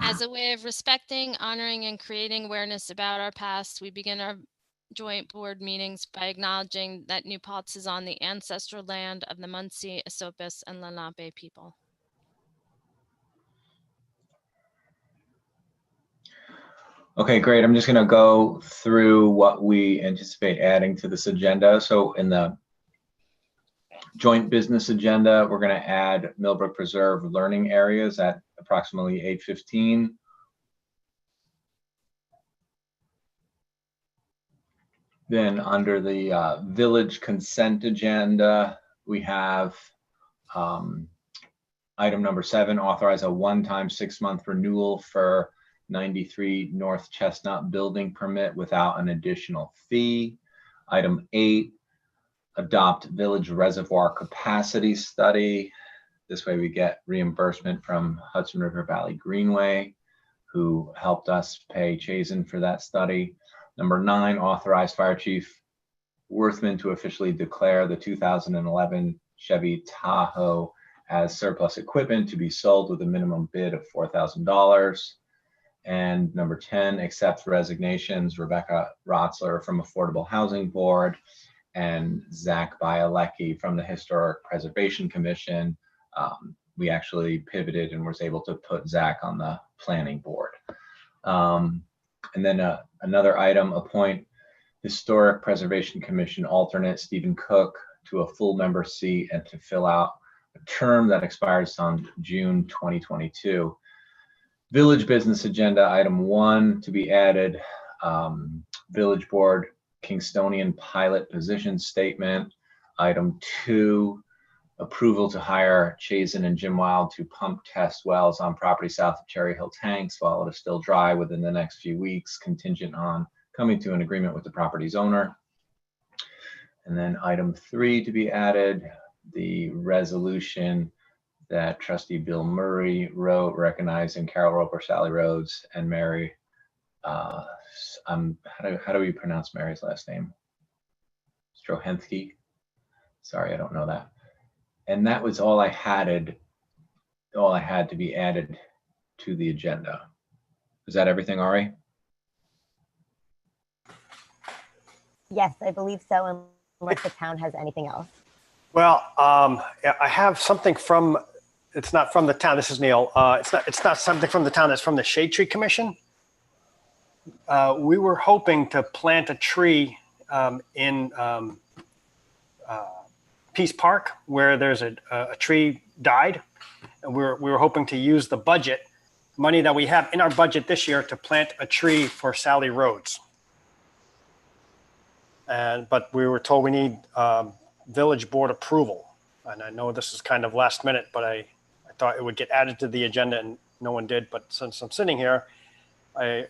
As a way of respecting, honoring, and creating awareness about our past, we begin our joint board meetings by acknowledging that New Paltz is on the ancestral land of the Munsee, Esopus, and Lenape people. Okay, great. I'm just going to go through what we anticipate adding to this agenda. So in the joint business agenda, we're going to add Millbrook Preserve learning areas at approximately 8:15. Then under the village consent agenda, we have item number 7, authorize a one-time 6-month renewal for 93 North Chestnut building permit without an additional fee. Item 8, adopt village reservoir capacity study. This way we get reimbursement from Hudson River Valley Greenway, who helped us pay Chazen for that study. Number 9, authorize Fire Chief Worthman to officially declare the 2011 Chevy Tahoe as surplus equipment to be sold with a minimum bid of $4,000. And number 10, accept resignations, Rebecca Rotzler from Affordable Housing Board and Zach Bielecki from the Historic Preservation Commission. We actually pivoted and was able to put Zach on the planning board. And then another item, appoint Historic Preservation Commission alternate Stephen Cook to a full member seat and to fill out a term that expires on June 2022. Village business agenda item 1 to be added, Village Board Kingstonian pilot position statement. Item 2, approval to hire Chazen and Jim Wild to pump test wells on property south of Cherry Hill Tanks while it is still dry within the next few weeks, contingent on coming to an agreement with the property's owner. And then item 3 to be added, the resolution that Trustee Bill Murray wrote recognizing Carol Roper, Sally Rhodes, and Mary. How do we pronounce Mary's last name? Strohensky. Sorry, I don't know that. And that was all I had to be added to the agenda. Is that everything, Ari? Yes, I believe so, unless the town has anything else. Well, I have something from, it's not from the town. This is Neil. It's not something from the town. It's from the Shade Tree Commission. We were hoping to plant a tree in Peace Park where there's a tree died. And we were hoping to use the budget, money that we have in our budget this year, to plant a tree for Sally Rhodes. But we were told we need village board approval. And I know this is kind of last minute, but I thought it would get added to the agenda and no one did. But since I'm sitting here, I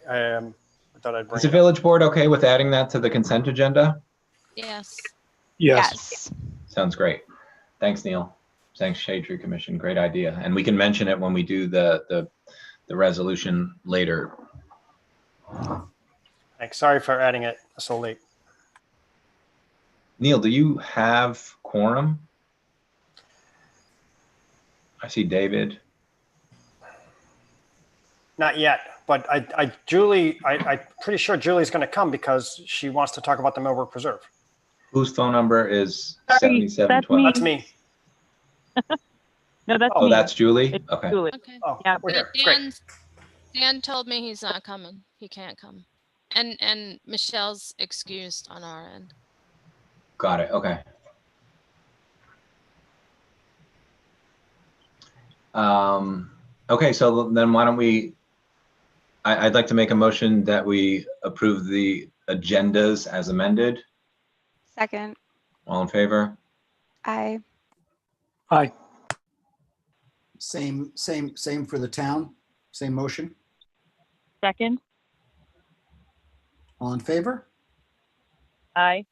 thought I'd bring it up. Is the village board okay with adding that to the consent agenda? Yes. Yes. Sounds great. Thanks, Neil. Thanks, Shade Tree Commission. Great idea. And we can mention it when we do the resolution later. Thanks. Sorry for adding it so late. Neil, do you have quorum? I see David. Not yet, but I'm pretty sure Julie's going to come because she wants to talk about the Millbrook Preserve. Whose phone number is Sorry, 7712? That's me. No, that's Oh, me. That's Julie? It's Okay. Julie. Okay. Oh, Yeah. we're here. Great. Dan told me he's not coming. He can't come. And Michelle's excused on our end. Got it. Okay. Okay, so then why don't we, I'd like to make a motion that we approve the agendas as amended. Second. All in favor? Aye. Aye. Same for the town, same motion. Second. All in favor? Aye.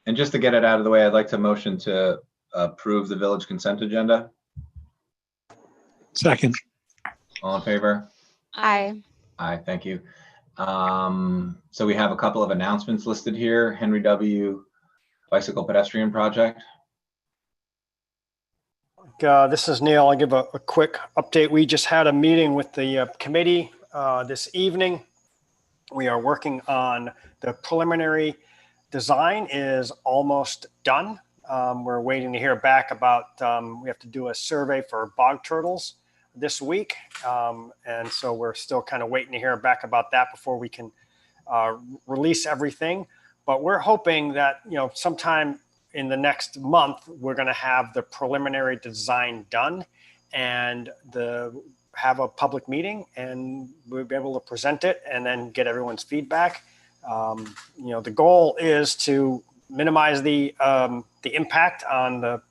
And just to get it out of the way, I'd like to motion to approve the village consent agenda. Second. All in favor? Aye. Aye, thank you. So we have a couple of announcements listed here. Henry W. Bicycle Pedestrian Project. This is Neil. I'll give a quick update. We just had a meeting with the committee this evening. We are working on the preliminary design is almost done. We're waiting to hear back about, we have to do a survey for bog turtles this week. And so we're still kind of waiting to hear back about that before we can release everything. But we're hoping that, sometime in the next month, we're going to have the preliminary design done and have a public meeting, and we'll be able to present it and then get everyone's feedback. The goal is to minimize the impact on the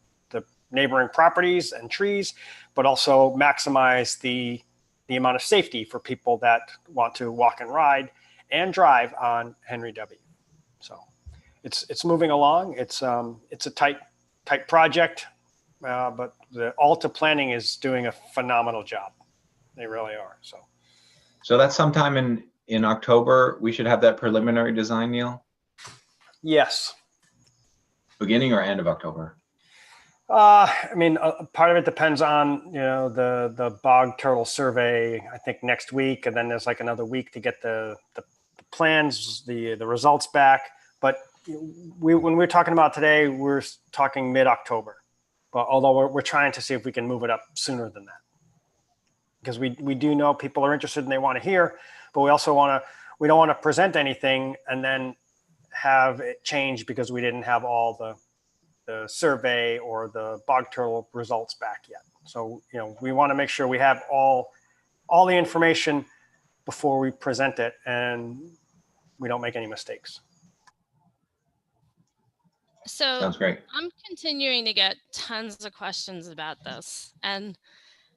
neighboring properties and trees, but also maximize the amount of safety for people that want to walk and ride and drive on Henry W. So it's moving along. It's a tight project, but the Alta Planning is doing a phenomenal job. They really are. So that's sometime in October. We should have that preliminary design, Neil. Yes. Beginning or end of October? Part of it depends on, the bog turtle survey, I think next week, and then there's like another week to get the plans, the results back. But when we're talking about today, we're talking mid-October. But although we're trying to see if we can move it up sooner than that. Because we do know people are interested and they want to hear, but we also we don't want to present anything and then have it change because we didn't have all the survey or the bog turtle results back yet. So, we want to make sure we have all the information before we present it and we don't make any mistakes. So Sounds great. I'm continuing to get tons of questions about this. And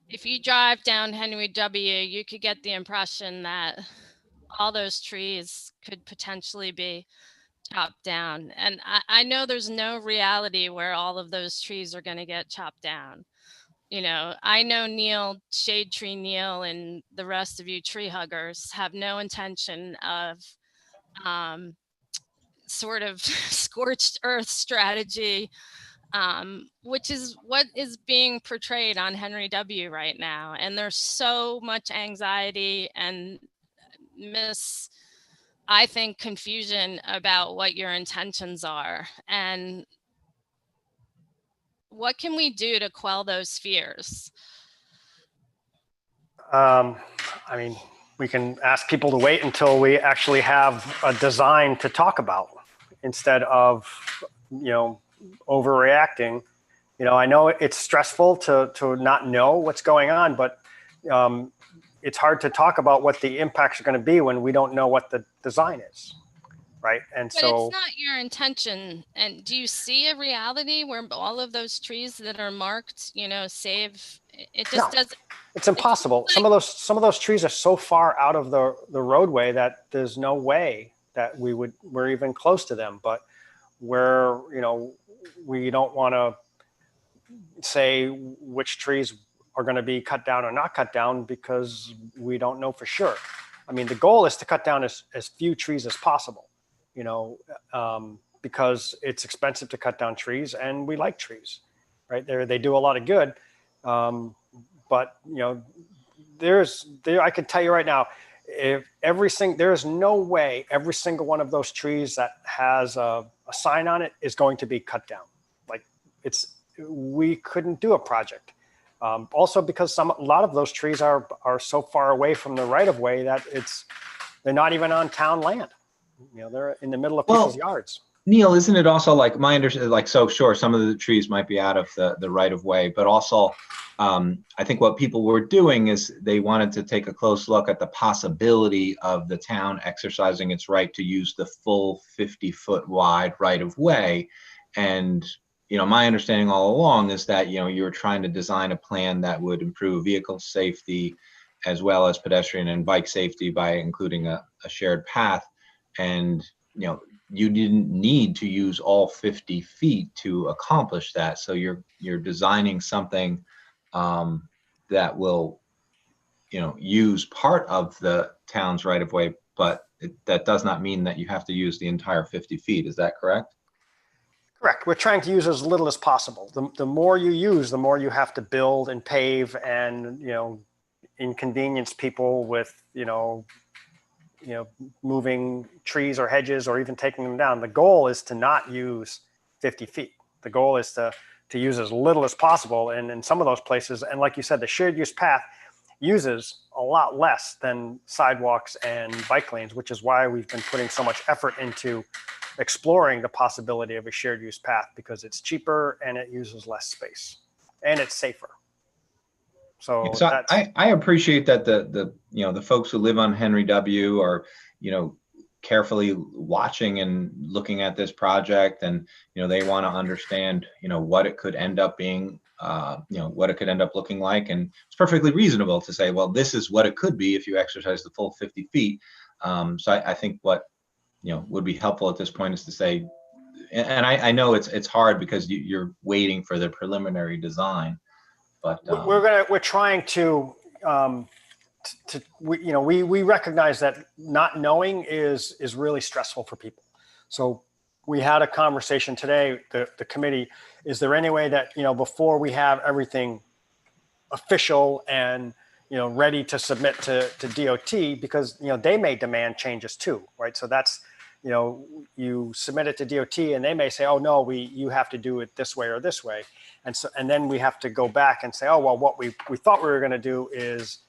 if you drive down Henry W., you could get the impression that all those trees could potentially be chopped down. And I know there's no reality where all of those trees are going to get chopped down. I know Neil, Shade Tree Neil, and the rest of you tree huggers have no intention of sort of scorched earth strategy, which is what is being portrayed on Henry W. right now. And there's so much anxiety and I think, confusion about what your intentions are. And what can we do to quell those fears? We can ask people to wait until we actually have a design to talk about instead of, overreacting. I know it's stressful to not know what's going on, but it's hard to talk about what the impacts are going to be when we don't know what the design is, right? And but so it's not your intention. And do you see a reality where all of those trees that are marked, save? It just doesn't. It's impossible. Some of those trees are so far out of the roadway that there's no way that we're even close to them. But we don't want to say which trees are going to be cut down or not cut down because we don't know for sure. The goal is to cut down as few trees as possible, because it's expensive to cut down trees and we like trees, right? They do a lot of good. But I can tell you right now, there is no way every single one of those trees that has a sign on it is going to be cut down. We couldn't do a project. Also because a lot of those trees are so far away from the right of way that they're not even on town land. They're in the middle of people's yards. Neil, isn't it also like my understanding, so sure, some of the trees might be out of the right of way, but also I think what people were doing is they wanted to take a close look at the possibility of the town exercising its right to use the full 50-foot wide right of way. And my understanding all along is that, you're trying to design a plan that would improve vehicle safety as well as pedestrian and bike safety by including a shared path. And, you didn't need to use all 50 feet to accomplish that. So you're designing something that will, use part of the town's right of way, but that does not mean that you have to use the entire 50 feet. Is that correct? Correct. We're trying to use as little as possible. The more you use, the more you have to build and pave and, inconvenience people with, moving trees or hedges or even taking them down. The goal is to not use 50 feet. The goal is to use as little as possible. And in some of those places, and like you said, the shared use path uses a lot less than sidewalks and bike lanes, which is why we've been putting so much effort into exploring the possibility of a shared use path, because it's cheaper and it uses less space and it's safer. So I appreciate that the folks who live on Henry W. are, carefully watching and looking at this project, and, they want to understand, what it could end up being, what it could end up looking like. And it's perfectly reasonable to say, well, this is what it could be if you exercise the full 50 feet. So I think what, would be helpful at this point is to say, and I know it's hard because you're waiting for the preliminary design, but we're trying to we recognize that not knowing is really stressful for people. So we had a conversation today, the committee, is there any way that, before we have everything official and, ready to submit to DOT, because, they may demand changes too, right? So that's, you submit it to DOT and they may say, oh no, you have to do it this way or this way. And then we have to go back and say, oh, well, what we thought we were going to do is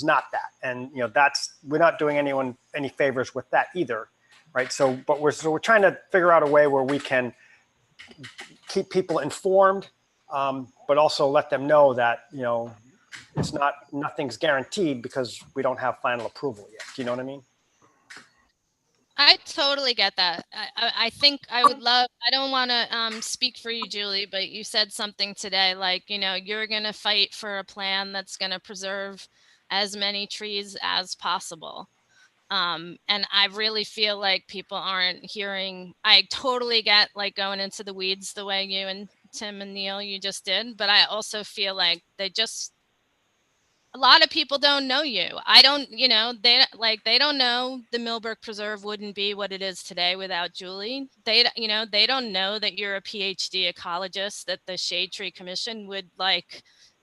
not that. And, we're not doing anyone any favors with that either. Right. So we're trying to figure out a way where we can keep people informed, but also let them know that, nothing's guaranteed because we don't have final approval yet. Do you know what I mean? I totally get that. I think I would love, I don't want to speak for you, Julie, but you said something today, like, you're going to fight for a plan that's going to preserve as many trees as possible. And I really feel like people aren't hearing, I totally get like going into the weeds the way you and Tim and Neil, you just did, but I also feel like a lot of people don't know you. I don't, they don't know the Millbrook Preserve wouldn't be what it is today without Julie. They don't know that you're a PhD ecologist, that the Shade Tree Commission would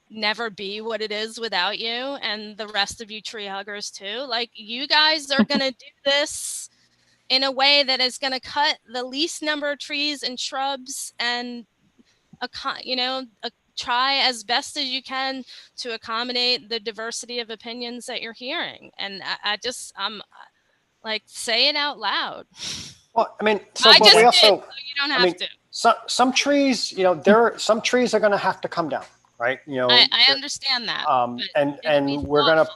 never be what it is without you, and the rest of you tree huggers too. Like, you guys are going to do this in a way that is going to cut the least number of trees and shrubs and, try as best as you can to accommodate the diversity of opinions that you're hearing. And I'm like, say it out loud. Well, I mean, you don't have to. Some trees, some trees are going to have to come down, right? I understand that. And we're going to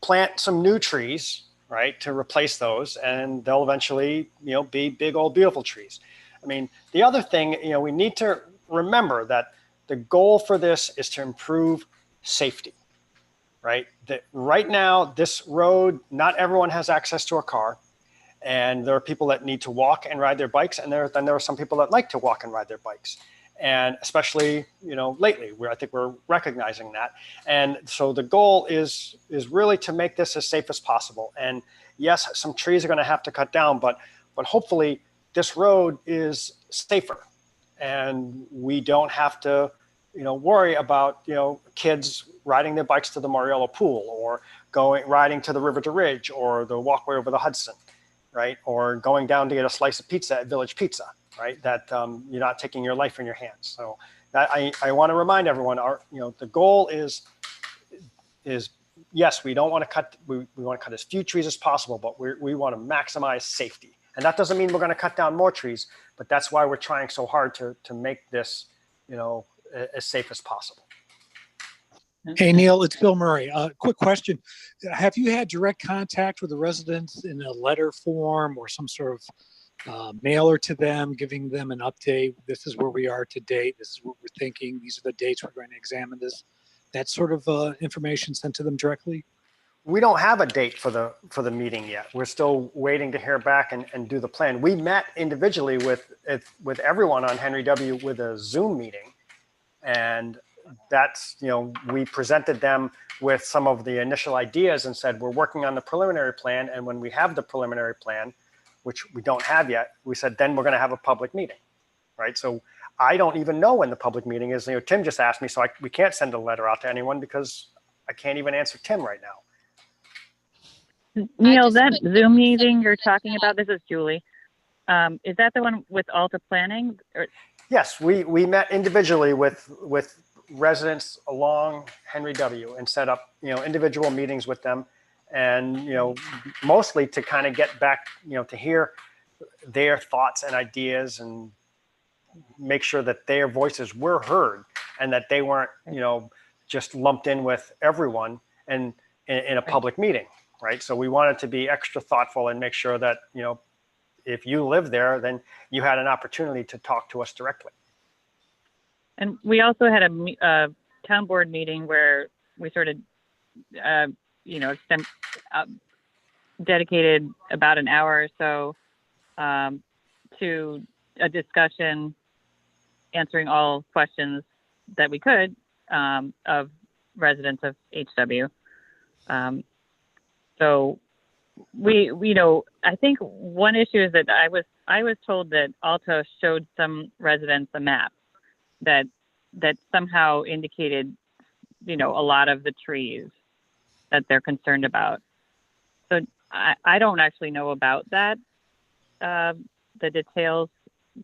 plant some new trees, right, to replace those, and they'll eventually, be big old beautiful trees. I mean, the other thing, we need to remember that the goal for this is to improve safety, right? That right now, this road, not everyone has access to a car, and there are people that need to walk and ride their bikes, and then there are some people that like to walk and ride their bikes, and especially lately, where I think we're recognizing that. And so the goal is really to make this as safe as possible. And yes, some trees are going to have to cut down, but hopefully this road is safer, and we don't have to worry about, kids riding their bikes to the Moriello pool, or riding to the River to Ridge, or the walkway over the Hudson, right? Or going down to get a slice of pizza at Village Pizza, right? That you're not taking your life in your hands. So that I want to remind everyone, the goal is yes, we don't want to cut, we want to cut as few trees as possible, but we want to maximize safety. And that doesn't mean we're going to cut down more trees, but that's why we're trying so hard to make this, as safe as possible. Hey, Neil, it's Bill Murray. Quick question. Have you had direct contact with the residents in a letter form or some sort of mailer to them, giving them an update? This is where we are to date. This is what we're thinking. These are the dates we're going to examine this. That sort of information sent to them directly? We don't have a date for the meeting yet. We're still waiting to hear back and do the plan. We met individually with everyone on Henry W. with a Zoom meeting. And that's, we presented them with some of the initial ideas and said, we're working on the preliminary plan. And when we have the preliminary plan, which we don't have yet, we said, then we're going to have a public meeting. right? So I don't even know when the public meeting is. Tim just asked me, so we can't send a letter out to anyone because I can't even answer Tim right now. Neil, just that put Zoom the meeting you're chat. talking about, this is Julie. Is that the one with Alta Planning? Or, Yes, we met individually with residents along Henry W. and set up, individual meetings with them, and mostly to kind of get back, to hear their thoughts and ideas and make sure that their voices were heard and that they weren't, just lumped in with everyone and in a public meeting, right? So we wanted to be extra thoughtful and make sure that, if you live there, then you had an opportunity to talk to us directly. and we also had a town board meeting where we sort of, dedicated about an hour or so to a discussion, answering all questions that we could of residents of HW. So we, I think one issue is that I was told that Alta showed some residents a map that somehow indicated, a lot of the trees that they're concerned about. So I don't actually know about that, the details,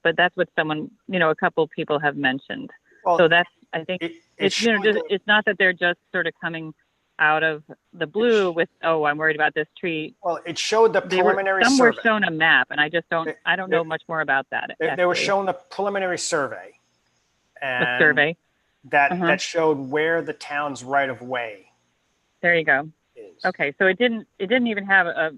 but that's what someone, a couple people have mentioned. Well, So that's, I think it's showed it's not that they're just sort of coming out of the blue with, oh, I'm worried about this tree. well, it showed the preliminary Some were survey. shown a map, and I don't know much more about that. They were actually. shown the preliminary survey. And A survey. that showed where the town's right of way There you go. is. Okay, so it didn't even have a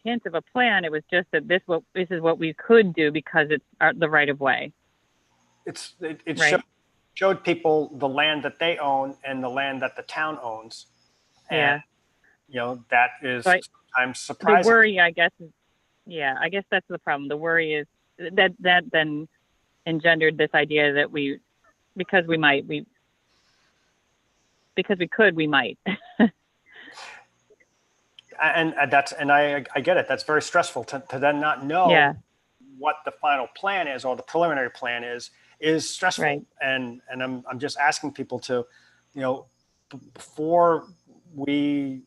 hint of a plan. It was just that this is what we could do because it's the right of way. It Right. showed people the land that they own and the land that the town owns. And, that is So sometimes The surprising. worry, I guess, I guess that's the problem. The worry is that then engendered this idea that because we could, we might. And I get it. That's very stressful to then not know Yeah. what the final plan is or the preliminary plan is stressful. Right. And I'm just asking people to, before we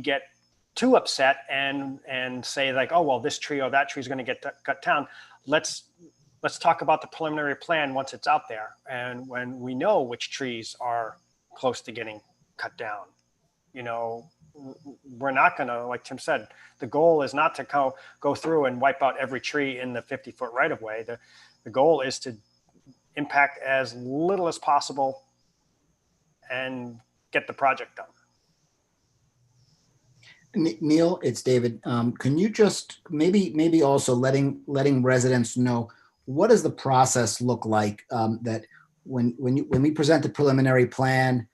get too upset and say like, oh, well, this tree or that tree is going to get cut down. Let's talk about the preliminary plan once it's out there. And when we know which trees are close to getting cut down, we're not going to, like Tim said, the goal is not to go through and wipe out every tree in the 50-foot right of way. The goal is to impact as little as possible and get the project done. Neil, it's David. Can you just maybe also letting residents know, what does the process look like, that when we present the preliminary plan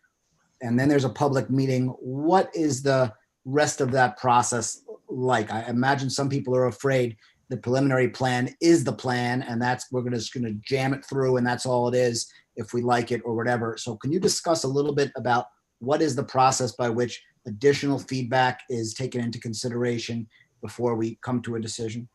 and then there's a public meeting, what is the rest of that process like? I imagine some people are afraid the preliminary plan is the plan and we're just going to jam it through and that's all it is if we like it or whatever. So can you discuss a little bit about what is the process by which additional feedback is taken into consideration before we come to a decision?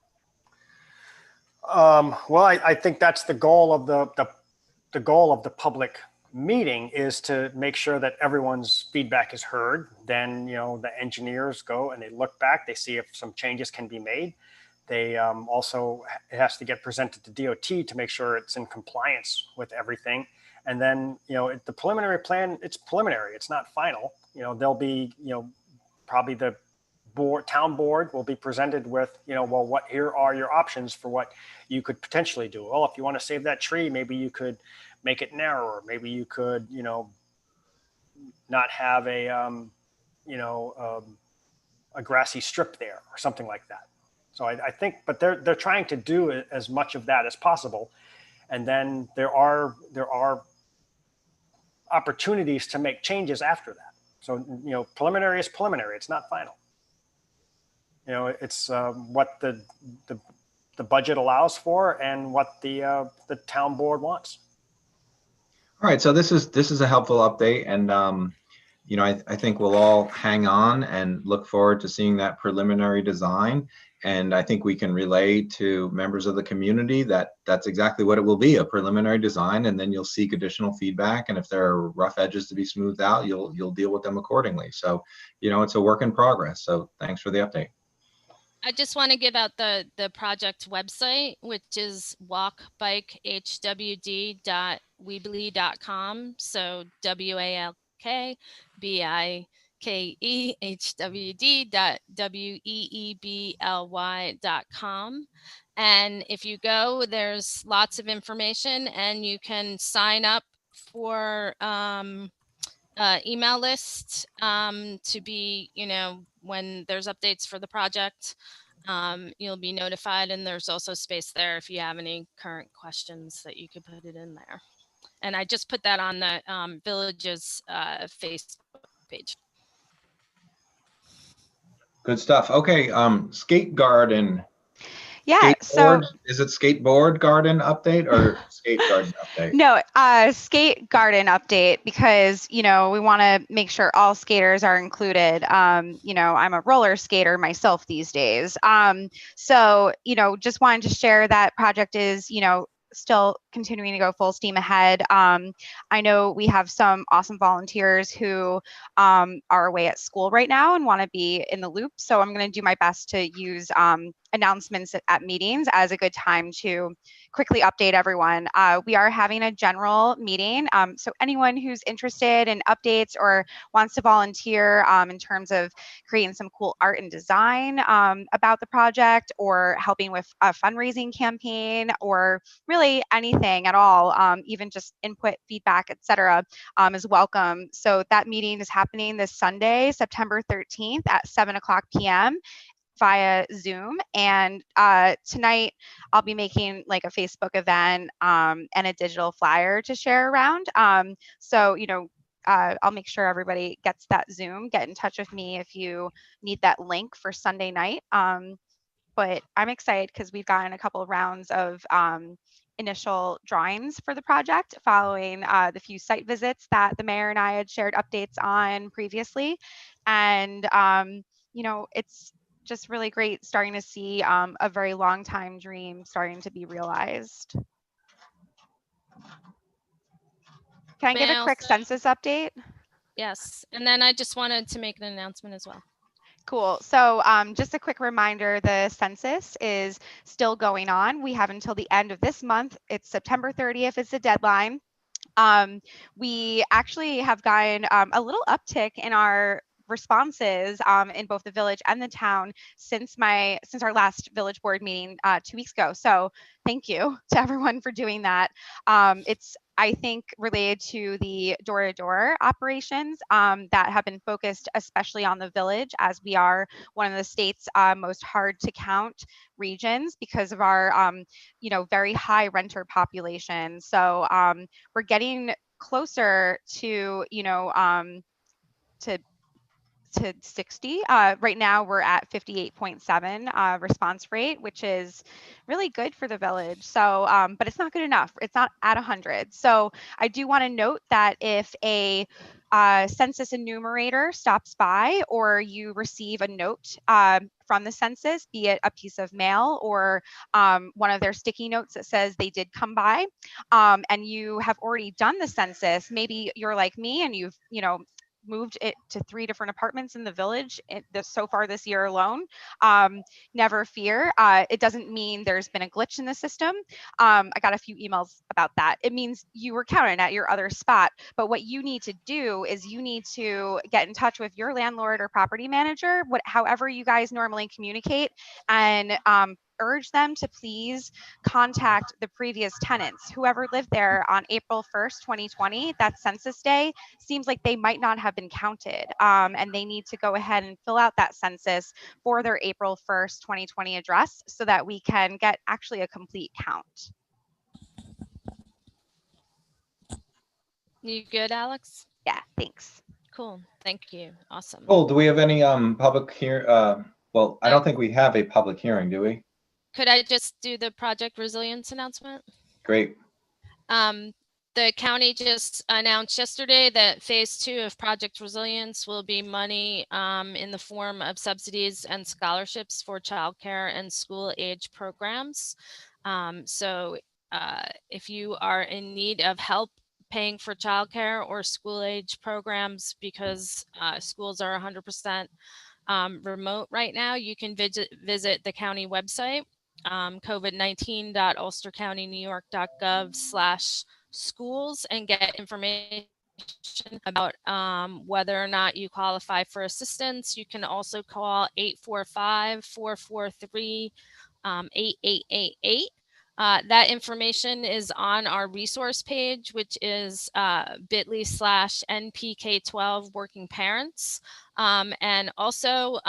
Well, I think that's the goal of the goal of the public meeting, is to make sure that everyone's feedback is heard. Then, the engineers go and they look back, they see if some changes can be made. They also, it has to get presented to DOT to make sure it's in compliance with everything. And then, the preliminary plan, it's preliminary, it's not final. There'll be, probably the town board will be presented with, well, here are your options for what you could potentially do. Well, if you want to save that tree, maybe you could make it narrower. Maybe you could, not have a grassy strip there or something like that. So I think, but they're trying to do as much of that as possible. And then there are opportunities to make changes after that. So, preliminary is preliminary. It's not final. It's what the budget allows for and what the town board wants. All right, so this is a helpful update, and I think we'll all hang on and look forward to seeing that preliminary design. And I think we can relay to members of the community that that's exactly what it will be, a preliminary design, and then you'll seek additional feedback. And if there are rough edges to be smoothed out, you'll deal with them accordingly. So, it's a work in progress. So thanks for the update. I just want to give out the project website, which is walkbikehwd.weebly.com. So WALKBIKEHWD.WEEBLY.com. And if you go, there's lots of information, and you can sign up for email list to be, when there's updates for the project, you'll be notified, and there's also space there if you have any current questions that you could put it in there. And I just put that on the village's Facebook page. Good stuff. Okay, skate garden. Yeah, so Is it skateboard garden update or skate garden update? no, skate garden update, because, we want to make sure all skaters are included. I'm a roller skater myself these days. So, just wanted to share that project is, still continuing to go full steam ahead. I know we have some awesome volunteers who are away at school right now and want to be in the loop. So I'm going to do my best to use announcements at meetings as a good time to quickly update everyone. We are having a general meeting. So anyone who's interested in updates or wants to volunteer in terms of creating some cool art and design about the project, or helping with a fundraising campaign, or really anything at all, even just input, feedback, etc., is welcome. So that meeting is happening this Sunday, September 13th at 7:00 p.m. via Zoom. And tonight I'll be making like a Facebook event and a digital flyer to share around. So, I'll make sure everybody gets that Zoom. Get in touch with me if you need that link for Sunday night. But I'm excited because we've gotten a couple of rounds of initial drawings for the project following the few site visits that the mayor and I had shared updates on previously. And, it's just really great starting to see a very long time dream starting to be realized. Can I give a quick census update? Yes, and then I just wanted to make an announcement as well. Cool. So just a quick reminder, the census is still going on. We have until the end of this month. It's September 30th is the deadline. We actually have gotten a little uptick in our responses in both the village and the town since our last village board meeting 2 weeks ago. So thank you to everyone for doing that. It's, I think, related to the door-to-door operations that have been focused especially on the village, as we are one of the state's most hard to count regions because of our very high renter population. So we're getting closer to to 60. Right now we're at 58.7 response rate, which is really good for the village. So, but it's not good enough. It's not at 100. So I do want to note that if a census enumerator stops by, or you receive a note from the census, be it a piece of mail or one of their sticky notes that says they did come by, and you have already done the census, maybe you're like me and you've, moved it to 3 different apartments in the village so far this year alone. Never fear. It doesn't mean there's been a glitch in the system. I got a few emails about that. It means you were counted at your other spot. But what you need to do is you need to get in touch with your landlord or property manager, however you guys normally communicate, and urge them to please contact the previous tenants, whoever lived there on April 1st, 2020, that census day. Seems like they might not have been counted, and they need to go ahead and fill out that census for their April 1st, 2020 address so that we can get actually a complete count. You good, Alex? Yeah, thanks. Cool. Thank you. Awesome. Cool. Do we have any public here? Well, I don't think we have a public hearing, do we? Could I just do the project resilience announcement? Great. The county just announced yesterday that phase 2 of Project Resilience will be money in the form of subsidies and scholarships for childcare and school age programs. So if you are in need of help paying for childcare or school age programs because schools are 100% remote right now, you can visit the county website, covid19.ulstercountynewyork.gov/schools, and get information about whether or not you qualify for assistance. You can also call 845-443-8888. That information is on our resource page, which is bit.ly/NPK12 working parents. And also,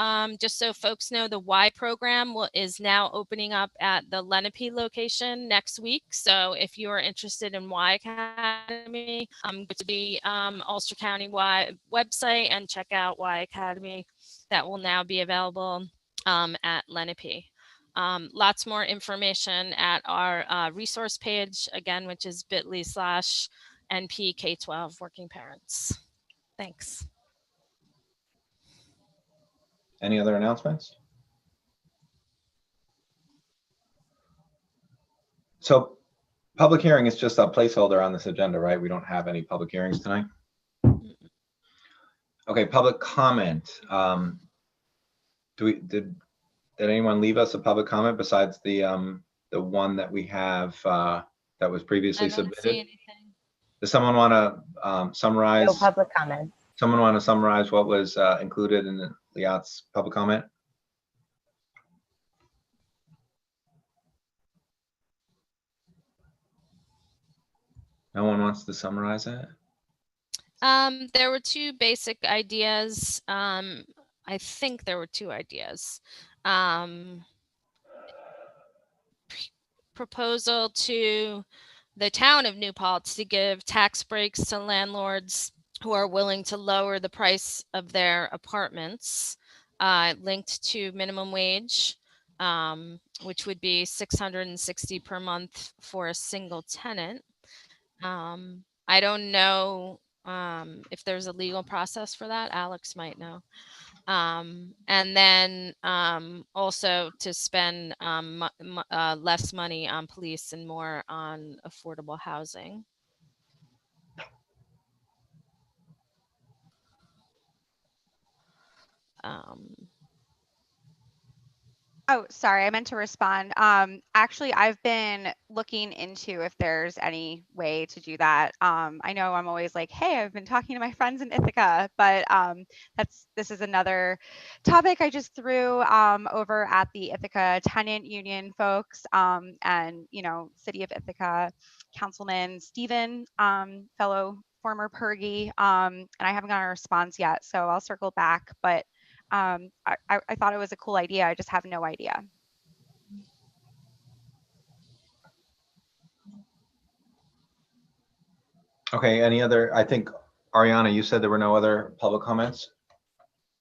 just so folks know, the Y program is now opening up at the Lenape location next week. So if you are interested in Y Academy, go to the Ulster County Y website and check out Y Academy. That will now be available at Lenape. Lots more information at our resource page, again, which is bit.ly/NPK12 working parents. Thanks. Any other announcements? So public hearing is just a placeholder on this agenda, right? We don't have any public hearings tonight. Okay, public comment. Did anyone leave us a public comment besides the one that we have that was previously I don't see submitted? anything. Does someone want to summarize? No public comments. Someone want to summarize what was included in Liat's public comment? No one wants to summarize it? There were two basic ideas. I think there were two ideas. Proposal to the town of New Paltz to give tax breaks to landlords who are willing to lower the price of their apartments, linked to minimum wage, which would be $660 per month for a single tenant. I don't know if there's a legal process for that. Alex might know. And then also to spend less money on police and more on affordable housing. Oh, sorry, I meant to respond. Actually, I've been looking into if there's any way to do that. I know I'm always like, hey, I've been talking to my friends in Ithaca, but this is another topic I just threw over at the Ithaca Tenant Union folks, and City of Ithaca Councilman Stephen, fellow former Pergy, and I haven't gotten a response yet, so I'll circle back, but I thought it was a cool idea. I just have no idea. Okay, any other? I think, Ariana, you said there were no other public comments?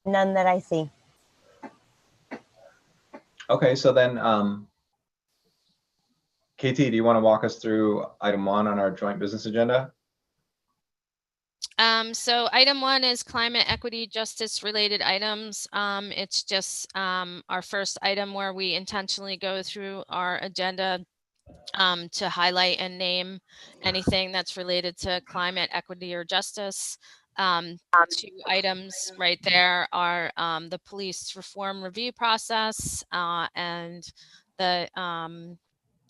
None that I see. Okay, so then, KT, do you want to walk us through item 1 on our joint business agenda? So item 1 is climate equity justice related items. It's just our first item where we intentionally go through our agenda to highlight and name anything that's related to climate equity or justice. 2 items right there are the police reform review process and the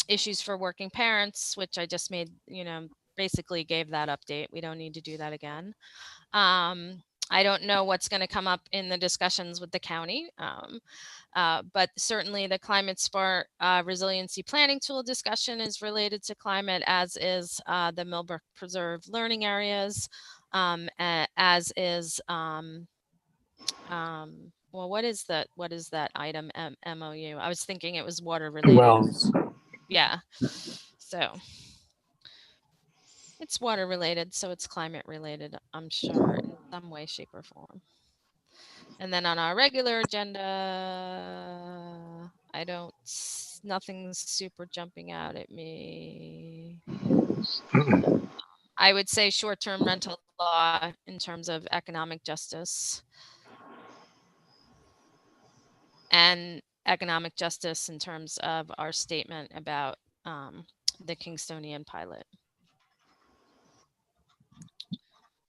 issues for working parents, which I just made, basically gave that update. We don't need to do that again. I don't know what's going to come up in the discussions with the county, but certainly the Climate Smart Resiliency Planning Tool discussion is related to climate, as is the Millbrook Preserve learning areas, as is, well, what is that item MOU? I was thinking it was water related. Wells. Yeah, so it's water related, so it's climate related, I'm sure, in some way, shape, or form. And then on our regular agenda, nothing's super jumping out at me. I would say short-term rental law in terms of economic justice. And economic justice in terms of our statement about the Kingstonian pilot.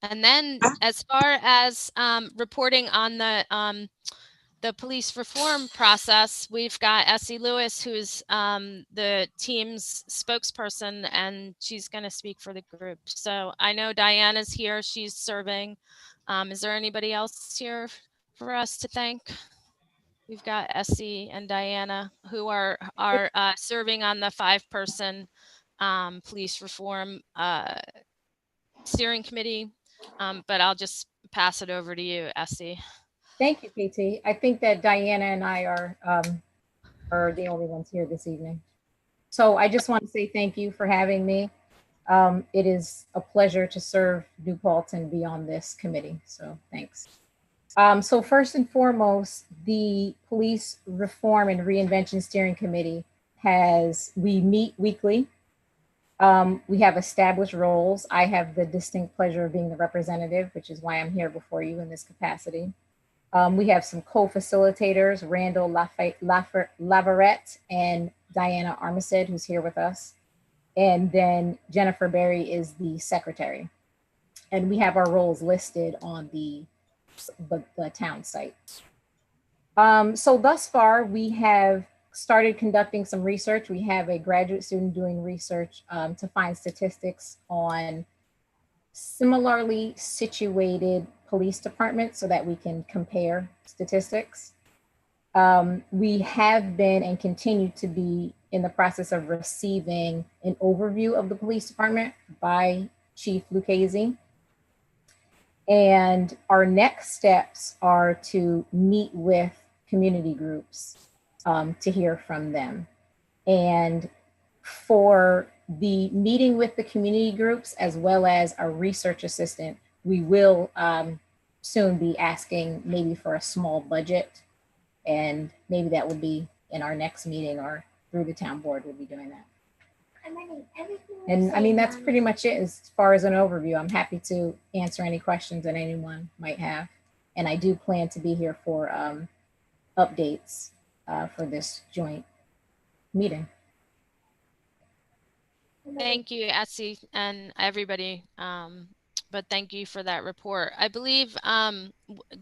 And then as far as reporting on the police reform process, we've got Essie Lewis, who's the team's spokesperson, and she's going to speak for the group. So I know Diana's here, she's serving. Is there anybody else here for us to thank? We've got Essie and Diana, who are serving on the 5-person police reform steering committee. But I'll just pass it over to you, Essie. Thank you, PT. I think that Diana and I are the only ones here this evening. So I just want to say thank you for having me. It is a pleasure to serve New Paltz and be on this committee. So thanks. So first and foremost, the Police Reform and Reinvention Steering Committee we meet weekly. We have established roles. I have the distinct pleasure of being the representative, which is why I'm here before you in this capacity. We have some co-facilitators, Randall Laverette and Diana Armistead, who's here with us. And then Jennifer Berry is the secretary. And we have our roles listed on the town site. So thus far, we have started conducting some research. We have a graduate student doing research to find statistics on similarly situated police departments so that we can compare statistics. We have been and continue to be in the process of receiving an overview of the police department by Chief Lucchese. And our next steps are to meet with community groups to hear from them. And for the meeting with the community groups, as well as our research assistant, we will soon be asking maybe for a small budget. And maybe that will be in our next meeting or through the town board, we'll be doing that. And I mean, that's pretty much it as far as an overview. I'm happy to answer any questions that anyone might have. And I do plan to be here for updates for this joint meeting. Thank you, Essie, and everybody. But thank you for that report. I believe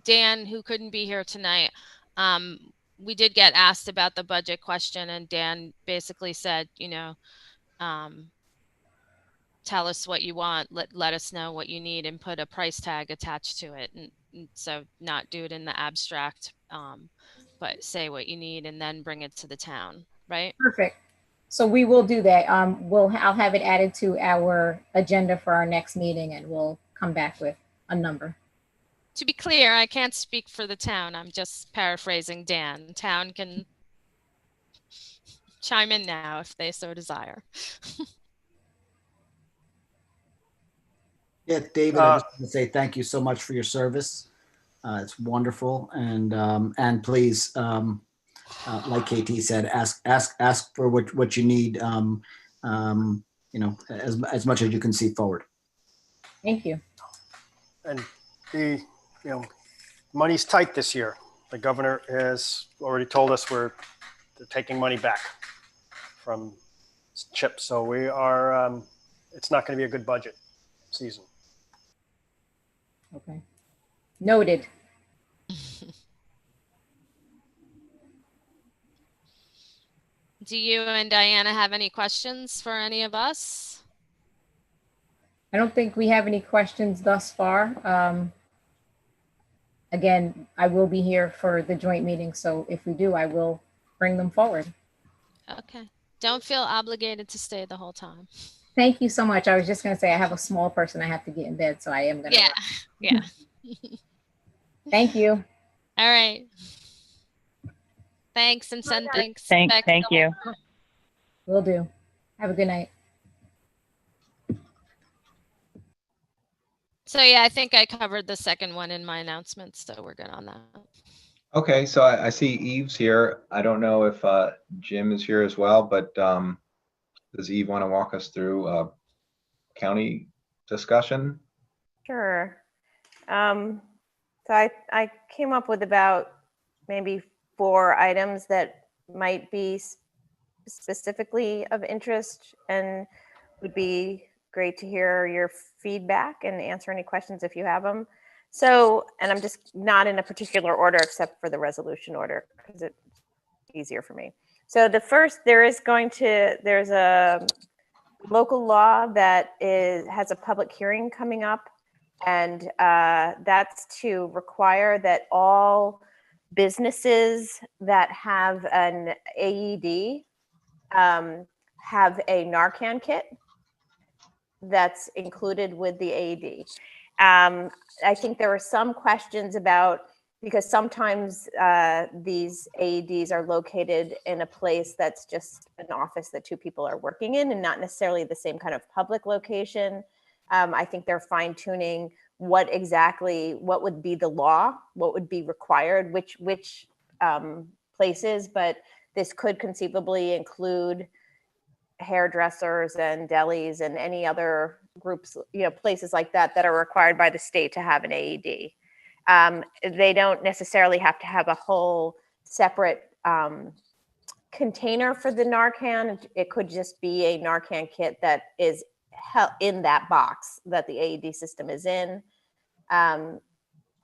Dan, who couldn't be here tonight, we did get asked about the budget question, and Dan basically said, you know, tell us what you want, let us know what you need, and put a price tag attached to it. And so not do it in the abstract, but say what you need and then bring it to the town, right? Perfect. So we will do that. I'll have it added to our agenda for our next meeting, and we'll come back with a number. To be clear, I can't speak for the town. I'm just paraphrasing Dan. Town can chime in now if they so desire. Yeah, David, I just want to say thank you so much for your service. It's wonderful, and please, like KT said, ask for what you need. You know, as much as you can see forward. Thank you. And money's tight this year. The governor has already told us they're taking money back from CHIP. So we are, it's not going to be a good budget season. Okay. Noted. Do you and Diana have any questions for any of us? I don't think we have any questions thus far. Again, I will be here for the joint meeting, so if we do, I will bring them forward. Okay. Don't feel obligated to stay the whole time. Thank you so much. I was just going to say I have a small person I have to get in bed, so I am going to. Yeah. Thank you. All right. Thanks, and send thanks. Thank you. Will do. Have a good night. So yeah, I think I covered the second one in my announcements, so we're good on that. Okay, so I see Eve's here. I don't know if Jim is here as well, but does Eve want to walk us through county discussion? Sure. So I came up with about maybe 4 items that might be specifically of interest, and would be great to hear your feedback and answer any questions if you have them. So, and I'm just not in a particular order except for the resolution order because it's easier for me. So the first, there's a local law that has a public hearing coming up, and that's to require that all businesses that have an AED have a Narcan kit that's included with the AED. I think there were some questions about, because sometimes these AEDs are located in a place that's just an office that 2 people are working in and not necessarily the same kind of public location. I think they're fine tuning what would be the law, what would be required, which places, but this could conceivably include hairdressers and delis and any other groups, places like that that are required by the state to have an AED. They don't necessarily have to have a whole separate container for the Narcan. It could just be a Narcan kit that is in that box that the AED system is in.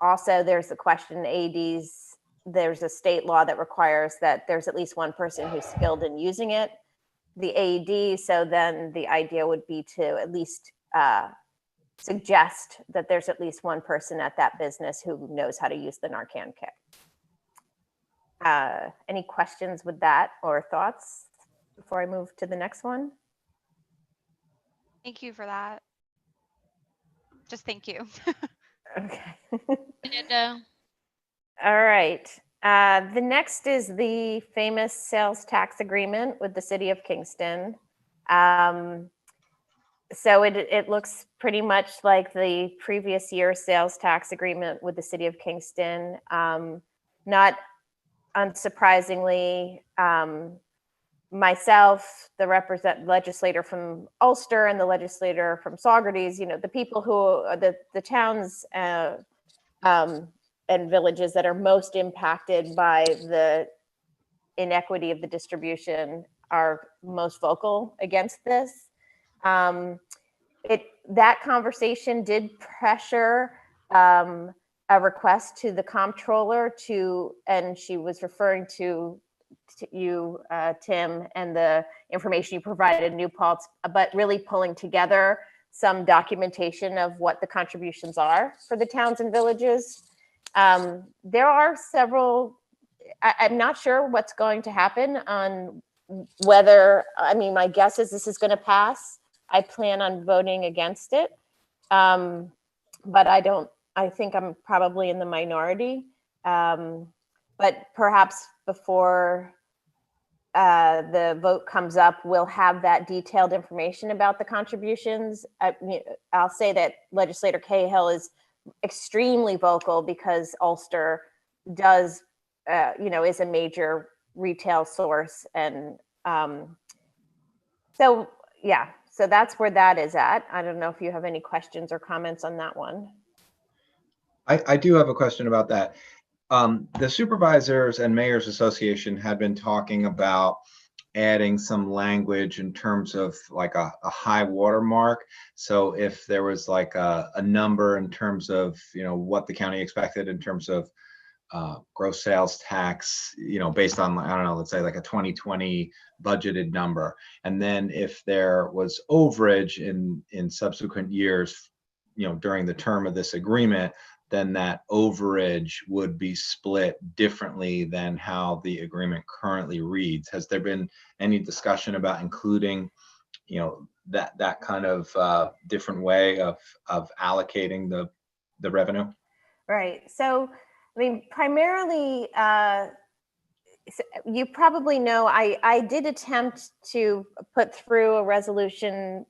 Also, there's the question, AEDs, there's a state law that requires that there's at least one person who's skilled in using it, the AED. So then the idea would be to at least suggest that there's at least one person at that business who knows how to use the Narcan kit. Any questions with that or thoughts before I move to the next one? Thank you for that. Just thank you. Okay. Ditto. All right. The next is the famous sales tax agreement with the city of Kingston. So it looks pretty much like the previous year's sales tax agreement with the city of Kingston. Not unsurprisingly, myself, the legislator from Ulster and the legislator from Saugerties, the people who are the towns and villages that are most impacted by the inequity of the distribution are most vocal against this. That conversation did pressure a request to the comptroller and she was referring to you, Tim, and the information you provided New Paltz, but really pulling together some documentation of what the contributions are for the towns and villages. There are several, I'm not sure what's going to happen on my guess is this is going to pass. I plan on voting against it. But I think I'm probably in the minority. But perhaps before the vote comes up, we'll have that detailed information about the contributions. I'll say that Legislator Cahill is extremely vocal because Ulster does, is a major retail source. And so that's where that is at. I don't know if you have any questions or comments on that one. I do have a question about that. The Supervisors and Mayors Association had been talking about adding some language in terms of like a high water mark. So if there was like a number in terms of, what the county expected in terms of gross sales tax, based on, I don't know, let's say like a 2020 budgeted number. And then if there was overage in subsequent years, during the term of this agreement, then that overage would be split differently than how the agreement currently reads. Has there been any discussion about including, that kind of different way of allocating the revenue? Right. So, primarily, you probably know, I did attempt to put through a resolution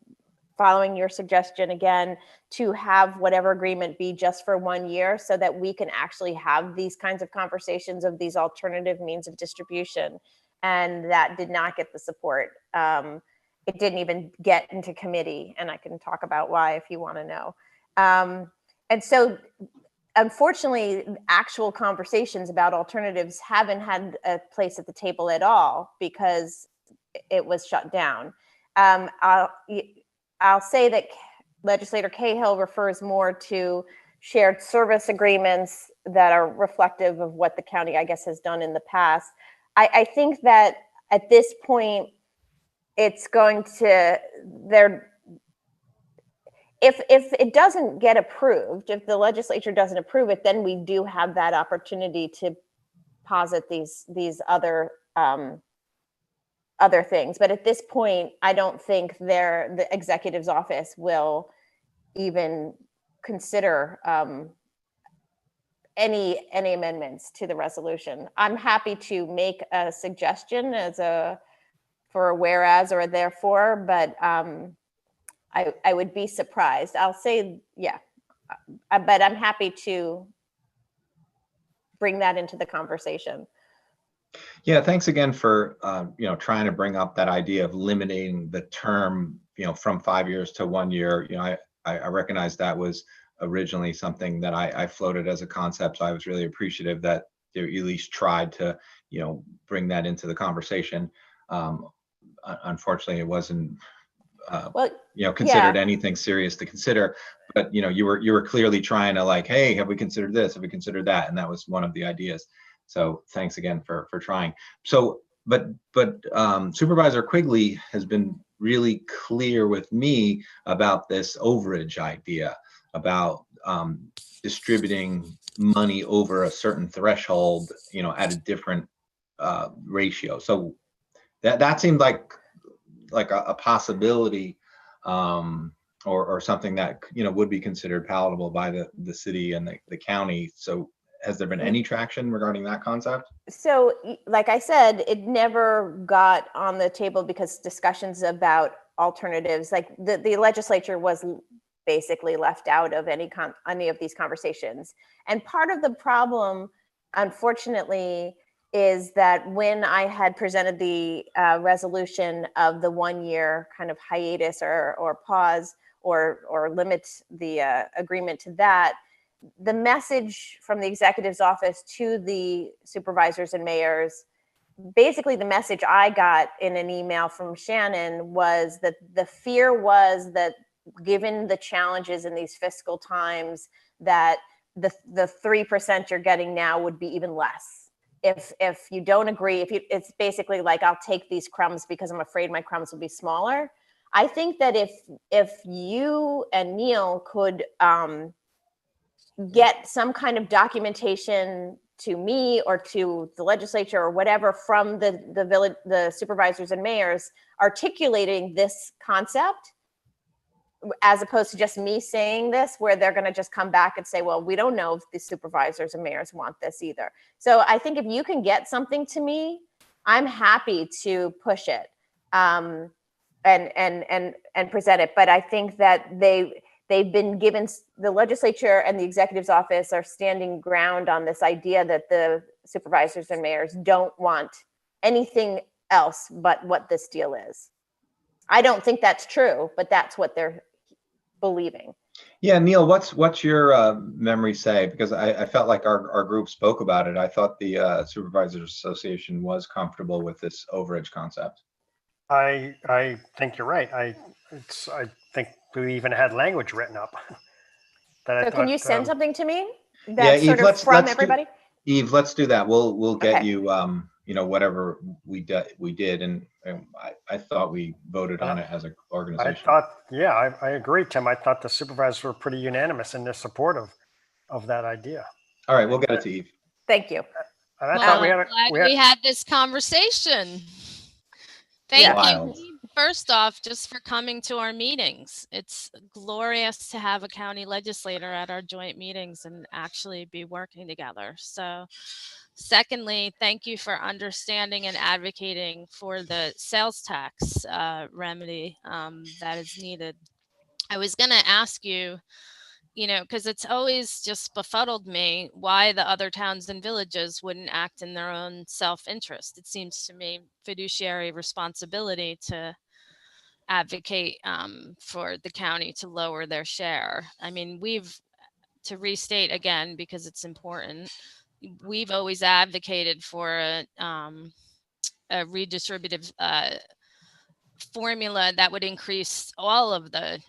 following your suggestion again, to have whatever agreement be just for 1 year so that we can actually have these kinds of conversations of these alternative means of distribution. And that did not get the support. it didn't even get into committee, and I can talk about why if you want to know. And so unfortunately, actual conversations about alternatives haven't had a place at the table at all because it was shut down. I'll say that Legislator Cahill refers more to shared service agreements that are reflective of what the county, I guess, has done in the past. I think that at this point, it's going to, if it doesn't get approved, if the legislature doesn't approve it, then we do have that opportunity to posit these other things. But at this point, I don't think the executive's office will even consider any amendments to the resolution. I'm happy to make a suggestion for a whereas or a therefore, but I would be surprised. I'll say, yeah, but I'm happy to bring that into the conversation. Yeah, thanks again for trying to bring up that idea of limiting the term, from 5 years to 1 year. I recognize that was originally something that I floated as a concept. So I was really appreciative that you at least tried to, bring that into the conversation. Unfortunately, it wasn't considered anything serious to consider, but you were clearly trying to like, hey, have we considered this, have we considered that? And that was one of the ideas. So thanks again for trying. So but Supervisor Quigley has been really clear with me about this overage idea, about distributing money over a certain threshold, at a different ratio. So that seemed like a possibility, or something that would be considered palatable by the city and the county. So has there been any traction regarding that concept? So like I said, it never got on the table because discussions about alternatives, like the legislature was basically left out of any of these conversations. And part of the problem, unfortunately, is that when I had presented the resolution of the 1 year kind of hiatus or pause or limit the agreement to that, the message from the executive's office to the supervisors and mayors, basically the message I got in an email from Shannon was that the fear was that given the challenges in these fiscal times, that the 3% you're getting now would be even less. If you don't agree, it's basically like, I'll take these crumbs because I'm afraid my crumbs will be smaller. I think that if you and Neil could get some kind of documentation to me or to the legislature or whatever from the supervisors and mayors articulating this concept, as opposed to just me saying this, where they're going to just come back and say, well, we don't know if the supervisors and mayors want this either. So I think if you can get something to me, I'm happy to push it and present it. But I think that they've been given, the legislature and the executive's office are standing ground on this idea that the supervisors and mayors don't want anything else but what this deal is. I don't think that's true, but that's what they're believing. Yeah, Neil, what's your memory say? Because I felt like our group spoke about it. I thought the Supervisors Association was comfortable with this overage concept. I think you're right. I think we even had language written up. So can you send something to me? That's Eve, let's everybody? Eve, let's do that. We'll get you whatever we did, and I thought we voted on it as an organization. I agree, Tim. I thought the supervisors were pretty unanimous in their support of that idea. All right, we'll get it to Eve. Thank you. And I thought we had this conversation. Thank you, first off, just for coming to our meetings. It's glorious to have a county legislator at our joint meetings and actually be working together. So secondly, thank you for understanding and advocating for the sales tax remedy that is needed. I was going to ask you, because it's always just befuddled me why the other towns and villages wouldn't act in their own self-interest. It seems to me fiduciary responsibility to advocate for the county to lower their share. I mean, to restate again, because it's important, we've always advocated for a redistributive formula that would increase all of the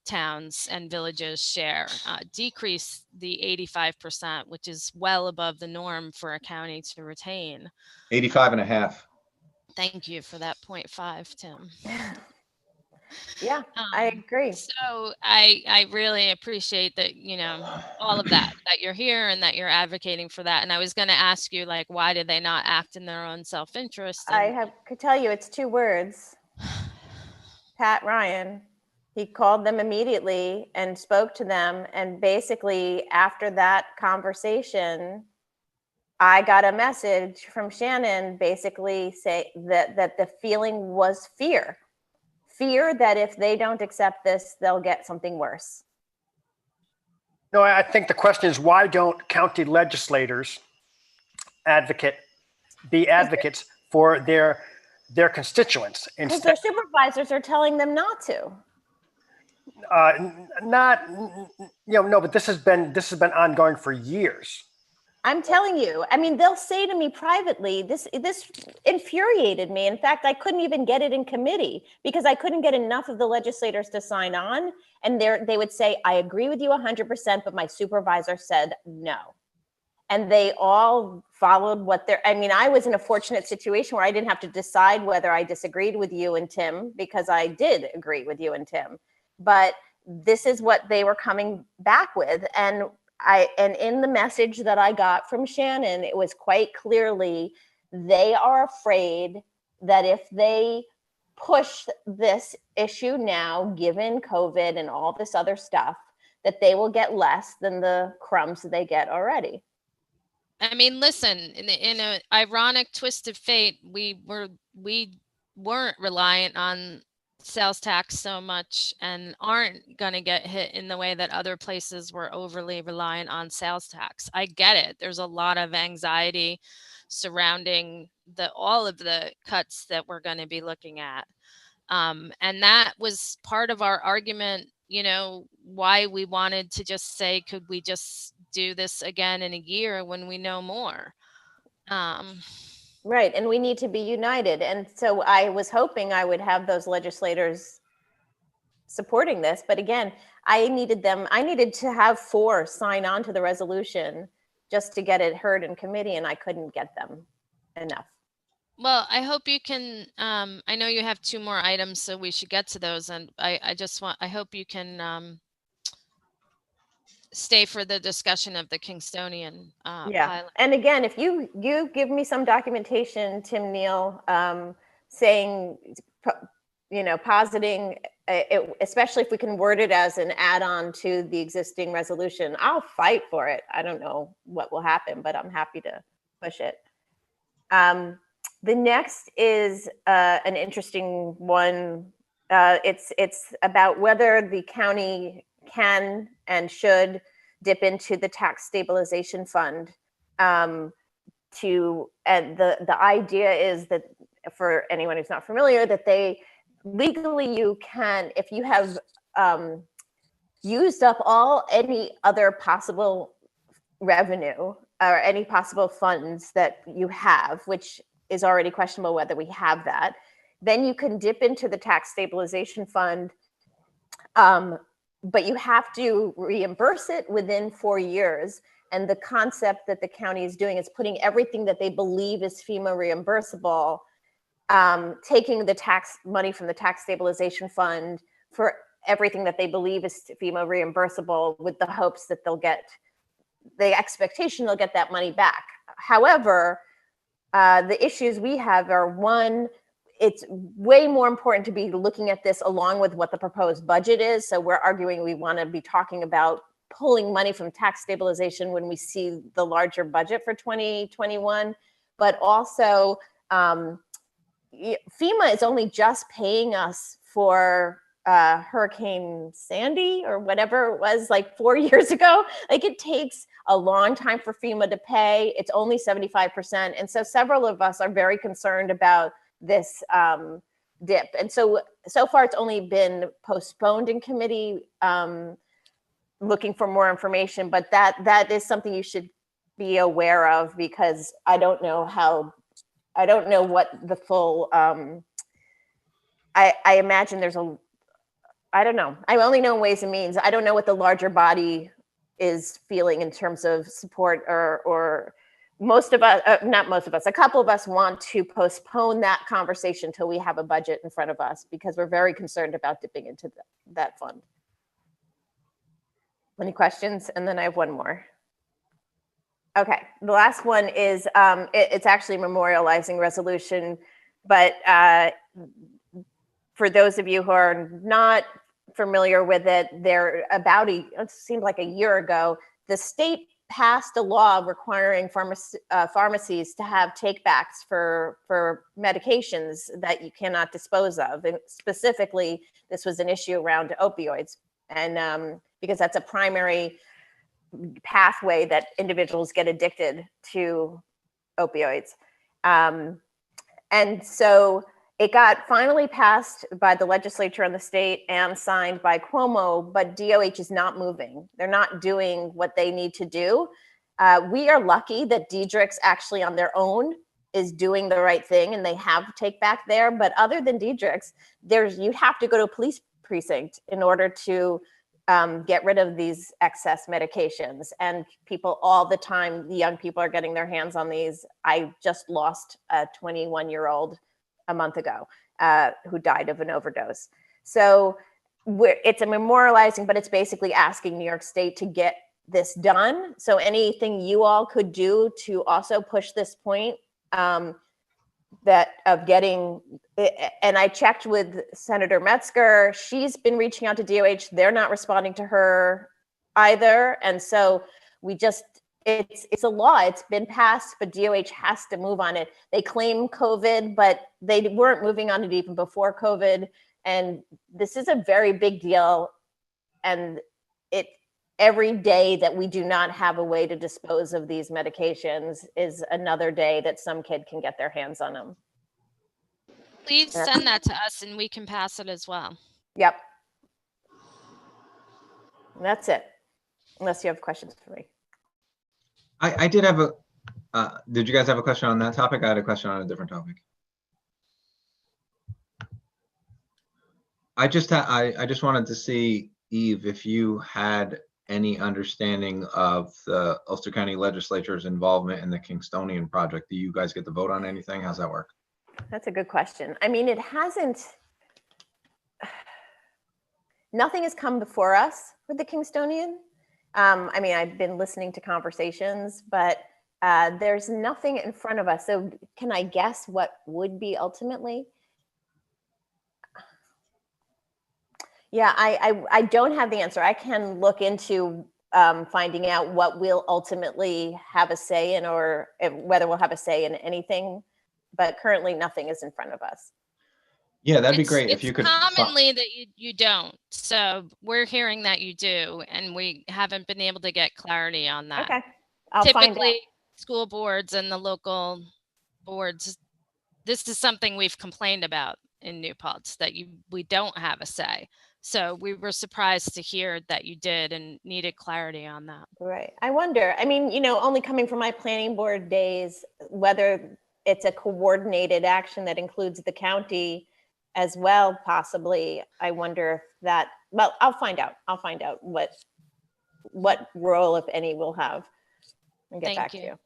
towns and villages share, decrease the 85%, which is well above the norm for a county to retain. 85.5. Thank you for that 0.5, Tim. Yeah, I agree. So I really appreciate that, all of that you're here and that you're advocating for that. And I was going to ask you, like, why did they not act in their own self-interest? Could tell you it's 2 words. Pat Ryan. He called them immediately and spoke to them. And basically after that conversation, I got a message from Shannon basically say that the feeling was fear that if they don't accept this, they'll get something worse. No, I think the question is, why don't county legislators be advocates for their constituents? Because their supervisors are telling them not to. No, but this has been ongoing for years. I'm telling you, I mean, they'll say to me privately, this infuriated me. In fact, I couldn't even get it in committee because I couldn't get enough of the legislators to sign on. And they would say, I agree with you 100%, but my supervisor said no. And they all followed I was in a fortunate situation where I didn't have to decide whether I disagreed with you and Tim, because I did agree with you and Tim. But this is what they were coming back with. And in the message that I got from Shannon, it was quite clearly they are afraid that if they push this issue now, given COVID and all this other stuff, that they will get less than the crumbs that they get already. I mean, listen, in an ironic twist of fate, we weren't reliant on sales tax so much and aren't going to get hit in the way that other places were overly reliant on sales tax. I get it. There's a lot of anxiety surrounding all of the cuts that we're going to be looking at. And that was part of our argument, why we wanted to just say, could we just do this again in a year when we know more? Right. And we need to be united. And so I was hoping I would have those legislators supporting this. But again, I needed to have 4 sign on to the resolution just to get it heard in committee, and I couldn't get them enough. Well, I hope you can, I know you have 2 more items, so we should get to those. And I hope you can stay for the discussion of the Kingstonian pilot. And again, if you give me some documentation, Tim Neal, saying, positing, especially if we can word it as an add-on to the existing resolution, I'll fight for it. I don't know what will happen, but I'm happy to push it. The next is an interesting one. It's about whether the county can and should dip into the tax stabilization fund. And the idea is that, for anyone who's not familiar, that they legally, you can, if you have used up any other possible revenue or any possible funds that you have, which is already questionable whether we have that, then you can dip into the tax stabilization fund. But you have to reimburse it within 4 years. And the concept that the county is doing is putting everything that they believe is FEMA reimbursable, taking the tax money from the tax stabilization fund for everything that they believe is FEMA reimbursable, with the hopes that the expectation they'll get that money back. However, the issues we have are, one, it's way more important to be looking at this along with what the proposed budget is. So we're arguing we want to be talking about pulling money from tax stabilization when we see the larger budget for 2021. But also, FEMA is only just paying us for Hurricane Sandy or whatever it was, like 4 years ago. Like, it takes a long time for FEMA to pay. It's only 75%. And so several of us are very concerned about this dip. And so far it's only been postponed in committee, looking for more information, but that is something you should be aware of, because I don't know what the full, I imagine there's I don't know. I only know Ways and Means. I don't know what the larger body is feeling in terms of support, or most of us, not most of us, a couple of us want to postpone that conversation till we have a budget in front of us, because we're very concerned about dipping into that fund. Any questions? And then I have one more. Okay, the last one is, it's actually memorializing resolution, but for those of you who are not familiar with it, it seemed like a year ago, the state passed a law requiring pharmacies to have takebacks for medications that you cannot dispose of. And specifically, this was an issue around opioids. And because that's a primary pathway that individuals get addicted to opioids. And so it got finally passed by the legislature in the state and signed by Cuomo, but DOH is not moving. They're not doing what they need to do. We are lucky that Diedrich's actually on their own is doing the right thing, and they have take back there. But other than Diedrich's, you have to go to a police precinct in order to get rid of these excess medications. And people all the time, the young people are getting their hands on these. I just lost a 21-year-old a month ago who died of an overdose. So it's a memorializing, but it's basically asking New York State to get this done. So anything you all could do to also push this point that of getting, and I checked with Senator Metzger, she's been reaching out to DOH. They're not responding to her either. And so we just, it's a law, it's been passed, but DOH has to move on it. They claim COVID, but they weren't moving on it even before COVID. And this is a very big deal. And every day that we do not have a way to dispose of these medications is another day that some kid can get their hands on them. Please send that to us and we can pass it as well. Yep. That's it. Unless you have questions for me. I did have did you guys have a question on that topic? I had a question on a different topic. I just wanted to see, Eve, if you had any understanding of the Ulster County Legislature's involvement in the Kingstonian project. Do you guys get to vote on anything? How's that work? That's a good question. I mean, nothing has come before us with the Kingstonian. I mean, I've been listening to conversations, but there's nothing in front of us. So can I guess what would be ultimately? Yeah, I don't have the answer. I can look into finding out what we'll ultimately have a say in, or whether we'll have a say in anything, but currently nothing is in front of us. Yeah, that'd be great if you could. Commonly that you don't. So we're hearing that you do, and we haven't been able to get clarity on that. Okay, I'll find out. School boards and the local boards, this is something we've complained about in New Paltz, that we don't have a say. So we were surprised to hear that you did and needed clarity on that. Right. I wonder, I mean, only coming from my planning board days, whether it's a coordinated action that includes the county as well, possibly. I wonder if that, well, I'll find out. I'll find out what role, if any, we'll have and get back to you.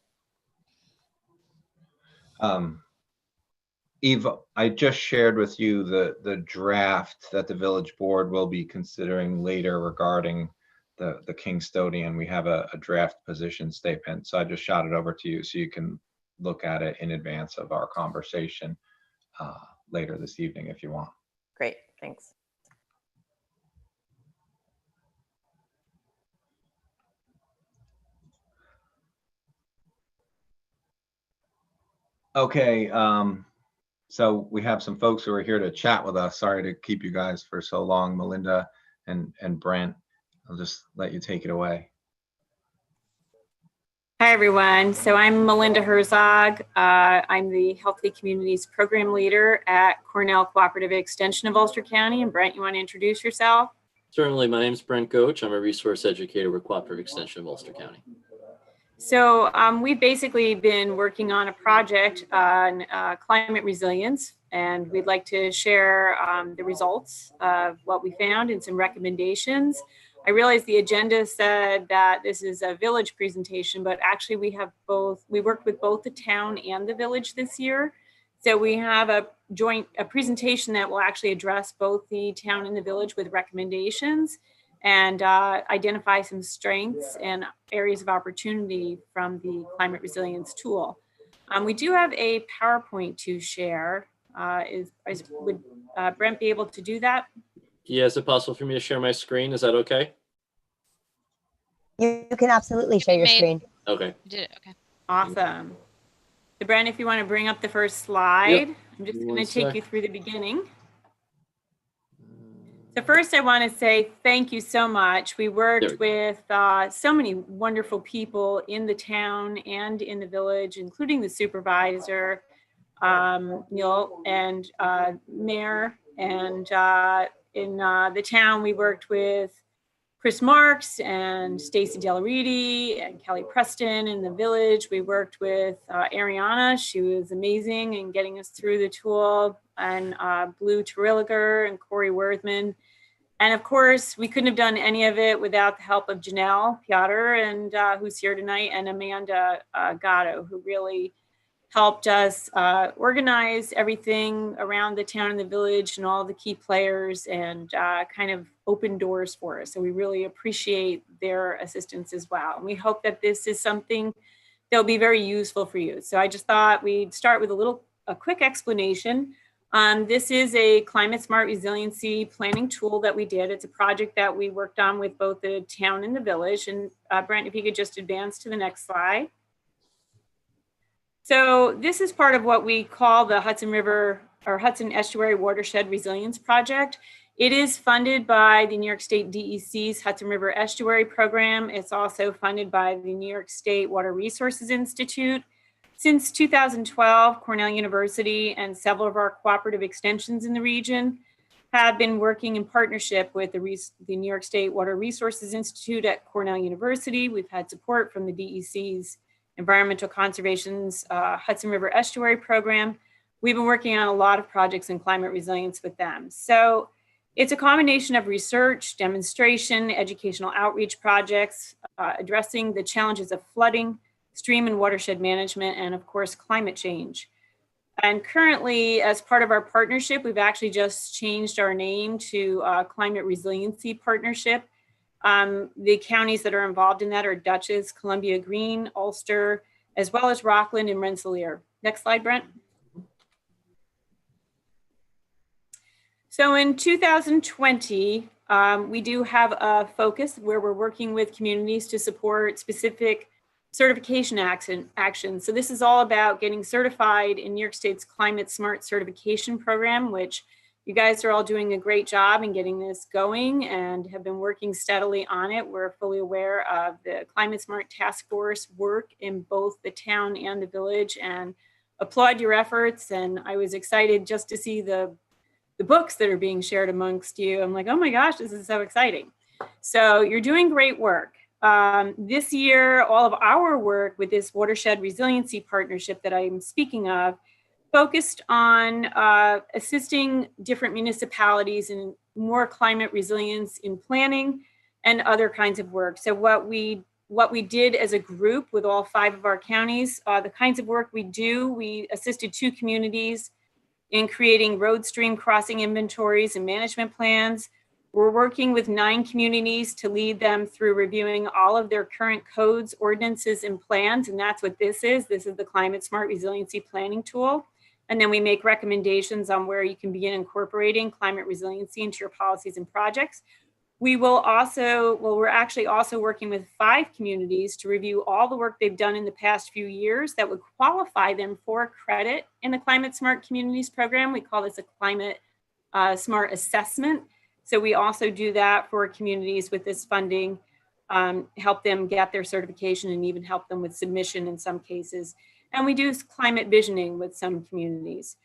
Eve, I just shared with you the draft that the village board will be considering later regarding the Kingstonian. We have a draft position statement. So I just shot it over to you so you can look at it in advance of our conversation later this evening if you want. Great, thanks. Okay, so we have some folks who are here to chat with us. Sorry to keep you guys for so long, Melinda and Brent. I'll just let you take it away. Hi, everyone. So I'm Melinda Herzog. I'm the Healthy Communities Program Leader at Cornell Cooperative Extension of Ulster County. And Brent, you want to introduce yourself? Certainly. My name is Brent Goach. I'm a resource educator with Cooperative Extension of Ulster County. So we've basically been working on a project on climate resilience, and we'd like to share the results of what we found and some recommendations. I realize the agenda said that this is a village presentation, but actually we worked with both the town and the village this year. So we have a presentation that will actually address both the town and the village with recommendations and identify some strengths and areas of opportunity from the climate resilience tool. We do have a PowerPoint to share. Would Brent be able to do that? Yeah, is it possible for me to share my screen? Is that okay? You can absolutely share your screen. Okay. Okay. Awesome. So Brent, if you want to bring up the first slide, Yep. I'm just Give me going to one take sec. you through the beginning. So first I want to say thank you so much. We There we worked go. with so many wonderful people in the town and in the village, including the supervisor, Neil, and mayor. And in the town, we worked with Chris Marks and Stacy Delariti and Kelly Preston. In the village, we worked with Ariana. She was amazing in getting us through the tool, and Blue Terrilliger and Corey Worthman. And of course, we couldn't have done any of it without the help of Janelle Piotr, and who's here tonight, and Amanda Gatto, who really helped us organize everything around the town and the village and all the key players, and kind of open doors for us. So we really appreciate their assistance as well. And we hope that this is something that'll be very useful for you. So I just thought we'd start with a quick explanation. This is a climate smart resiliency planning tool that we did. It's a project that we worked on with both the town and the village. And Brent, if you could just advance to the next slide. So this is part of what we call the Hudson River or Hudson Estuary Watershed Resilience Project. It is funded by the New York State DEC's Hudson River Estuary Program. It's also funded by the New York State Water Resources Institute. Since 2012, Cornell University and several of our cooperative extensions in the region have been working in partnership with the New York State Water Resources Institute at Cornell University. We've had support from the DEC's Environmental Conservation's Hudson River Estuary Program. We've been working on a lot of projects in climate resilience with them. So it's a combination of research, demonstration, educational outreach projects, addressing the challenges of flooding, stream and watershed management, and of course, climate change. And currently, as part of our partnership, we've actually just changed our name to Climate Resiliency Partnership. The counties that are involved in that are Dutchess, Columbia Green, Ulster, as well as Rockland and Rensselaer. Next slide, Brent. So in 2020, we do have a focus where we're working with communities to support specific certification actions. So this is all about getting certified in New York State's Climate Smart Certification Program, which you guys are all doing a great job in getting this going and have been working steadily on it. We're fully aware of the Climate Smart Task Force work in both the town and the village, and applaud your efforts. And I was excited just to see the books that are being shared amongst you. I'm like, oh my gosh, this is so exciting. So you're doing great work. This year, all of our work with this Watershed Resiliency Partnership that I'm speaking of focused on assisting different municipalities in more climate resilience in planning and other kinds of work. So what we did as a group with all 5 of our counties, the kinds of work we do, we assisted 2 communities in creating road stream crossing inventories and management plans. We're working with 9 communities to lead them through reviewing all of their current codes, ordinances, and plans. And that's what this is. This is the Climate Smart Resiliency Planning Tool. And then we make recommendations on where you can begin incorporating climate resiliency into your policies and projects. We're actually also working with 5 communities to review all the work they've done in the past few years that would qualify them for credit in the Climate Smart Communities program. We call this a Climate Smart Assessment. So we also do that for communities with this funding. help them get their certification and even help them with submission in some cases. And we do climate visioning with some communities.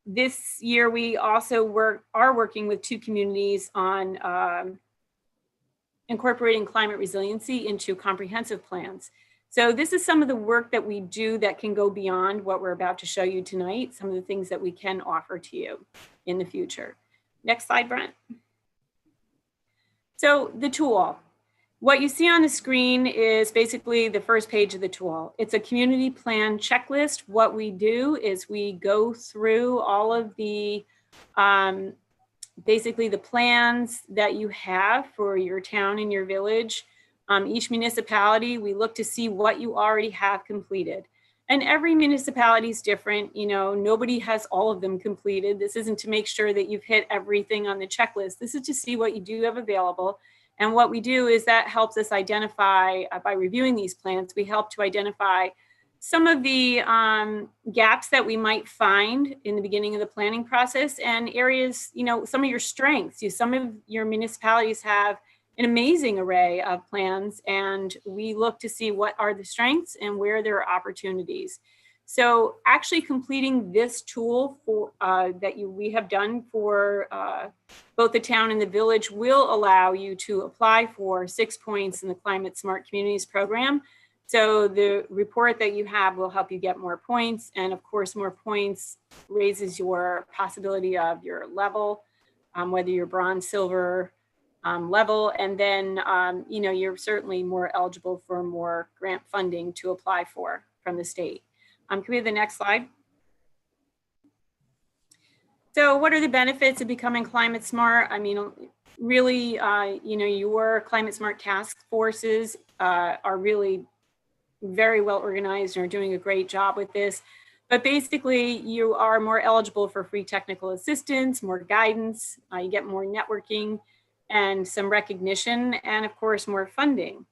This year, we also are working with 2 communities on incorporating climate resiliency into comprehensive plans. So this is some of the work that we do that can go beyond what we're about to show you tonight, some of the things that we can offer to you in the future. Next slide, Brent. So the tool. What you see on the screen is basically the first page of the tool. It's a community plan checklist. What we do is we go through all of the, basically the plans that you have for your town and your village. Each municipality, we look to see what you already have completed. And every municipality is different. You know, nobody has all of them completed. This isn't to make sure that you've hit everything on the checklist. This is to see what you do have available. And what we do is that helps us identify, by reviewing these plans, we help to identify some of the gaps that we might find in the beginning of the planning process and areas, you know, some of your strengths. Some of your municipalities have an amazing array of plans, and we look to see what are the strengths and where there are opportunities. So actually completing this tool for we have done for both the town and the village will allow you to apply for 6 points in the Climate Smart Communities program. So the report that you have will help you get more points. And of course, more points raises your possibility of your level, whether you're bronze, silver level. And then, you know, you're certainly more eligible for more grant funding to apply for from the state. Can we have the next slide? So what are the benefits of becoming climate smart? I mean, really, you know, your climate smart task forces are really very well organized and are doing a great job with this. But basically, you are more eligible for free technical assistance, more guidance, you get more networking and some recognition, and of course, more funding.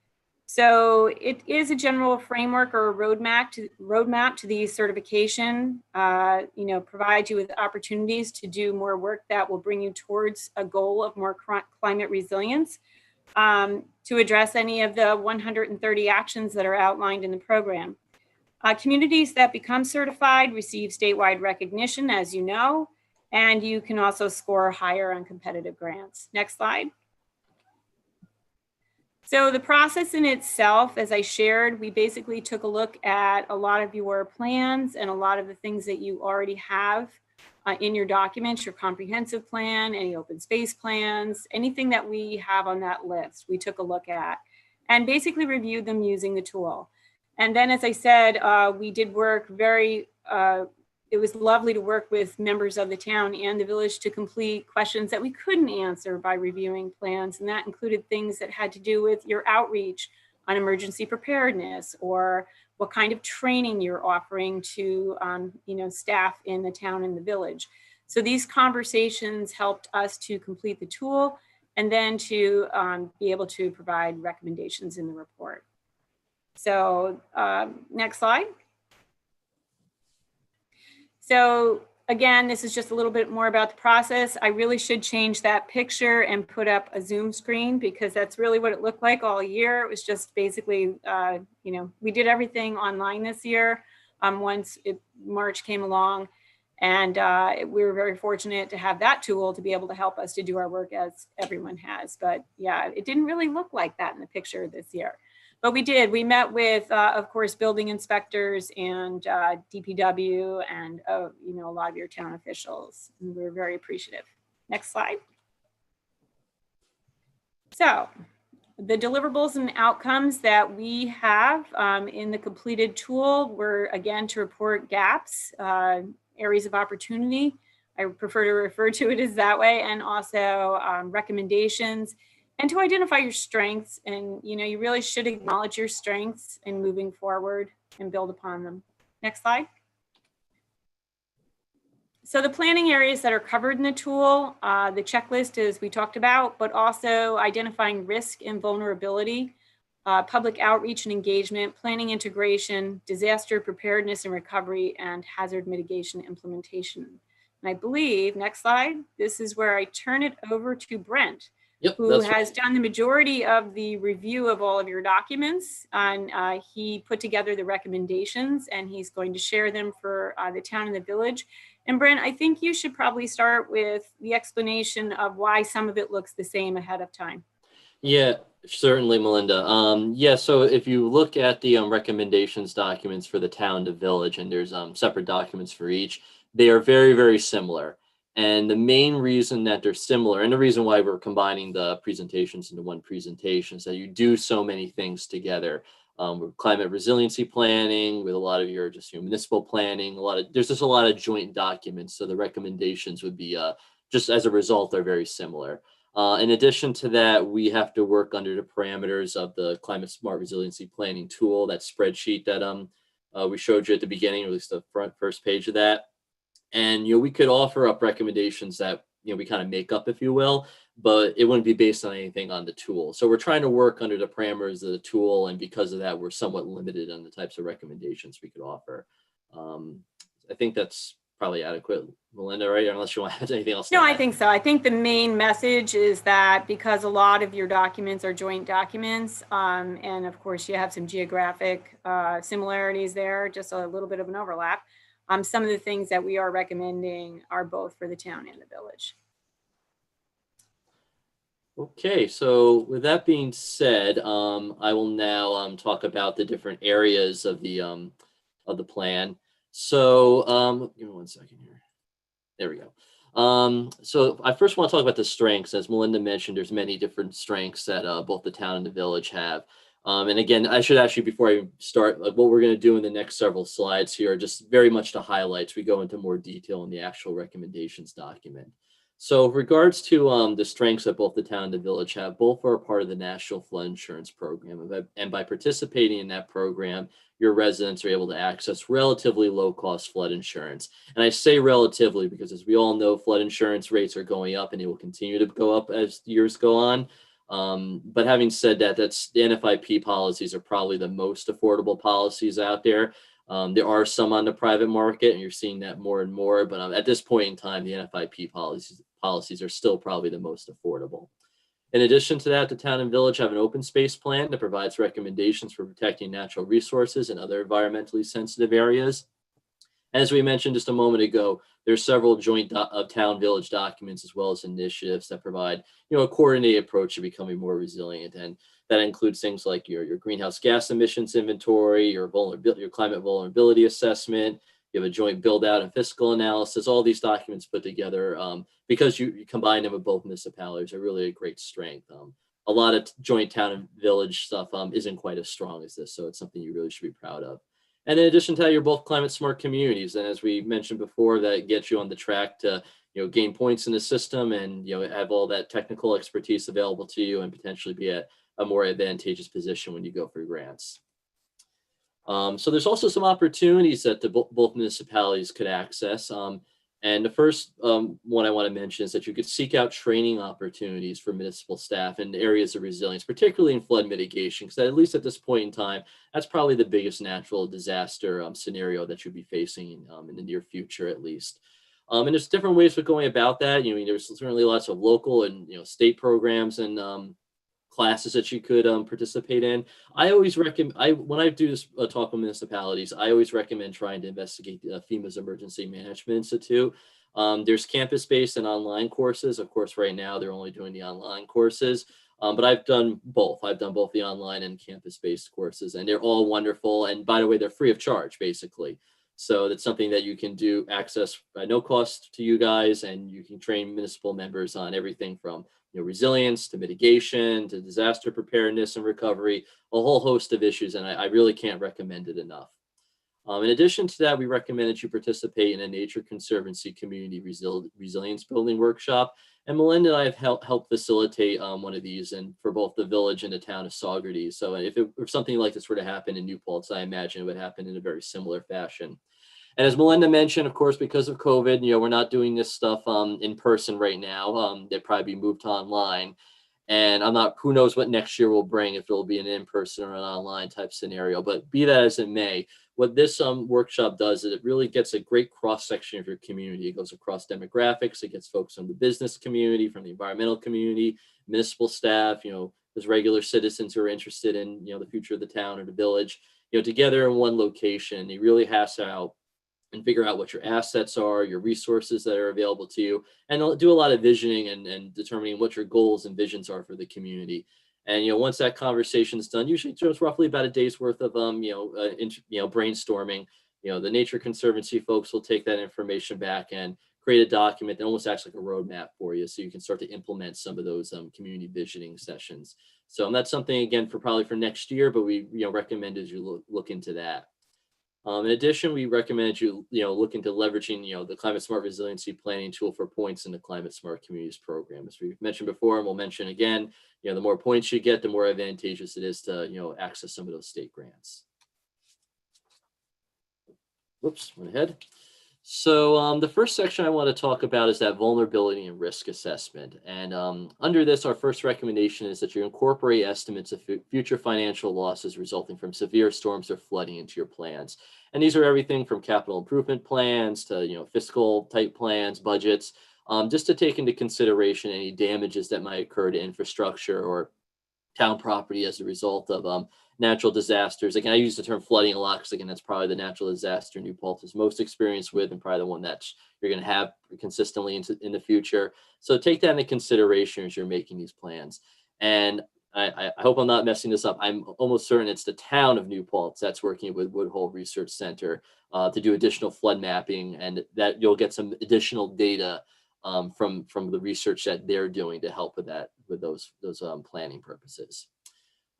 So it is a general framework or a roadmap to the certification, you know, provide you with opportunities to do more work that will bring you towards a goal of more climate resilience, to address any of the 130 actions that are outlined in the program. Communities that become certified receive statewide recognition, as you know, and you can also score higher on competitive grants. Next slide. So the process in itself, as I shared, we basically took a look at a lot of your plans and a lot of the things that you already have in your documents, your comprehensive plan, any open space plans, anything that we have on that list, we took a look at and basically reviewed them using the tool. And then, as I said, we did work it was lovely to work with members of the town and the village to complete questions that we couldn't answer by reviewing plans. And that included things that had to do with your outreach on emergency preparedness or what kind of training you're offering to you know, staff in the town and the village. So these conversations helped us to complete the tool and then to be able to provide recommendations in the report. So next slide. So again, this is just a little bit more about the process. I really should change that picture and put up a Zoom screen because that's really what it looked like all year. It was just basically, you know, we did everything online this year once March came along. And we were very fortunate to have that tool to be able to help us to do our work as everyone has. But yeah, it didn't really look like that in the picture this year. But we did. We met with, of course, building inspectors and DPW and, you know, a lot of your town officials. And we're very appreciative. Next slide. So the deliverables and outcomes that we have in the completed tool were, again, to report gaps, areas of opportunity. I prefer to refer to it as that way, and also recommendations. And to identify your strengths, and you know, you really should acknowledge your strengths in moving forward and build upon them. Next slide. So the planning areas that are covered in the tool, the checklist is we talked about, but also identifying risk and vulnerability, public outreach and engagement, planning integration, disaster preparedness and recovery, and hazard mitigation implementation. And I believe, next slide, this is where I turn it over to Brent. Yep, who that's has done the majority of the review of all of your documents. And he put together the recommendations, and he's going to share them for the town and the village. And Brent, I think you should probably start with the explanation of why some of it looks the same ahead of time. Yeah, certainly, Melinda. Yeah, so if you look at the recommendations documents for the town to village, and there's separate documents for each, they are very, very similar. And the main reason that they're similar, and the reason why we're combining the presentations into one presentation, is that you do so many things together. With climate resiliency planning, with a lot of your municipal planning, there's just a lot of joint documents. So the recommendations would be just as a result, they're very similar. In addition to that, we have to work under the parameters of the Climate Smart Resiliency Planning tool, that spreadsheet that we showed you at the beginning, or at least the first page of that. And we could offer up recommendations that we kind of make up, if you will, but it wouldn't be based on anything on the tool. So we're trying to work under the parameters of the tool, and because of that, we're somewhat limited on the types of recommendations we could offer. I think that's probably adequate, Melinda, right? Unless you want to add anything else. No, I think so. I think the main message is that because a lot of your documents are joint documents, and of course you have some geographic similarities there, just a little bit of an overlap. Some of the things that we are recommending are both for the town and the village. Okay, so with that being said, I will now talk about the different areas of the plan. So give me 1 second here. There we go. So I first want to talk about the strengths. As Melinda mentioned, there's many different strengths that both the town and the village have. And again, I should actually, before I start, what we're going to do in the next several slides here are just very much the highlights. We go into more detail in the actual recommendations document. So with regards to the strengths that both the town and the village have, both are a part of the National Flood Insurance Program. And by participating in that program, your residents are able to access relatively low-cost flood insurance. And I say relatively because, as we all know, flood insurance rates are going up, and they will continue to go up as years go on. But having said that, the NFIP policies are probably the most affordable policies out there. There are some on the private market, and you're seeing that more and more. But at this point in time, the NFIP policies are still probably the most affordable. In addition to that, the town and village have an open space plan that provides recommendations for protecting natural resources and other environmentally sensitive areas. As we mentioned just a moment ago, there's several joint town-village documents as well as initiatives that provide, a coordinated approach to becoming more resilient, and that includes things like your greenhouse gas emissions inventory, your climate vulnerability assessment. You have a joint build-out and fiscal analysis. All these documents put together because you combine them with both municipalities are really a great strength. A lot of joint town and village stuff isn't quite as strong as this, so it's something you really should be proud of. And in addition to that, you're both climate smart communities. And as we mentioned before, that gets you on the track to gain points in the system and have all that technical expertise available to you and potentially be at a more advantageous position when you go for grants. So there's also some opportunities that both municipalities could access. And the first one I want to mention is that you could seek out training opportunities for municipal staff in areas of resilience, particularly in flood mitigation, because at least at this point in time, that's probably the biggest natural disaster scenario that you'll be facing in the near future, at least. And there's different ways of going about that. There's certainly lots of local and state programs and classes that you could participate in. I always recommend, when I do this talk with municipalities, I always recommend trying to investigate FEMA's Emergency Management Institute. There's campus-based and online courses. Of course, right now they're only doing the online courses, but I've done both. I've done both the online and campus-based courses, and they're all wonderful. And by the way, they're free of charge, basically. So that's something that you can access at no cost to you guys, and you can train municipal members on everything from resilience to mitigation to disaster preparedness and recovery, a whole host of issues, and I really can't recommend it enough. In addition to that, we recommend that you participate in a Nature Conservancy Community Resilience Building Workshop, and Melinda and I have helped facilitate one of these, and for both the village and the town of Saugerties. So if something like this were to happen in New Paltz, I imagine it would happen in a very similar fashion. And as Melinda mentioned, of course, because of COVID, we're not doing this stuff in person right now. They'd probably be moved to online. And who knows what next year will bring, if it'll be an in-person or an online type scenario, but be that as it may, what this workshop does is it really gets a great cross-section of your community. It goes across demographics. It gets folks from the business community, from the environmental community, municipal staff, there's regular citizens who are interested in, the future of the town or the village, together in one location. You really hash out and figure out what your assets are, your resources that are available to you, and they'll do a lot of visioning and determining what your goals and visions are for the community. And once that conversation is done, usually it's roughly about a day's worth of brainstorming. The Nature Conservancy folks will take that information back and create a document that almost acts like a roadmap for you, so you can start to implement some of those community visioning sessions. So that's something, again, probably for next year, but we recommend as you look into that. In addition, we recommend you look into leveraging the Climate Smart Resiliency Planning tool for points in the Climate Smart Communities program. As we've mentioned before, and we'll mention again, the more points you get, the more advantageous it is to access some of those state grants. Whoops, went ahead. So the first section I want to talk about is that vulnerability and risk assessment. And under this, our first recommendation is that you incorporate estimates of future financial losses resulting from severe storms or flooding into your plans. And these are everything from capital improvement plans to fiscal type plans, budgets, just to take into consideration any damages that might occur to infrastructure or town property as a result of natural disasters. Again, I use the term flooding a lot because, again, that's probably the natural disaster New Paltz is most experienced with, and probably the one that you're going to have consistently in the future. So take that into consideration as you're making these plans. And I hope I'm not messing this up. I'm almost certain it's the town of New Paltz that's working with Woodhull Research Center to do additional flood mapping, and that you'll get some additional data from the research that they're doing to help with that, with those planning purposes.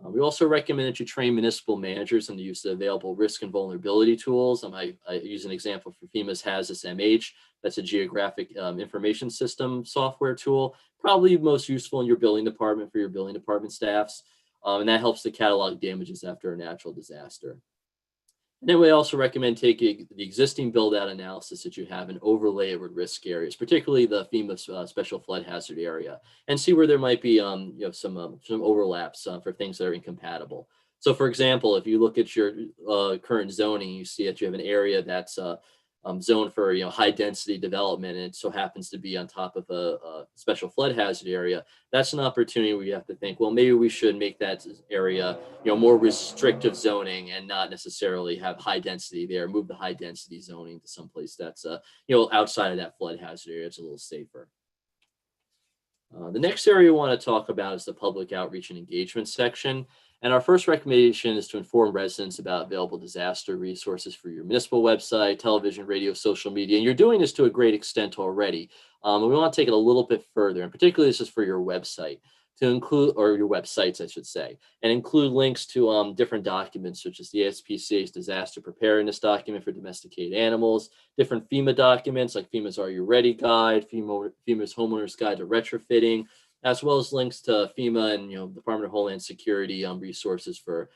We also recommend that you train municipal managers on the use of available risk and vulnerability tools. I use an example for FEMA's HAZUS MH. That's a geographic information system software tool, probably most useful in your building department for your building department staffs. And that helps to catalog damages after a natural disaster. And then we also recommend taking the existing build-out analysis that you have and overlay it with risk areas, particularly the FEMA special flood hazard area, and see where there might be some overlaps for things that are incompatible. So, for example, if you look at your current zoning, you see that you have an area that's zoned for high density development, and it so happens to be on top of a special flood hazard area. That's an opportunity where you have to think, well, maybe we should make that area more restrictive zoning and not necessarily have high density there. Move the high density zoning to someplace that's outside of that flood hazard area. It's a little safer. The next area we want to talk about is the public outreach and engagement section. And our first recommendation is to inform residents about available disaster resources for your municipal website, television, radio, social media. And you're doing this to a great extent already. And we want to take it a little bit further, and particularly this is for your website, to include, or your websites, I should say, and include links to different documents, such as the ASPCA's disaster preparedness document for domesticated animals, different FEMA documents like FEMA's Are You Ready guide, FEMA's Homeowner's Guide to Retrofitting, as well as links to FEMA and Department of Homeland Security resources for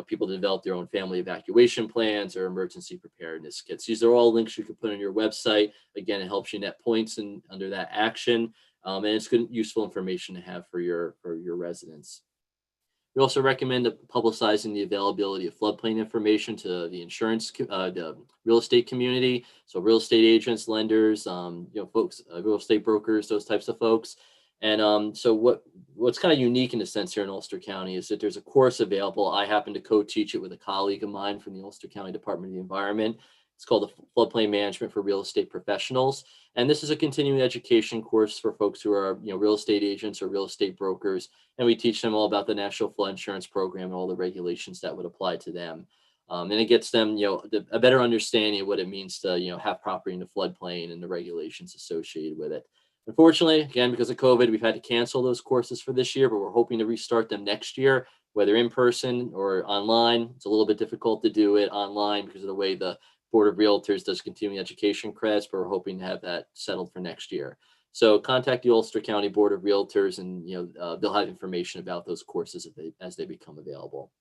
people to develop their own family evacuation plans or emergency preparedness kits. These are all links you can put on your website. Again, it helps you net points under that action, and it's good, useful information to have for your residents. We also recommend publicizing the availability of floodplain information to the insurance, the real estate community, so real estate agents, lenders, folks, real estate brokers, those types of folks. And so what's kind of unique in a sense here in Ulster County is that there's a course available. I happen to co-teach it with a colleague of mine from the Ulster County Department of the Environment. It's called the Floodplain Management for Real Estate Professionals. And this is a continuing education course for folks who are real estate agents or real estate brokers. And we teach them all about the National Flood Insurance Program and all the regulations that would apply to them. And it gets them a better understanding of what it means to have property in the floodplain and the regulations associated with it. Unfortunately, again, because of COVID, we've had to cancel those courses for this year, but we're hoping to restart them next year, whether in person or online. It's a little bit difficult to do it online because of the way the Board of Realtors does continuing education credits, but we're hoping to have that settled for next year. So contact the Ulster County Board of Realtors, and they'll have information about those courses as they become available.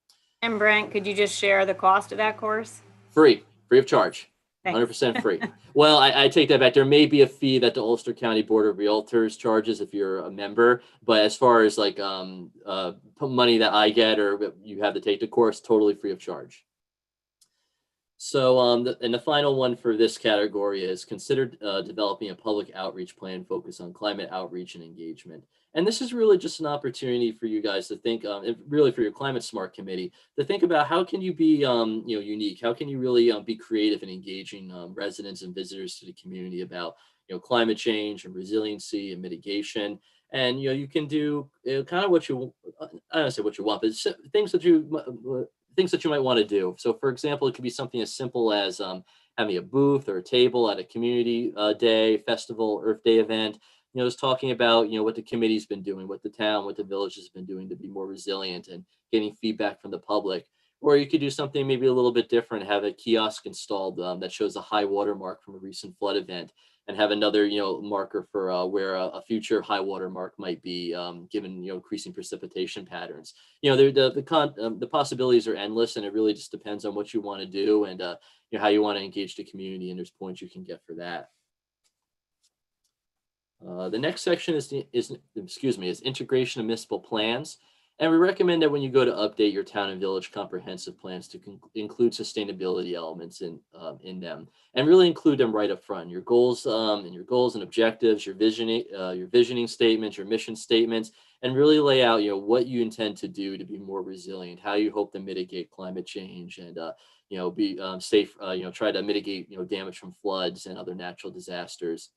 And Brent, could you just share the cost of that course? Free of charge. Thanks. 100% free. Well, I take that back. There may be a fee that the Ulster County Board of Realtors charges if you're a member, but as far as like money that I get or you have to take the course, totally free of charge. So, and the final one for this category is consider developing a public outreach plan focused on climate outreach and engagement. And this is really just an opportunity for you guys to think, really for your Climate Smart Committee, to think about how can you be, unique? How can you really be creative in engaging residents and visitors to the community about, climate change and resiliency and mitigation? And you can do kind of what you, I don't say what you want, but things that you might want to do. So, for example, it could be something as simple as having a booth or a table at a community day, festival, Earth Day event. Just talking about, what the committee's been doing, what the town, what the village has been doing to be more resilient and getting feedback from the public. Or you could do something maybe a little bit different, have a kiosk installed that shows a high water mark from a recent flood event and have another, marker for where a future high water mark might be given, increasing precipitation patterns. The possibilities are endless, and it really just depends on what you want to do and, how you want to engage the community, and there's points you can get for that. The next section is integration of municipal plans. And we recommend that when you go to update your town and village comprehensive plans to include sustainability elements in them, and really include them right up front. Your goals and objectives, your visioning statements, your mission statements, and really lay out what you intend to do to be more resilient, how you hope to mitigate climate change, and be safe. Try to mitigate damage from floods and other natural disasters,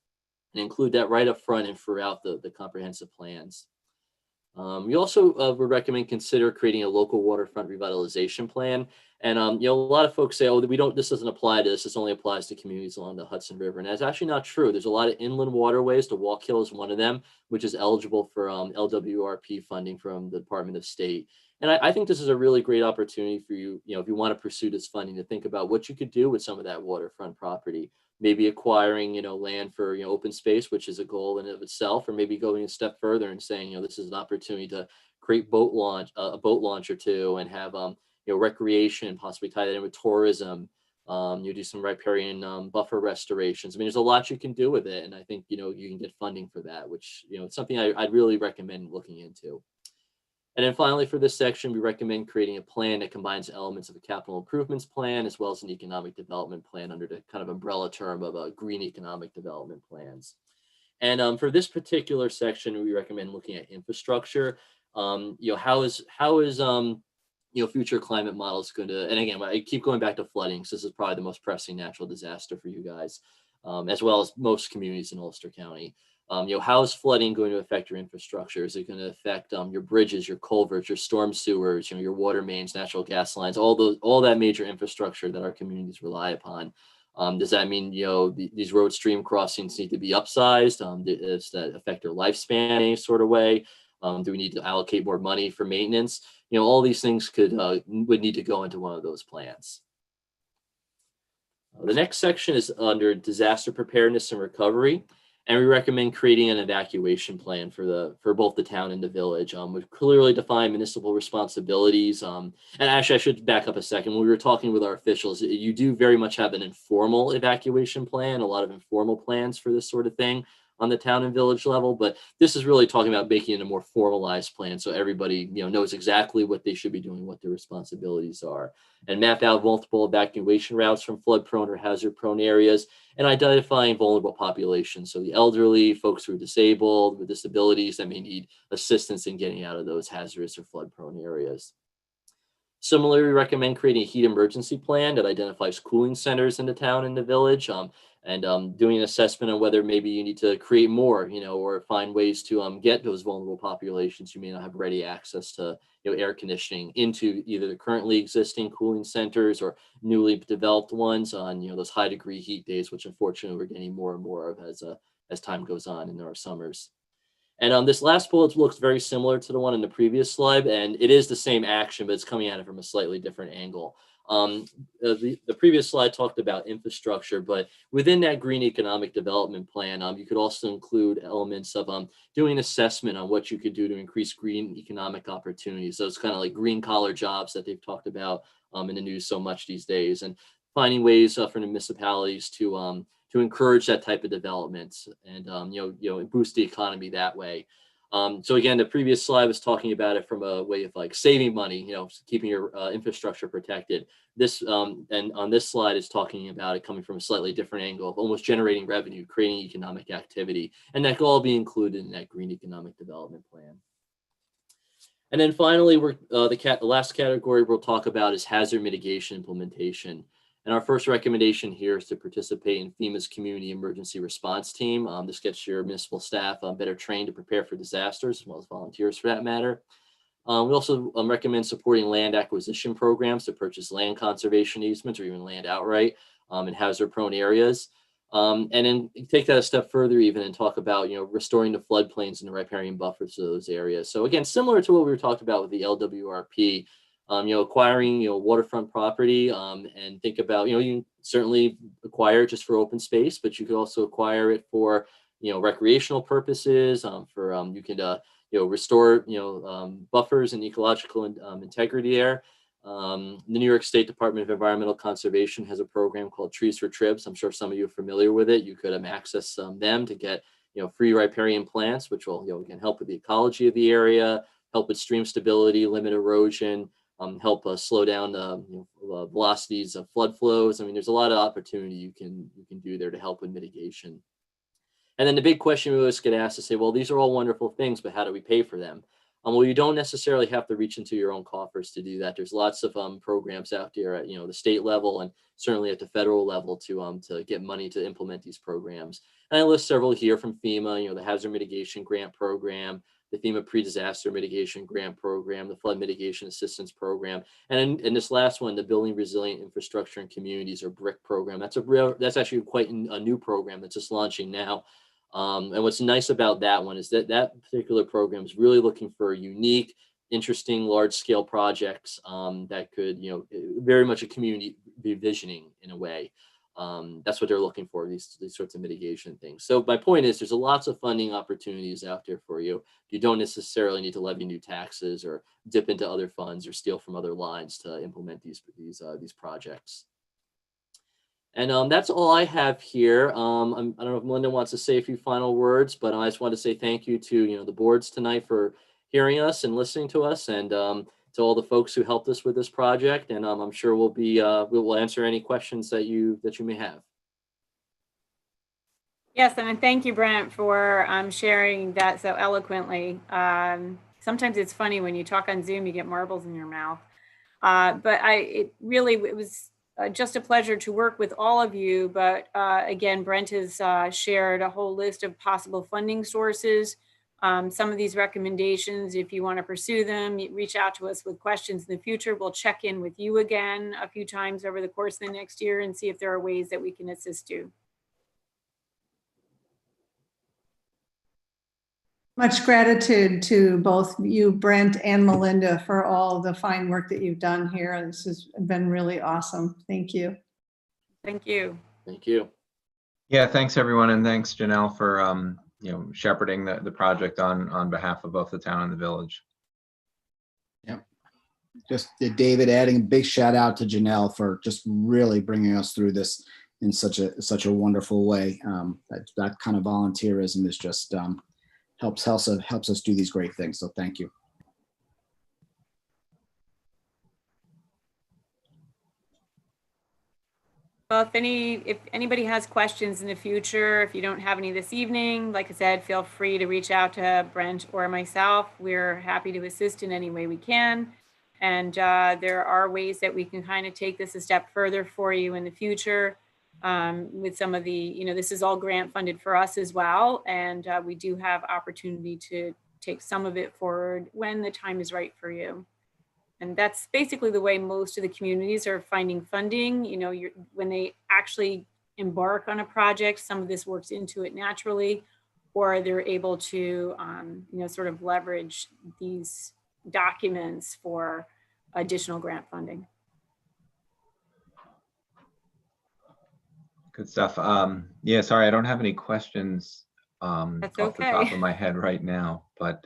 and include that right up front and throughout the comprehensive plans. We also would recommend consider creating a local waterfront revitalization plan. And a lot of folks say, oh, this doesn't apply to this. This only applies to communities along the Hudson River. And that's actually not true. There's a lot of inland waterways. The Wallkill is one of them, which is eligible for LWRP funding from the Department of State. And I think this is a really great opportunity for you, if you want to pursue this funding, to think about what you could do with some of that waterfront property. Maybe acquiring, land for, open space, which is a goal in and of itself, or maybe going a step further and saying, this is an opportunity to create a boat launch or two, and have, recreation, possibly tie that in with tourism. You do some riparian buffer restorations. I mean, there's a lot you can do with it, and I think you can get funding for that, which it's something I'd really recommend looking into. And then finally, for this section, we recommend creating a plan that combines elements of a capital improvements plan as well as an economic development plan under the kind of umbrella term of green economic development plans. And for this particular section, we recommend looking at infrastructure. How is future climate models going to, and again, I keep going back to flooding, because this is probably the most pressing natural disaster for you guys, as well as most communities in Ulster County. How is flooding going to affect your infrastructure? Is it going to affect your bridges, your culverts, your storm sewers, your water mains, natural gas lines, all that major infrastructure that our communities rely upon? Does that mean these road stream crossings need to be upsized? Does that affect their lifespan in any sort of way? Do we need to allocate more money for maintenance? All these things would need to go into one of those plans. The next section is under disaster preparedness and recovery. And we recommend creating an evacuation plan for both the town and the village. We clearly define municipal responsibilities. And actually, I should back up a second. When we were talking with our officials, you do very much have an informal evacuation plan, a lot of informal plans for this sort of thing on the town and village level. But this is really talking about making it a more formalized plan, so everybody knows exactly what they should be doing, what their responsibilities are, and map out multiple evacuation routes from flood-prone or hazard-prone areas, and identifying vulnerable populations. So the elderly, folks who are disabled, with disabilities that may need assistance in getting out of those hazardous or flood-prone areas. Similarly, we recommend creating a heat emergency plan that identifies cooling centers in the town and the village, and doing an assessment on whether maybe you need to create more, or find ways to get those vulnerable populations who may not have ready access to air conditioning into either the currently existing cooling centers or newly developed ones on those high degree heat days, which unfortunately we're getting more and more of as time goes on in our summers. And this last bullet looks very similar to the one in the previous slide, and it is the same action, but it's coming at it from a slightly different angle. The previous slide talked about infrastructure, but within that green economic development plan, you could also include elements of doing assessment on what you could do to increase green economic opportunities. So it's kind of like green collar jobs that they've talked about in the news so much these days. And finding ways for municipalities to encourage that type of development and boost the economy that way. So again, the previous slide was talking about it from a way of like saving money, keeping your infrastructure protected. This and on this slide is talking about it coming from a slightly different angle of almost generating revenue, creating economic activity, and that could all be included in that green economic development plan. And then finally, the last category we'll talk about is hazard mitigation implementation. And our first recommendation here is to participate in FEMA's Community Emergency Response Team. This gets your municipal staff better trained to prepare for disasters, as well as volunteers for that matter. We also recommend supporting land acquisition programs to purchase land conservation easements or even land outright in hazard-prone areas. And then take that a step further even and talk about, restoring the floodplains and the riparian buffers to those areas. So again, similar to what we were talking about with the LWRP, acquiring, waterfront property and think about, you can certainly acquire it just for open space, but you could also acquire it for, recreational purposes, you can, restore, buffers and ecological integrity there. The New York State Department of Environmental Conservation has a program called Trees for Tribs. I'm sure some of you are familiar with it. You could access them to get, free riparian plants, which will, again, help with the ecology of the area, help with stream stability, limit erosion, help slow down the velocities of flood flows. I mean, there's a lot of opportunity you can do there to help with mitigation. And then the big question we always get asked is say, well, these are all wonderful things, but how do we pay for them? Well, you don't necessarily have to reach into your own coffers to do that. There's lots of programs out there at the state level and certainly at the federal level to get money to implement these programs. And I list several here from FEMA, the Hazard Mitigation Grant Program, the FEMA Pre-Disaster Mitigation Grant Program, the Flood Mitigation Assistance Program, and in this last one, the Building Resilient Infrastructure and Communities, or BRIC program. That's actually quite a new program that's just launching now. And what's nice about that one is that particular program is really looking for unique, interesting, large-scale projects that could, very much a community visioning in a way. That's what they're looking for, these sorts of mitigation things. So my point is there's lots of funding opportunities out there for you. You don't necessarily need to levy new taxes or dip into other funds or steal from other lines to implement these projects. And that's all I have here. I don't know if Melinda wants to say a few final words, but I just want to say thank you to the boards tonight for hearing us and listening to us, and to all the folks who helped us with this project. And I'm sure we will answer any questions that you may have. Yes, and thank you, Brent, for sharing that so eloquently. Sometimes it's funny when you talk on Zoom, you get marbles in your mouth. But it was just a pleasure to work with all of you. But again, Brent has shared a whole list of possible funding sources. Some of these recommendations, if you want to pursue them, reach out to us with questions in the future. We'll check in with you again a few times over the course of the next year and see if there are ways that we can assist you. Much gratitude to both you, Brent, and Melinda, for all the fine work that you've done here. This has been really awesome. Thank you. Thank you. Thank you. Yeah, thanks everyone, and thanks Janelle for shepherding the project on behalf of both the town and the village. Yep. Just David, adding a big shout out to Janelle for just really bringing us through this in such a wonderful way. That kind of volunteerism is just helps us do these great things. So thank you. Well, if anybody has questions in the future, if you don't have any this evening, like I said, feel free to reach out to Brent or myself. We're happy to assist in any way we can. And there are ways that we can kind of take this a step further for you in the future. With some of the, this is all grant funded for us as well. And we do have opportunity to take some of it forward when the time is right for you. And that's basically the way most of the communities are finding funding. When they actually embark on a project, some of this works into it naturally, or they're able to, sort of leverage these documents for additional grant funding. Good stuff. Yeah, sorry, I don't have any questions off the top of my head right now, but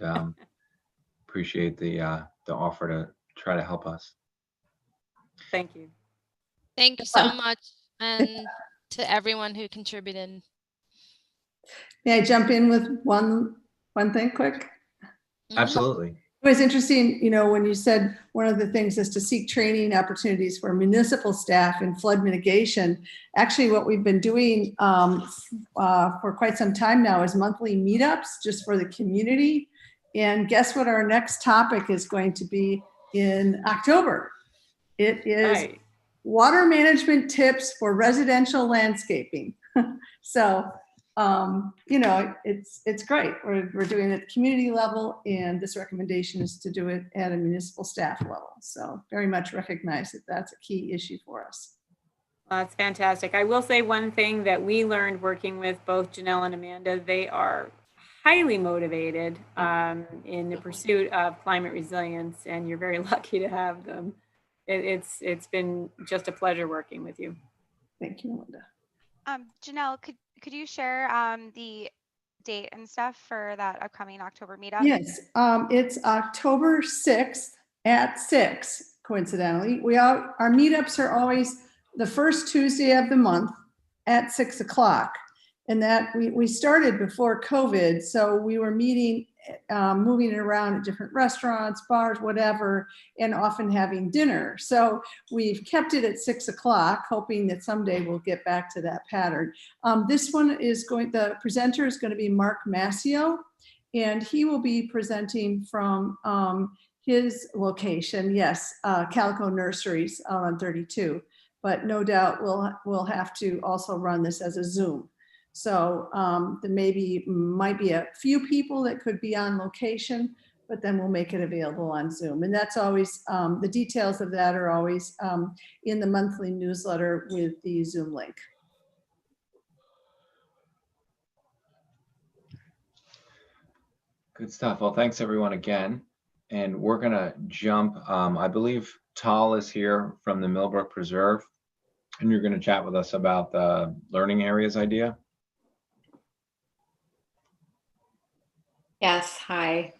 appreciate the offer to try to help us. Thank you. Thank you so much, and to everyone who contributed. May I jump in with one thing quick? Absolutely. It was interesting, you know, when you said one of the things is to seek training opportunities for municipal staff in flood mitigation. Actually, what we've been doing for quite some time now is monthly meetups just for the community. And guess what our next topic is going to be in October? It is water management tips for residential landscaping. So, you know, it's great. We're doing it at the community level, and this recommendation is to do it at a municipal staff level. So very much recognize that that's a key issue for us. That's fantastic. I will say one thing that we learned working with both Janelle and Amanda, they are highly motivated in the pursuit of climate resilience, and you're very lucky to have them. It's been just a pleasure working with you. Thank you, Linda. Janelle, could you share the date and stuff for that upcoming October meetup? Yes, it's October 6th at 6, coincidentally. Our meetups are always the first Tuesday of the month at 6 o'clock. And that we started before COVID, so we were meeting, moving it around at different restaurants, bars, whatever, and often having dinner. So we've kept it at 6 o'clock, hoping that someday we'll get back to that pattern. This one is the presenter is going to be Mark Massio, and he will be presenting from his location, yes, Calico Nurseries out on 32. But no doubt we'll have to also run this as a Zoom. So there might be a few people that could be on location, but then we'll make it available on Zoom. And that's always, the details of that are always in the monthly newsletter with the Zoom link. Good stuff. Well, thanks everyone again. And we're gonna jump, I believe Tal is here from the Millbrook Preserve, and you're gonna chat with us about the learning areas idea. Yes, hi.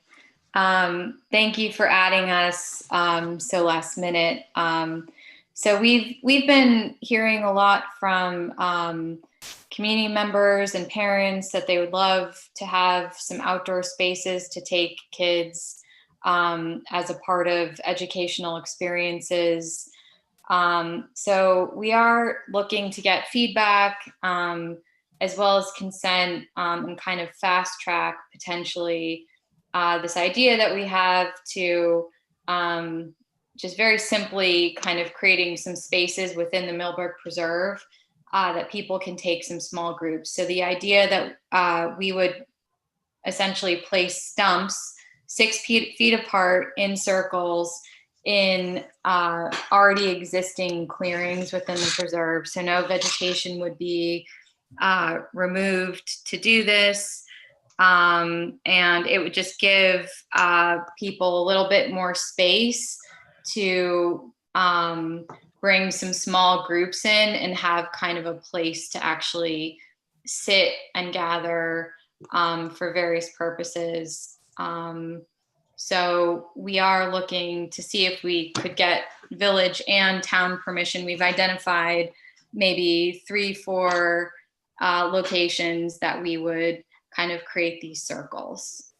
Thank you for adding us so last minute. So we've been hearing a lot from community members and parents that they would love to have some outdoor spaces to take kids as a part of educational experiences. So we are looking to get feedback as well as consent and kind of fast track potentially this idea that we have to just very simply kind of creating some spaces within the Millbrook Preserve that people can take some small groups. So the idea that we would essentially place stumps 6 feet apart in circles in already existing clearings within the preserve. So no vegetation would be removed to do this. And it would just give people a little bit more space to bring some small groups in and have kind of a place to actually sit and gather for various purposes. So we are looking to see if we could get village and town permission. We've identified maybe 3-4 locations that we would kind of create these circles.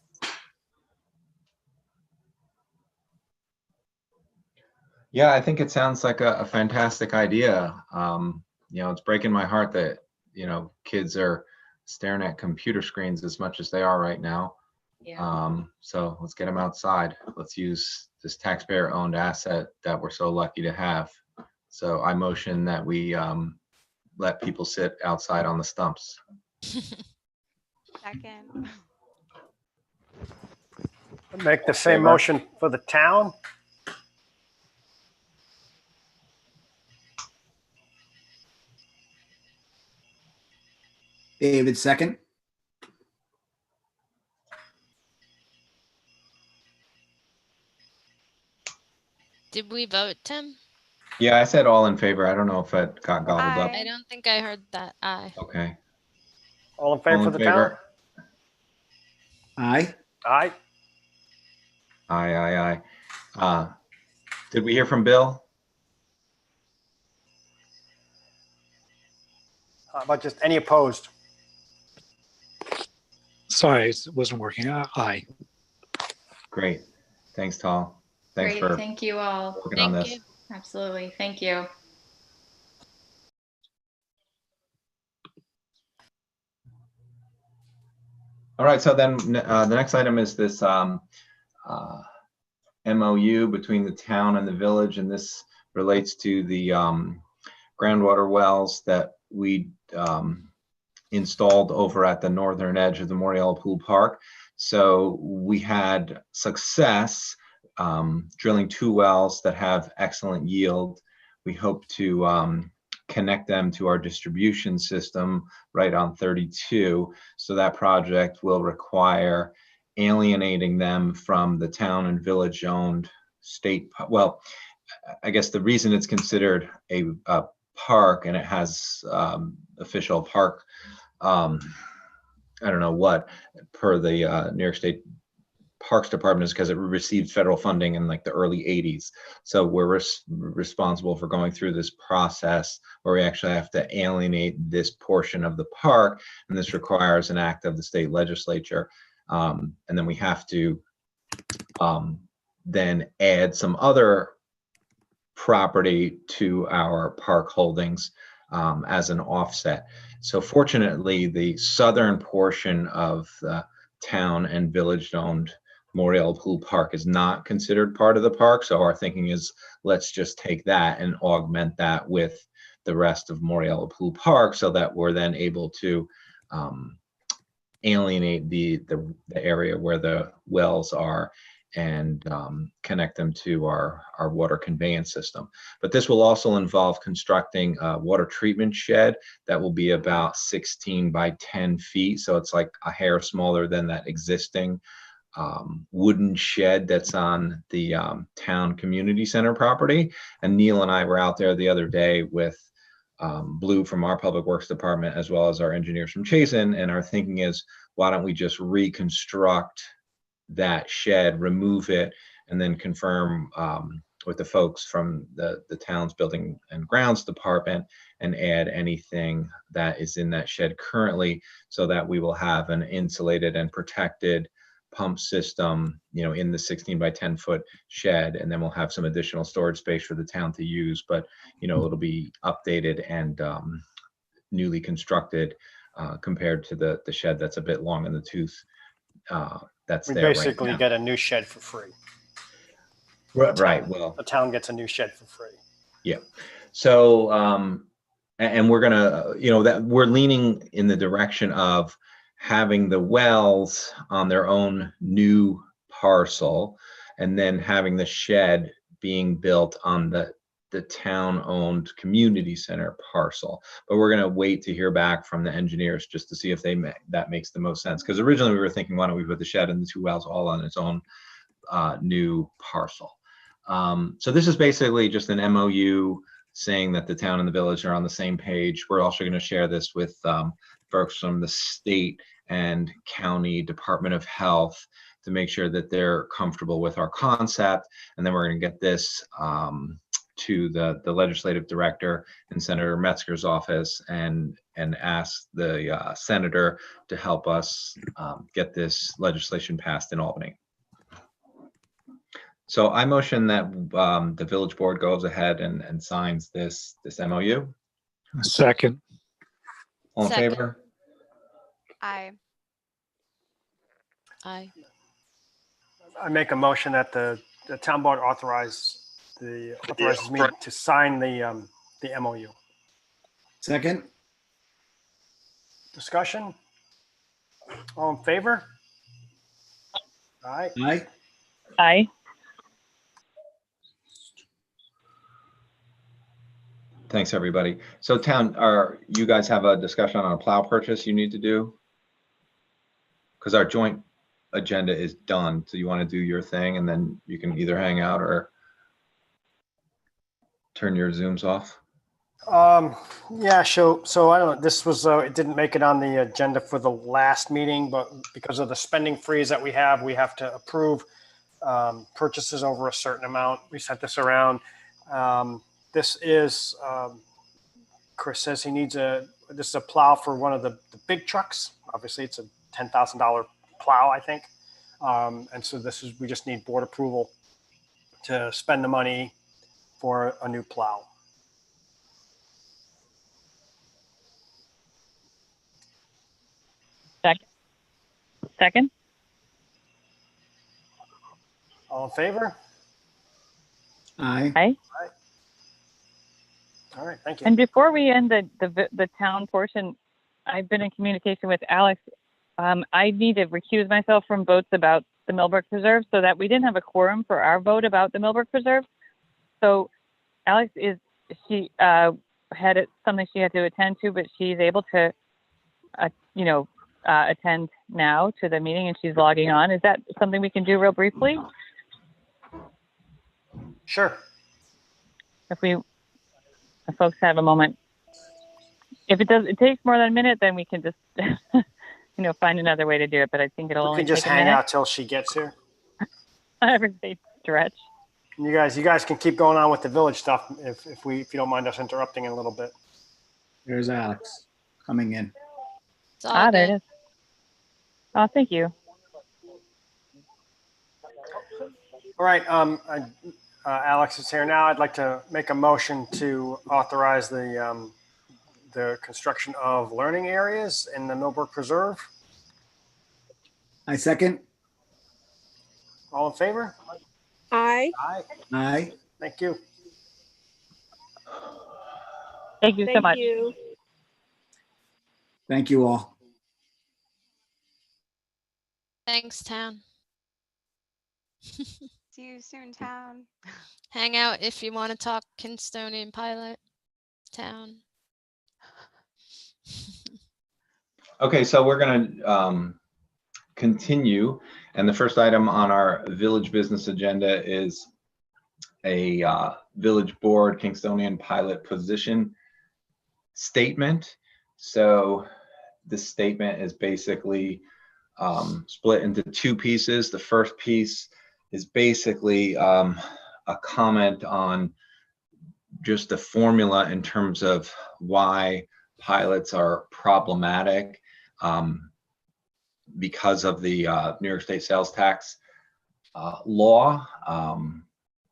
Yeah, I think it sounds like a fantastic idea. You know, it's breaking my heart that, you know, kids are staring at computer screens as much as they are right now. Yeah. So let's get them outside. Let's use this taxpayer-owned asset that we're so lucky to have. So I motion that we let people sit outside on the stumps. Second. Make the same motion for the town. David, second. Did we vote, Tim? Yeah, I said all in favor. I don't know if it got gobbled up. I don't think I heard that. Aye. Okay. All in favor All for in the favor? town? Aye. Aye. Aye. Did we hear from Bill? About just any opposed? Sorry, it wasn't working. Aye. Great. Thanks, Tal. Thanks Great, for thank you all. working on this. Absolutely, thank you. All right, so then the next item is this MOU between the town and the village, and this relates to the groundwater wells that we installed over at the northern edge of the Moriello Pool Park. So we had success drilling 2 wells that have excellent yield. We hope to connect them to our distribution system right on 32. So that project will require alienating them from the town and village owned state. Well, I guess the reason it's considered a park and it has official park, I don't know what, per the New York State Parks Department, is because it received federal funding in like the early 80s. So we're responsible for going through this process where we actually have to alienate this portion of the park, and this requires an act of the state legislature. And then we have to then add some other property to our park holdings as an offset. So fortunately, the southern portion of the town and village-owned Moriello Pool Park is not considered part of the park. So our thinking is, let's just take that and augment that with the rest of Moriello Pool Park, so that we're then able to alienate the area where the wells are and connect them to our water conveyance system. But this will also involve constructing a water treatment shed that will be about 16 by 10 feet. So it's like a hair smaller than that existing wooden shed that's on the town community center property. And Neil and I were out there the other day with Blue from our public works department, as well as our engineers from Chasen. And our thinking is, why don't we just reconstruct that shed, remove it, and then confirm with the folks from the town's building and grounds department and add anything that is in that shed currently, so that we will have an insulated and protected pump system, in the 16 by 10 foot shed. And then we'll have some additional storage space for the town to use, but it'll be updated and newly constructed compared to the shed that's a bit long in the tooth. That's We there basically right now. get a new shed for free. Right. Well, The town gets a new shed for free. yeah. So, and we're gonna, that we're leaning in the direction of having the wells on their own new parcel, and then having the shed being built on the town-owned community center parcel. But we're gonna wait to hear back from the engineers just to see if that makes the most sense. Because originally we were thinking, why don't we put the shed and the 2 wells all on its own new parcel? So this is basically just an MOU saying that the town and the village are on the same page. We're also going to share this with folks from the state and county Department of Health to make sure that they're comfortable with our concept. And then we're going to get this to the legislative director in Senator Metzger's office and ask the senator to help us get this legislation passed in Albany. So I motion that the village board goes ahead and signs this MOU. Second. All in Second. favor? Aye. Aye. I make a motion that the town board authorizes me to sign the MOU. Second? Discussion? All in favor? Aye. Aye. Aye. Thanks, everybody. So town, you guys have a discussion on a plow purchase you need to do? Because our joint agenda is done. So you want to do your thing and then you can either hang out or turn your Zooms off? Yeah, so I don't know, this was, it didn't make it on the agenda for the last meeting, but because of the spending freeze that we have to approve purchases over a certain amount. We sent this around. This is, Chris says he needs this is a plow for one of the big trucks. Obviously, it's a $10,000 plow, I think. And so we just need board approval to spend the money for a new plow. Second. All in favor? Aye. Aye. All right, thank you. And before we end the town portion, I've been in communication with Alex. I need to recuse myself from votes about the Millbrook Preserve so that we didn't have a quorum for our vote about the Millbrook Preserve. So Alex she had something she had to attend to, but she's able to, attend now to the meeting, and she's logging on. Is that something we can do real briefly? Sure. If folks have a moment. If it takes more than a minute, then we can just, find another way to do it. But I think it'll We only can just take a hang minute. out till she gets here. However they stretch. You guys can keep going on with the village stuff if you don't mind us interrupting in a little bit. There's Alex coming in. There it is. Oh, thank you. All right, Alex is here now. I'd like to make a motion to authorize the construction of learning areas in the Millbrook Preserve. I second. All in favor? Aye. Aye. Aye. Thank you. Thank you so much. Thank you all. Thanks, town. See you soon, town. Hang out if you want to talk Kinstonian pilot, town. Okay, so we're going to continue. And the first item on our village business agenda is a village board Kingstonian pilot position statement. So this statement is basically split into two pieces. The first piece is basically a comment on just the formula in terms of why pilots are problematic because of the New York State sales tax law.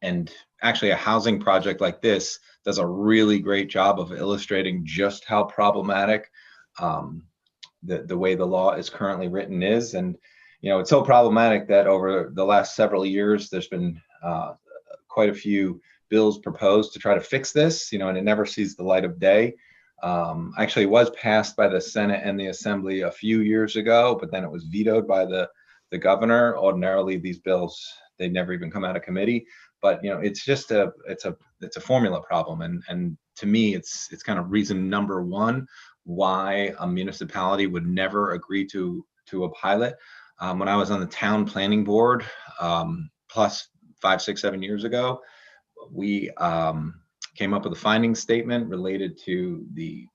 And actually a housing project like this does a really great job of illustrating just how problematic the way the law is currently written is. And, it's so problematic that over the last several years, there's been quite a few bills proposed to try to fix this, and it never sees the light of day. Actually, it was passed by the Senate and the Assembly a few years ago, but then it was vetoed by the governor. Ordinarily, these bills, they never even come out of committee. But it's just it's a formula problem, and to me, it's kind of reason number one why a municipality would never agree to a pilot. When I was on the town planning board, plus 5, 6, 7 years ago, we came up with a finding statement related to the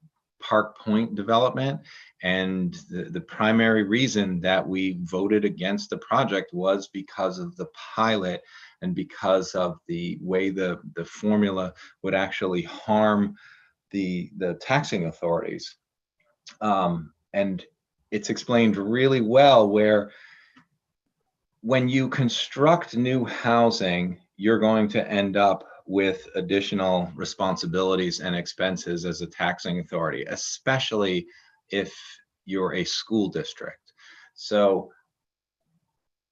Park Point development. And the primary reason that we voted against the project was because of the pilot and because of the way the formula would actually harm the taxing authorities. And it's explained really well where when you construct new housing, you're going to end up with additional responsibilities and expenses as a taxing authority, especially if you're a school district. So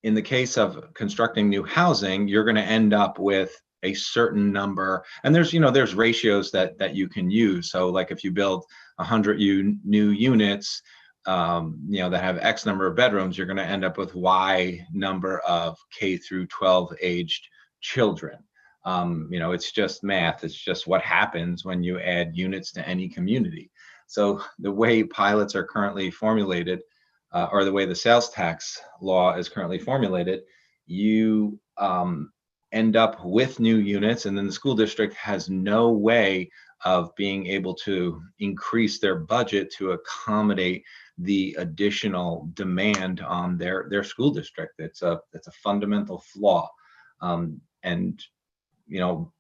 in the case of constructing new housing, you're going to end up with a certain number, and there's ratios that you can use. So like if you build 100 new units, that have X number of bedrooms, you're going to end up with Y number of K through 12 aged children. It's just math. It's just what happens when you add units to any community. So the way pilots are currently formulated, or the way the sales tax law is currently formulated, you end up with new units, and then the school district has no way of being able to increase their budget to accommodate the additional demand on their school district. It's a fundamental flaw. And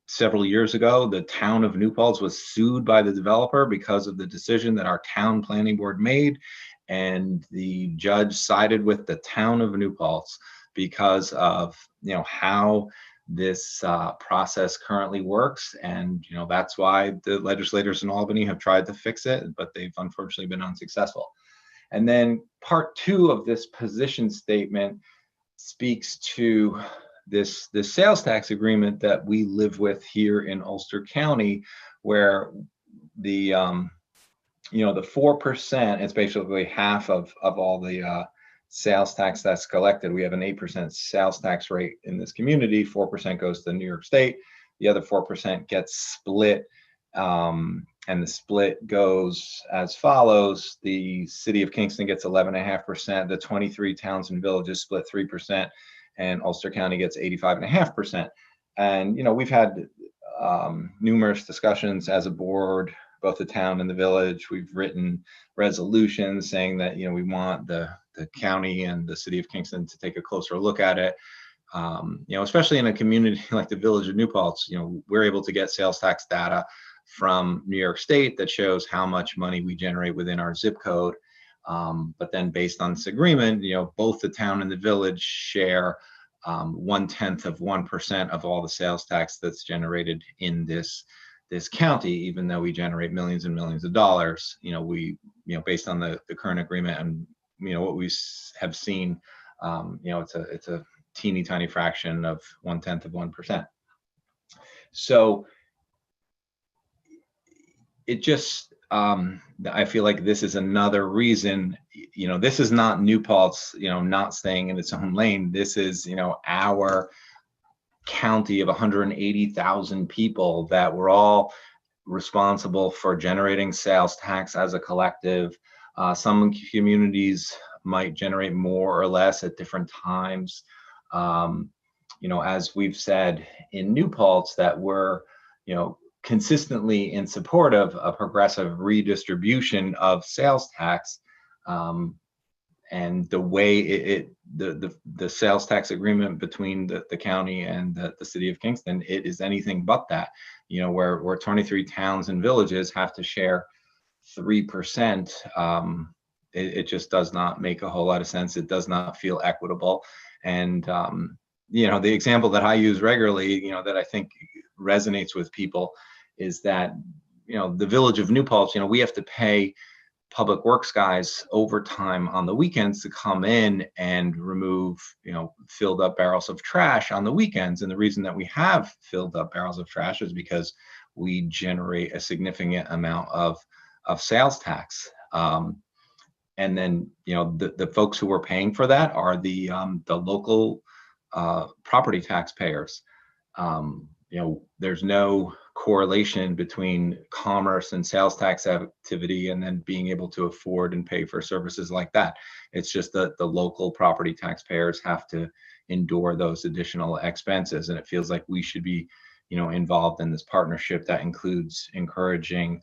several years ago, the town of New Paltz was sued by the developer because of the decision that our town planning board made. And the judge sided with the town of New Paltz because of, how this process currently works. And, that's why the legislators in Albany have tried to fix it, but they've unfortunately been unsuccessful. And then part 2 of this position statement speaks to this sales tax agreement that we live with here in Ulster County, where the the 4%, it's basically half of all the sales tax that's collected. We have an 8% sales tax rate in this community. 4% goes to New York State. The other 4% gets split, and the split goes as follows. The city of Kingston gets 11.5%. The 23 towns and villages split 3%. And Ulster County gets 85.5%. And, we've had numerous discussions as a board, both the town and the village. We've written resolutions saying that, we want the county and the city of Kingston to take a closer look at it. Especially in a community like the village of New Paltz, we're able to get sales tax data from New York State that shows how much money we generate within our zip code. But then based on this agreement, both the town and the village share 0.1% of all the sales tax that's generated in this county, even though we generate millions and millions of dollars. Based on the current agreement and what we have seen, it's a teeny tiny fraction of 0.1%. So it just I feel like this is another reason, this is not New Paltz, not staying in its own lane. This is, our county of 180,000 people that we're all responsible for generating sales tax as a collective. Some communities might generate more or less at different times. As we've said in New Paltz, that we're, consistently in support of a progressive redistribution of sales tax, and the way the sales tax agreement between the county and the city of Kingston, it is anything but that. Where 23 towns and villages have to share 3%, it just does not make a whole lot of sense. It does not feel equitable. And the example that I use regularly, that I think resonates with people is that, the village of New Paltz, we have to pay public works guys overtime on the weekends to come in and remove, filled up barrels of trash on the weekends. And the reason that we have filled up barrels of trash is because we generate a significant amount of sales tax. And then, the folks who are paying for that are the local property taxpayers. There's no correlation between commerce and sales tax activity and then being able to afford and pay for services like that. It's just that the local property taxpayers have to endure those additional expenses. And it feels like we should be, involved in this partnership that includes encouraging,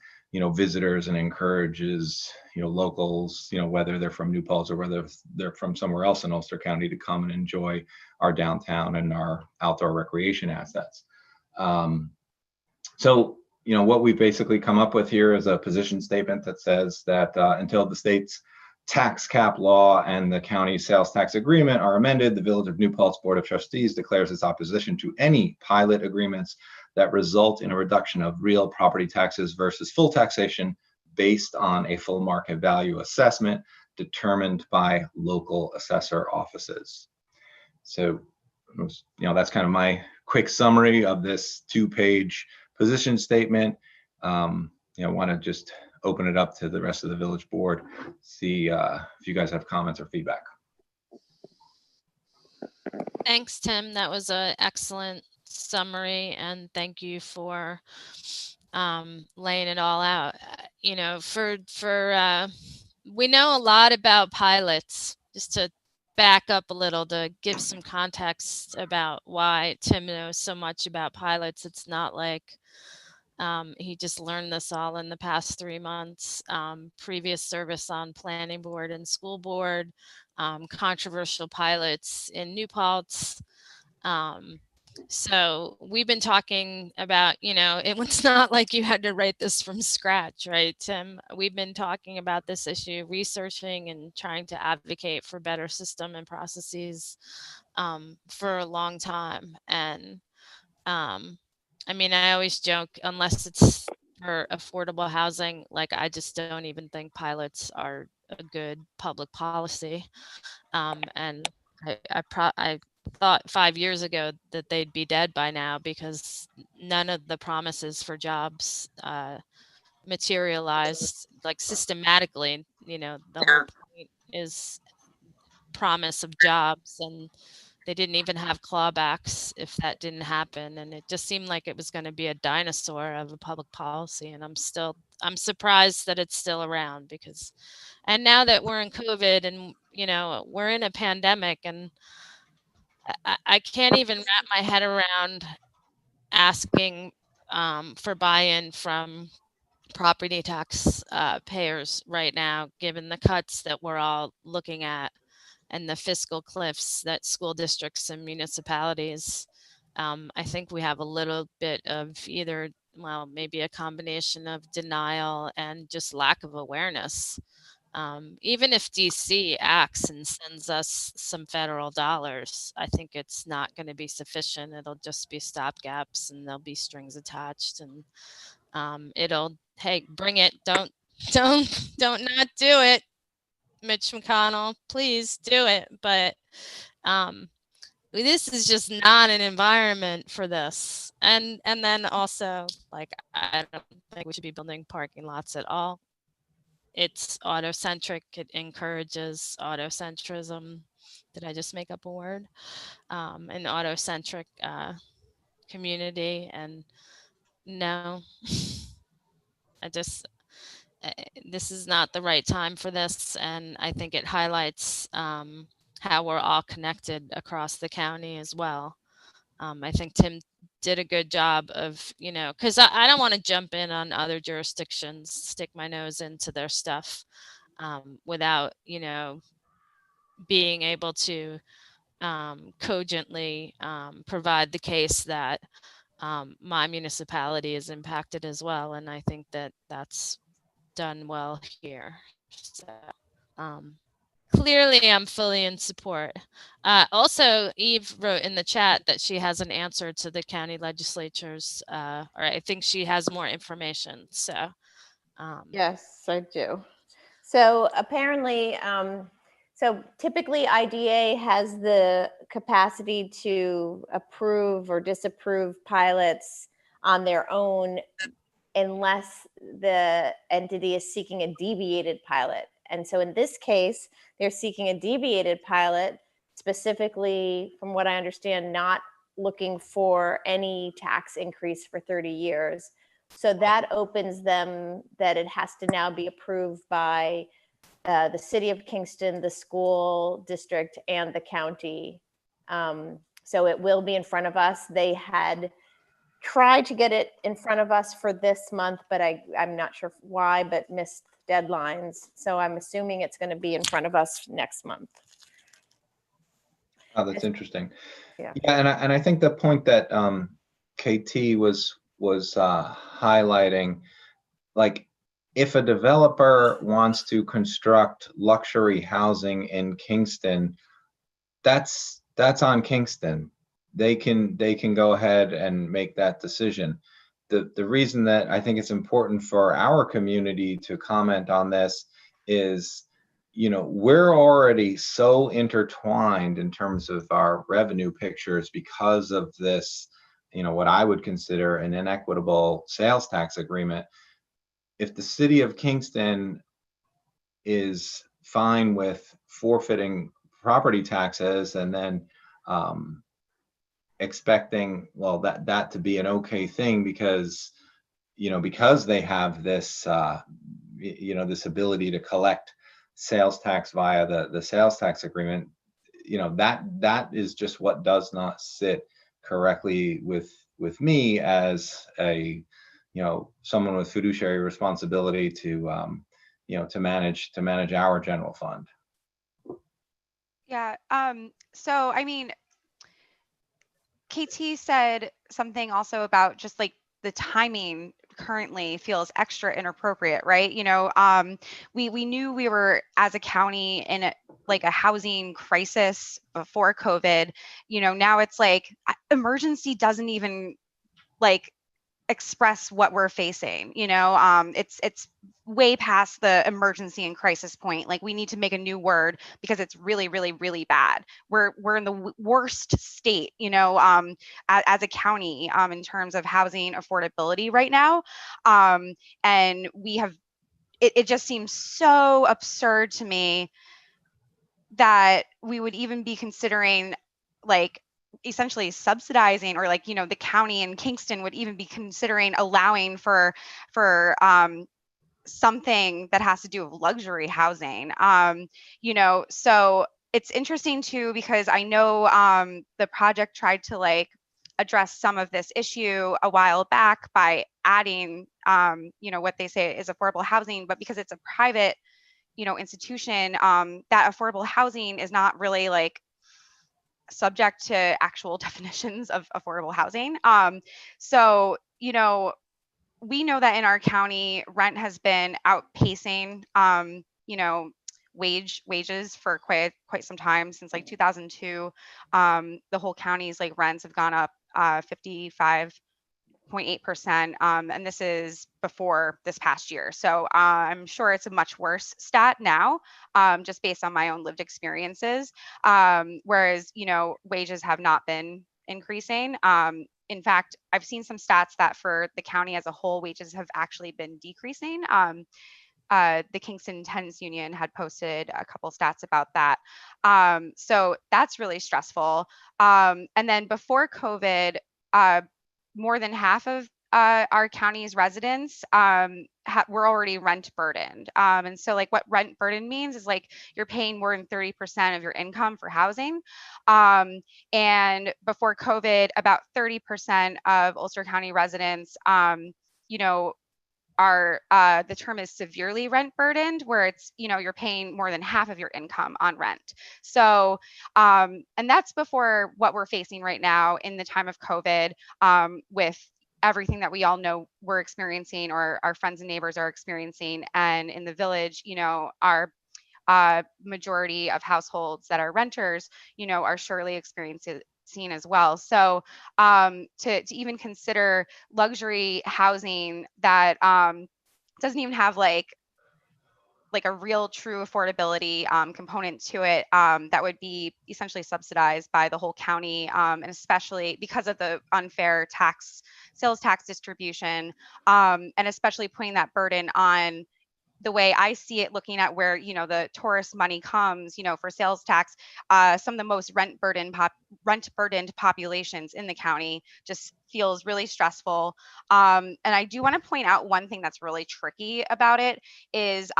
visitors and encourages, locals, whether they're from New Paltz or whether they're from somewhere else in Ulster County, to come and enjoy our downtown and our outdoor recreation assets. So, what we've basically come up with here is a position statement that says that until the state's tax cap law and the county sales tax agreement are amended, the Village of New Paltz Board of Trustees declares its opposition to any pilot agreements that result in a reduction of real property taxes versus full taxation based on a full market value assessment determined by local assessor offices. So, that's kind of my quick summary of this 2-page position statement. Want to just open it up to the rest of the village board, see if you guys have comments or feedback. Thanks, Tim. That was an excellent summary, and thank you for laying it all out. We know a lot about pilots. Just to back up a little, to give some context about why Tim knows so much about pilots. It's not like he just learned this all in the past 3 months. Previous service on planning board and school board, controversial pilots in New Paltz, So we've been talking about, it was not like you had to write this from scratch, right, Tim? We've been talking about this issue, researching and trying to advocate for better system and processes for a long time. And I mean, I always joke, unless it's for affordable housing, like I just don't even think pilots are a good public policy. And I thought 5 years ago that they'd be dead by now because none of the promises for jobs materialized like systematically. The whole point is promise of jobs, and they didn't even have clawbacks if that didn't happen. And it just seemed like it was going to be a dinosaur of a public policy. And I'm surprised that it's still around and now that we're in COVID and, we're in a pandemic, and I can't even wrap my head around asking for buy-in from property tax payers right now, given the cuts that we're all looking at and the fiscal cliffs that school districts and municipalities. I think we have a little bit of either, well, maybe a combination of denial and just lack of awareness. Even if DC acts and sends us some federal dollars, I think it's not going to be sufficient. It'll just be stopgaps, and there'll be strings attached, and hey, bring it. Don't not do it, Mitch McConnell. Please do it. But this is just not an environment for this. And then also, like, I don't think we should be building parking lots at all. It's autocentric. It encourages autocentrism. Did I just make up a word? An autocentric community. And no, this is not the right time for this. And I think it highlights how we're all connected across the county as well. I think Tim did a good job of, because I don't want to jump in on other jurisdictions, stick my nose into their stuff without, being able to cogently provide the case that my municipality is impacted as well. And I think that that's done well here. So, clearly, I'm fully in support. Also, Eve wrote in the chat that she has an answer to the county legislatures, or I think she has more information. So, Yes, I do. So apparently, so typically IDA has the capacity to approve or disapprove pilots on their own unless the entity is seeking a deviated pilot. And so in this case, they're seeking a deviated pilot, specifically, from what I understand, not looking for any tax increase for 30 years. So that opens them that it has to now be approved by the city of Kingston, the school district, and the county. So it will be in front of us. They had tried to get it in front of us for this month, but I'm not sure why, but missed deadlines. So I'm assuming it's going to be in front of us next month. Oh, that's interesting. Yeah. And I think the point that KT was highlighting, like, if a developer wants to construct luxury housing in Kingston, that's on Kingston. They can go ahead and make that decision. The reason that I think it's important for our community to comment on this is, we're already so intertwined in terms of our revenue pictures because of this, what I would consider an inequitable sales tax agreement. If the city of Kingston is fine with forfeiting property taxes and then expecting, well, that to be an okay thing because they have this this ability to collect sales tax via the sales tax agreement, that is just what does not sit correctly with me as a someone with fiduciary responsibility to manage our general fund. Yeah. So, I mean, KT said something also about just like the timing currently feels extra inappropriate, right? We knew we were as a county in like a housing crisis before COVID. Now it's like emergency doesn't even like express what we're facing. It's way past the emergency and crisis point. Like we need to make a new word because it's really, really, really bad. We're in the worst state, as a county, in terms of housing affordability right now. And we have, it just seems so absurd to me that we would even be considering like essentially subsidizing, or like the county in Kingston would even be considering allowing for something that has to do with luxury housing. So it's interesting too, because I know the project tried to like address some of this issue a while back by adding what they say is affordable housing, but because it's a private institution, that affordable housing is not really like subject to actual definitions of affordable housing. So, we know that in our county, rent has been outpacing, wages for quite some time, since like 2002. The whole county's like rents have gone up 55.8%. And this is before this past year. So I'm sure it's a much worse stat now, just based on my own lived experiences. Whereas, wages have not been increasing. In fact, I've seen some stats that for the county as a whole, wages have actually been decreasing. The Kingston Tenants Union had posted a couple stats about that. So that's really stressful. And then before COVID, more than half of our county's residents were already rent burdened. And so like what rent burden means is like you're paying more than 30% of your income for housing. And before COVID, about 30% of Ulster County residents, are the term is severely rent burdened, where it's you're paying more than half of your income on rent. So and that's before what we're facing right now in the time of COVID, with everything that we all know we're experiencing, or our friends and neighbors are experiencing. And in the village, our majority of households that are renters, are surely experiencing as well. So to even consider luxury housing that doesn't even have like a real true affordability component to it, that would be essentially subsidized by the whole county, and especially because of the unfair sales tax distribution, and especially putting that burden on, the way I see it, looking at where the tourist money comes, for sales tax, some of the most rent burdened populations in the county, just feels really stressful. And I do want to point out one thing that's really tricky about it is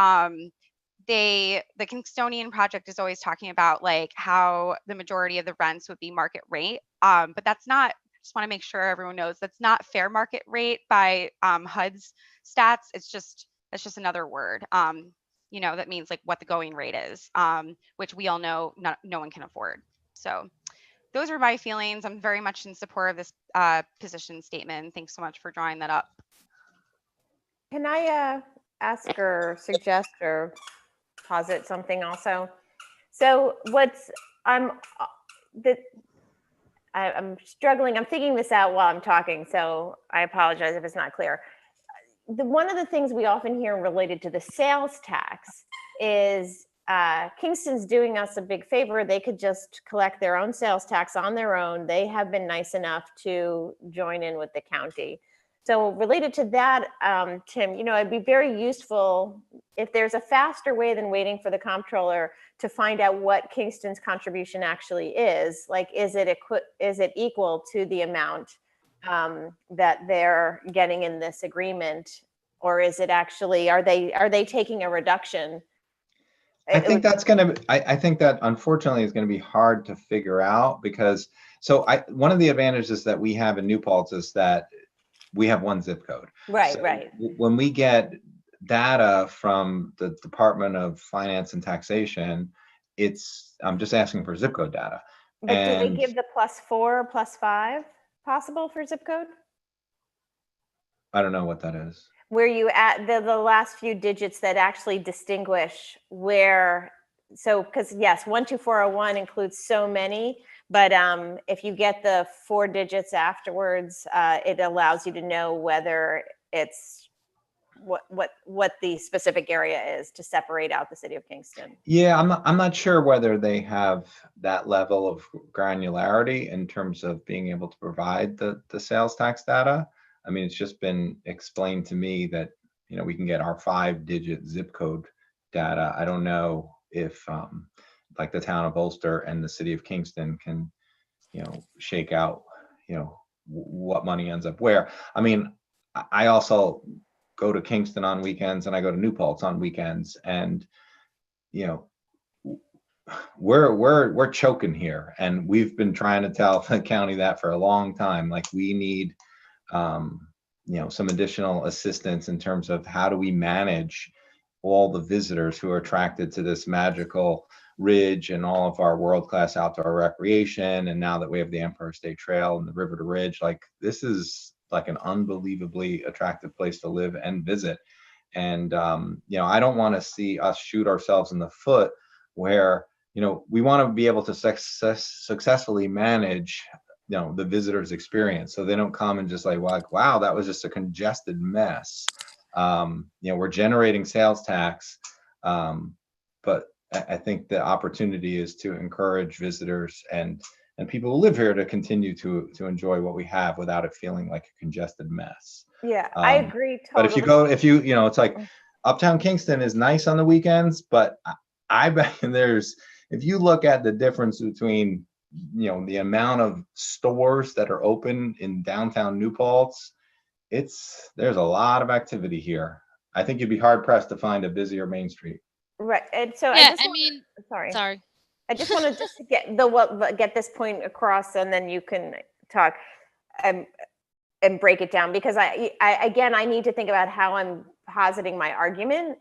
the Kingstonian project is always talking about like how the majority of the rents would be market rate, but that's not. Just want to make sure everyone knows that's not fair market rate by HUD's stats. It's just another word, that means like what the going rate is, which we all know no one can afford. So those are my feelings. I'm very much in support of this position statement. Thanks so much for drawing that up. Can I ask or suggest or posit something also? So I'm struggling. I'm figuring this out while I'm talking, so I apologize if it's not clear. One of the things we often hear related to the sales tax is Kingston's doing us a big favor. They could just collect their own sales tax on their own. They have been nice enough to join in with the county. So related to that, Tim, it'd be very useful if there's a faster way than waiting for the comptroller to find out what Kingston's contribution actually is. Like, is it equal to the amount that they're getting in this agreement, or is it actually, are they taking a reduction? I think that unfortunately is going to be hard to figure out, because one of the advantages that we have in New Paltz is that we have one zip code. Right, right. When we get data from the Department of Finance and Taxation, I'm just asking for zip code data. But do they And give the +4 or +5 possible for zip code? I don't know what that is. Where you add the last few digits that actually distinguish where, so, because yes, 12401 includes so many, but if you get the 4 digits afterwards, it allows you to know whether it's what the specific area is to separate out the city of Kingston. Yeah, I'm not sure whether they have that level of granularity in terms of being able to provide the sales tax data. I mean, it's just been explained to me that, you know, we can get our 5-digit zip code data. I don't know if like the town of Ulster and the city of Kingston can, you know, shake out, you know, what money ends up where. I mean, I also go to Kingston on weekends and I go to New Paltz on weekends, and you know, we're choking here, and we've been trying to tell the county that for a long time. Like, we need you know, some additional assistance in terms of how do we manage all the visitors who are attracted to this magical ridge and all of our world-class outdoor recreation. And now that we have the Empire State Trail and the River to Ridge, like, this is like an unbelievably attractive place to live and visit. And you know, I don't want to see us shoot ourselves in the foot where, you know, we want to be able to successfully manage, you know, the visitor's experience, so they don't come and just like, wow, that was just a congested mess. You know, we're generating sales tax, but I think the opportunity is to encourage visitors and people who live here to continue to enjoy what we have without it feeling like a congested mess. Yeah, I agree totally. But if you know, it's like Uptown Kingston is nice on the weekends, but I bet if you look at the difference between, you know, the amount of stores that are open in downtown New Paltz, there's a lot of activity here. I think you'd be hard pressed to find a busier Main Street. Right. And so Yeah, sorry. I just want to just get this point across, and then you can talk and break it down, because I need to think about how I'm positing my argument.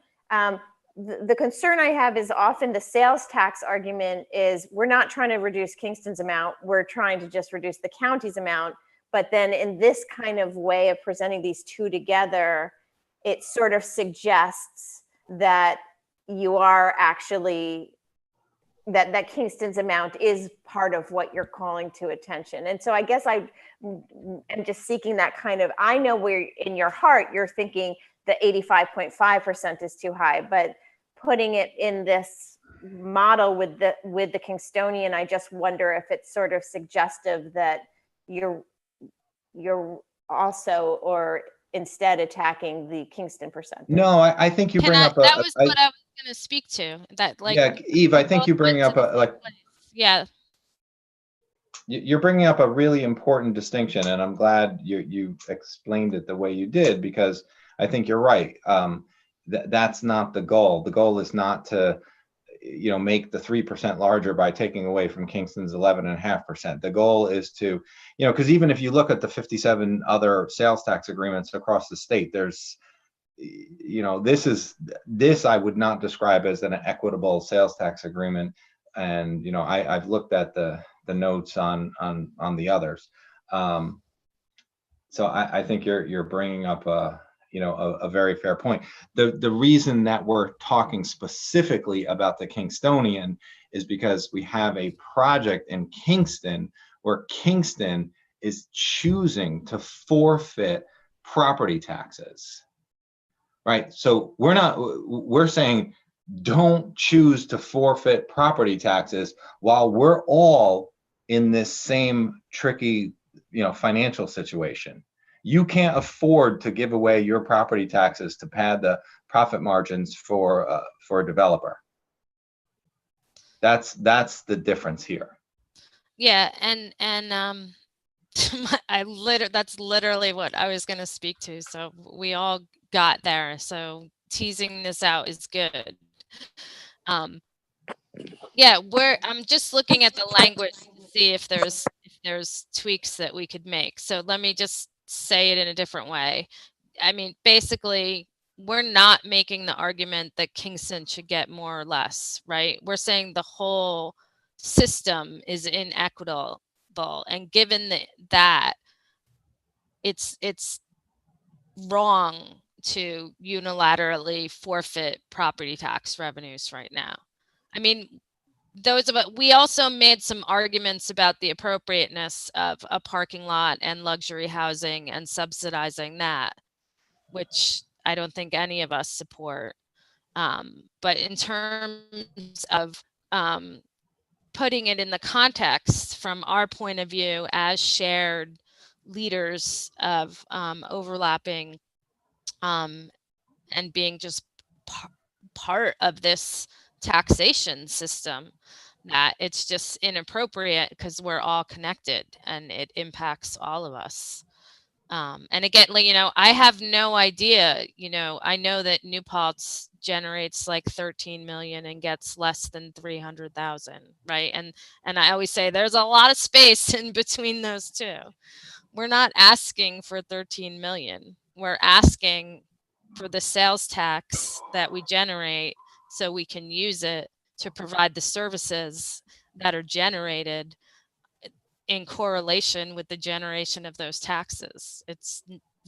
The concern I have is often the sales tax argument is we're not trying to reduce Kingston's amount, we're trying to just reduce the county's amount. But then in this kind of way of presenting these two together, it sort of suggests that you are actually, that Kingston's amount is part of what you're calling to attention. And so I guess I am just seeking that kind of, I know where in your heart you're thinking the 85.5% is too high, but putting it in this model with the Kingstonian, I just wonder if it's sort of suggestive that you're also, or instead, attacking the Kingston percentage. No, I think you bring up that was what I was going to speak to. That, like, yeah, Eve, I think you bring up yeah. You're bringing up a really important distinction, and I'm glad you explained it the way you did, because I think you're right. That's not the goal. The goal is not to, you know, make the 3% larger by taking away from Kingston's 11.5%. The goal is to, you know, because even if you look at the 57 other sales tax agreements across the state, there's, you know, this I would not describe as an equitable sales tax agreement. And, you know, I've looked at the notes on the others. So I think you're bringing up a very fair point. The reason that we're talking specifically about the Kingstonian is because we have a project in Kingston where Kingston is choosing to forfeit property taxes, right? So we're saying don't choose to forfeit property taxes while we're all in this same tricky, you know, financial situation. You can't afford to give away your property taxes to pad the profit margins for a developer. That's the difference here. Yeah, and that's literally what I was going to speak to. So we all got there. So teasing this out is good. Yeah, I'm just looking at the language to see if there's tweaks that we could make. So let me just say it in a different way. I mean, basically, we're not making the argument that Kingston should get more or less, right? We're saying the whole system is inequitable, and given that it's wrong to unilaterally forfeit property tax revenues right now. I mean, we also made some arguments about the appropriateness of a parking lot and luxury housing and subsidizing that, which I don't think any of us support. But in terms of putting it in the context from our point of view as shared leaders of overlapping and being just part of this taxation system, that it's just inappropriate because we're all connected and it impacts all of us. And again, like, I have no idea, I know that New Paltz generates like 13 million and gets less than 300,000, right? And I always say there's a lot of space in between those two. We're not asking for 13 million. We're asking for the sales tax that we generate so we can use it to provide the services that are generated in correlation with the generation of those taxes. It's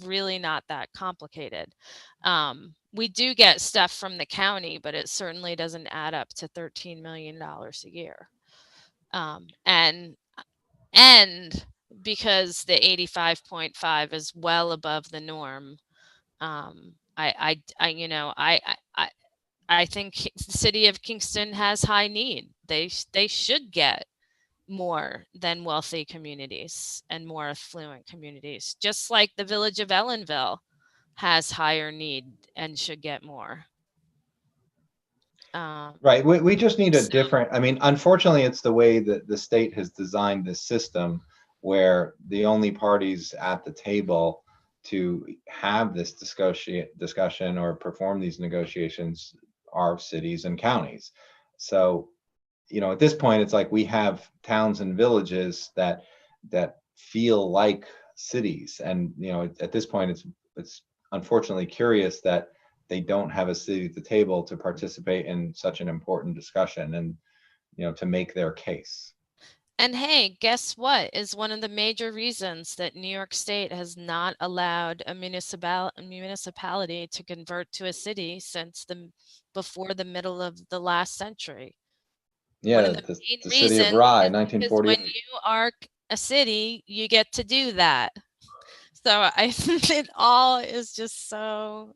really not that complicated. We do get stuff from the county, but it certainly doesn't add up to $13 million a year. And because the 85.5 is well above the norm, I think the city of Kingston has high need. They should get more than wealthy communities and more affluent communities, just like the village of Ellenville has higher need and should get more. Right. We just need a different, I mean, unfortunately, it's the way that the state has designed this system where the only parties at the table to have this discussion or perform these negotiations are cities and counties. So, at this point, it's like we have towns and villages that feel like cities. And, at this point, it's unfortunately curious that they don't have a city at the table to participate in such an important discussion and, to make their case. And hey, guess what is one of the major reasons that New York State has not allowed a municipality to convert to a city since before the middle of the last century? Yeah, the city of Rye, 1948. When you are a city, you get to do that. So I think it all is just so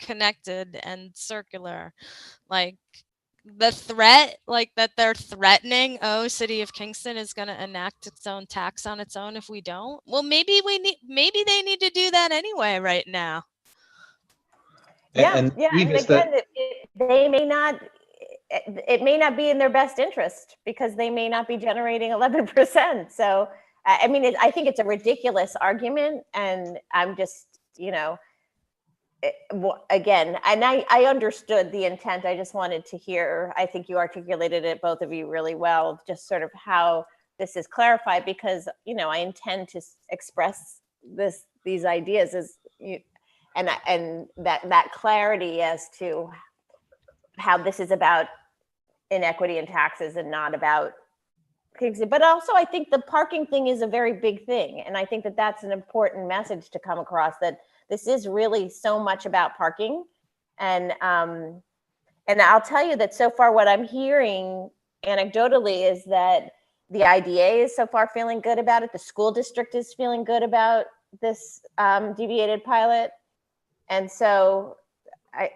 connected and circular. Like the threat, like that they're threatening, city of Kingston is going to enact its own tax on its own if we don't. Well, maybe they need to do that anyway right now. And again, they may not. It may not be in their best interest because they may not be generating 11%. So, I mean, I think it's a ridiculous argument. And I'm just, again, and I understood the intent. I just wanted to hear, I think you articulated it, both of you, really well, just sort of how this is clarified, because, I intend to express these ideas as and that clarity as to how this is about inequity in taxes and not about Kingston. But also, I think the parking thing is a very big thing. And I think that that's an important message to come across, that this is really so much about parking. And I'll tell you that so far what I'm hearing anecdotally is that the IDA is so far feeling good about it. The school district is feeling good about this deviated pilot. And so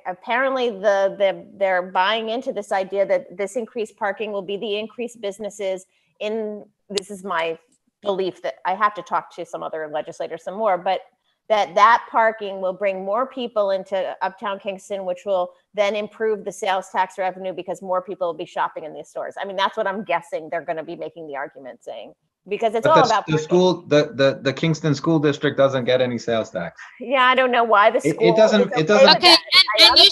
apparently they're buying into this idea that this increased parking will be the increased businesses this is my belief, that I have to talk to some other legislators some more, but that parking will bring more people into Uptown Kingston, which will then improve the sales tax revenue because more people will be shopping in these stores. I mean, that's what I'm guessing they're going to be making the argument saying. Because it's all about the school. The Kingston School District doesn't get any sales tax. Yeah, I don't know why the school. It doesn't. Okay, and you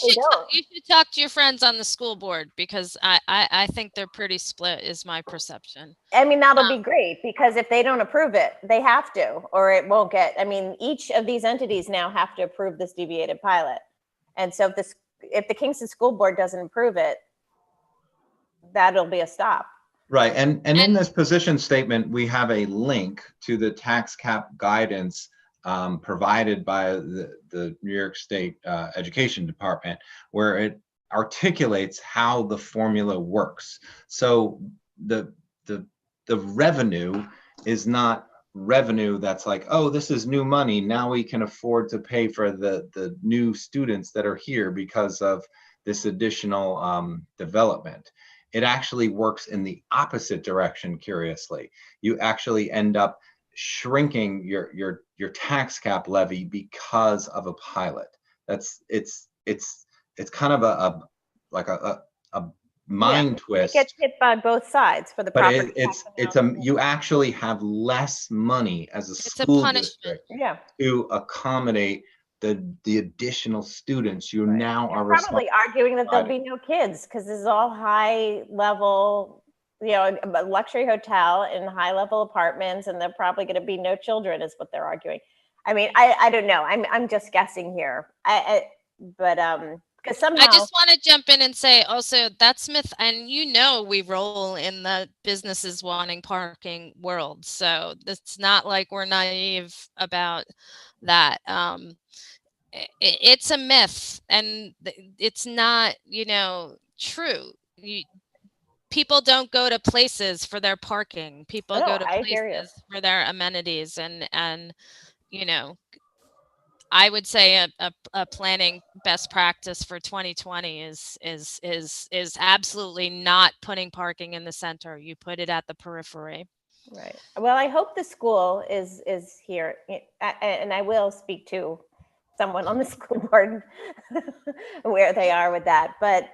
should talk to your friends on the school board, because I think they're pretty split, is my perception. I mean, that'll be great, because if they don't approve it, they have to, or it won't get. I mean, each of these entities now have to approve this deviated pilot, and so if the Kingston School Board doesn't approve it, that'll be a stop. Right, and in this position statement, we have a link to the tax cap guidance provided by the New York State Education Department, where it articulates how the formula works. So the revenue is not revenue that's like, oh, this is new money, now we can afford to pay for the new students that are here because of this additional development. It actually works in the opposite direction, curiously. You actually end up shrinking your tax cap levy because of a pilot. It's kind of a mind twist. It gets hit by both sides for the But property. you actually have less money as a school district to accommodate the additional students you now are Probably arguing that there'll be no kids because this is all high level, a luxury hotel in high level apartments, and they're probably going to be no children, is what they're arguing. I mean, I don't know. I'm just guessing here. Because somehow I just want to jump in and say also that's myth, and we roll in the businesses wanting parking world, so it's not like we're naive about that. It's a myth, and it's not true. People don't go to places for their parking. People go to places for their amenities, and I would say a planning best practice for 2020 is absolutely not putting parking in the center. You put it at the periphery. Right. Well, I hope the school is here, and I will speak to someone on the school board where they are with that. But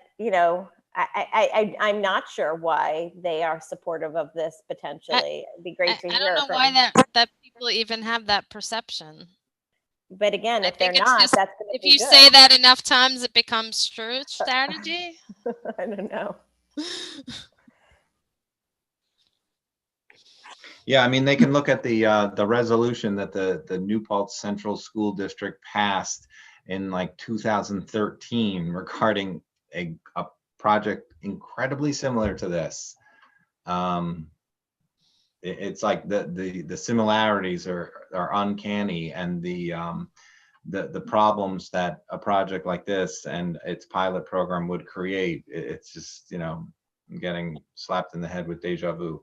I'm not sure why they are supportive of this potentially. It'd be great to hear. I don't know why that people even have that perception. But again, if they're not, that's gonna if be you good. say that enough times, it becomes true strategy. I don't know. Yeah, I mean, they can look at the resolution that the New Paltz Central School District passed in like 2013 regarding a project incredibly similar to this. It's like the similarities are uncanny, and the problems that a project like this and its pilot program would create. It's just I'm getting slapped in the head with deja vu.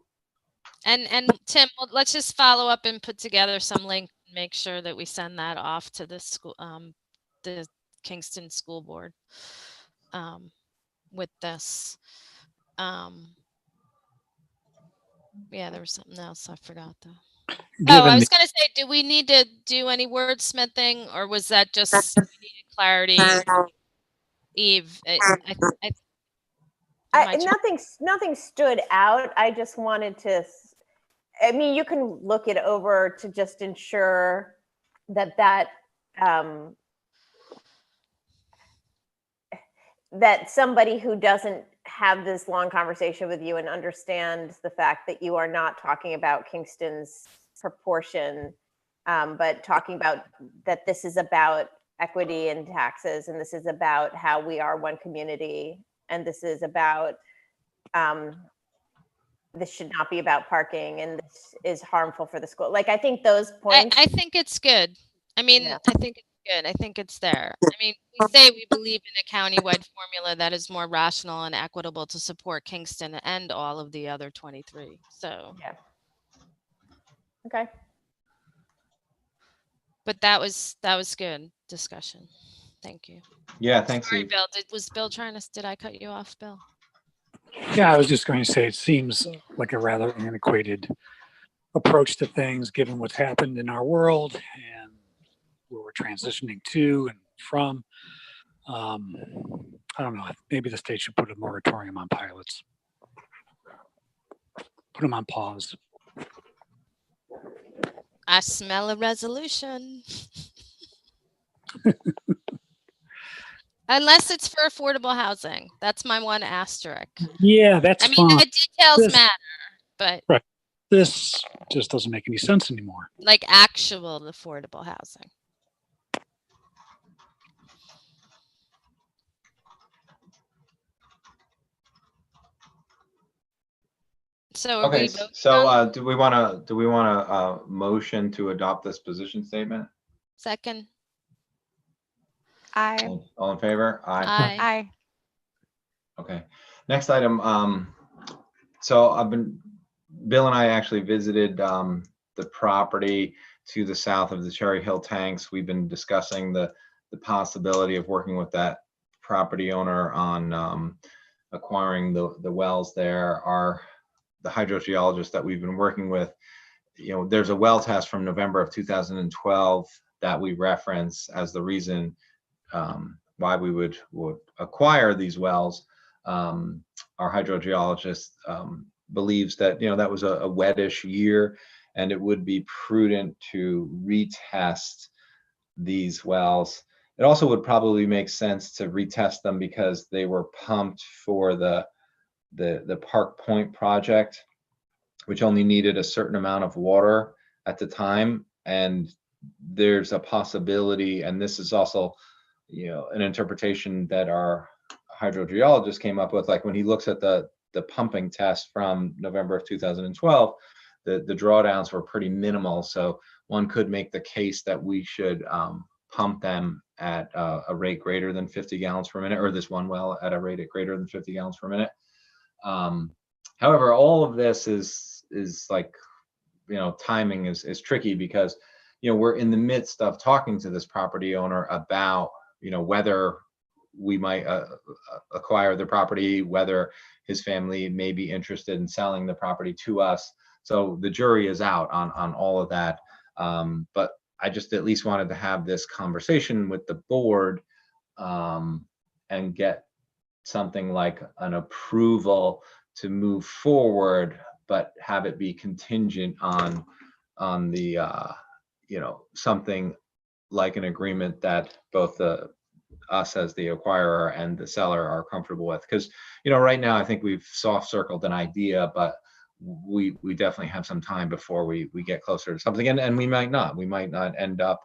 And Tim, let's just follow up and put together some link and make sure that we send that off to the school, the Kingston School Board, with this. Yeah, there was something else I forgot though. I was gonna say, do we need to do any wordsmithing, or was that just we needed clarity? Eve, nothing stood out. I just wanted to. I mean, you can look it over to just ensure that that somebody who doesn't have this long conversation with you and understand the fact that you are not talking about Kingston's proportion, but talking about that this is about equity and taxes, and this is about how we are one community, and this is about this should not be about parking, and this is harmful for the school. Like, I think those points. I think it's good. I mean, yeah. I think it's good. I think it's there. I mean, we say we believe in a countywide formula that is more rational and equitable to support Kingston and all of the other 23. So yeah. Okay. But that was good discussion. Thank you. Yeah, thanks. Sorry, Bill. Was Bill trying to? Did I cut you off, Bill? Yeah, I was just going to say it seems like a rather antiquated approach to things, given what's happened in our world and where we're transitioning to and from. I don't know. Maybe the state should put a moratorium on pilots. Put them on pause. I smell a resolution. Unless it's for affordable housing. That's my one asterisk. Yeah, that's fine. I mean, the details matter, but right. This just doesn't make any sense anymore. Like actual affordable housing. So are we Okay, voting so on- do we want to motion to adopt this position statement? Second? Aye. All in favor? Aye. Aye. Okay. Next item. So Bill and I actually visited the property to the south of the Cherry Hill tanks. We've been discussing the possibility of working with that property owner on acquiring the wells there. The hydrogeologist that we've been working with, there's a well test from November of 2012 that we reference as the reason why we would acquire these wells. Our hydrogeologist believes that that was a wettish year, and it would be prudent to retest these wells. It also would probably make sense to retest them because they were pumped for the Park Point project, which only needed a certain amount of water at the time. And there's a possibility, and this is also an interpretation that our hydrogeologist came up with, like when he looks at the pumping test from November of 2012, the drawdowns were pretty minimal. So one could make the case that we should pump them at a rate greater than 50 gallons per minute, or this one well at a rate greater than 50 gallons per minute. However, all of this is like, timing is tricky because, we're in the midst of talking to this property owner about, whether we might acquire the property, whether his family may be interested in selling the property to us. So the jury is out on all of that. But I just at least wanted to have this conversation with the board and get something like an approval to move forward, but have it be contingent on the something like an agreement that both us as the acquirer and the seller are comfortable with. Because right now I think we've soft circled an idea, but we definitely have some time before we get closer to something, and we might not end up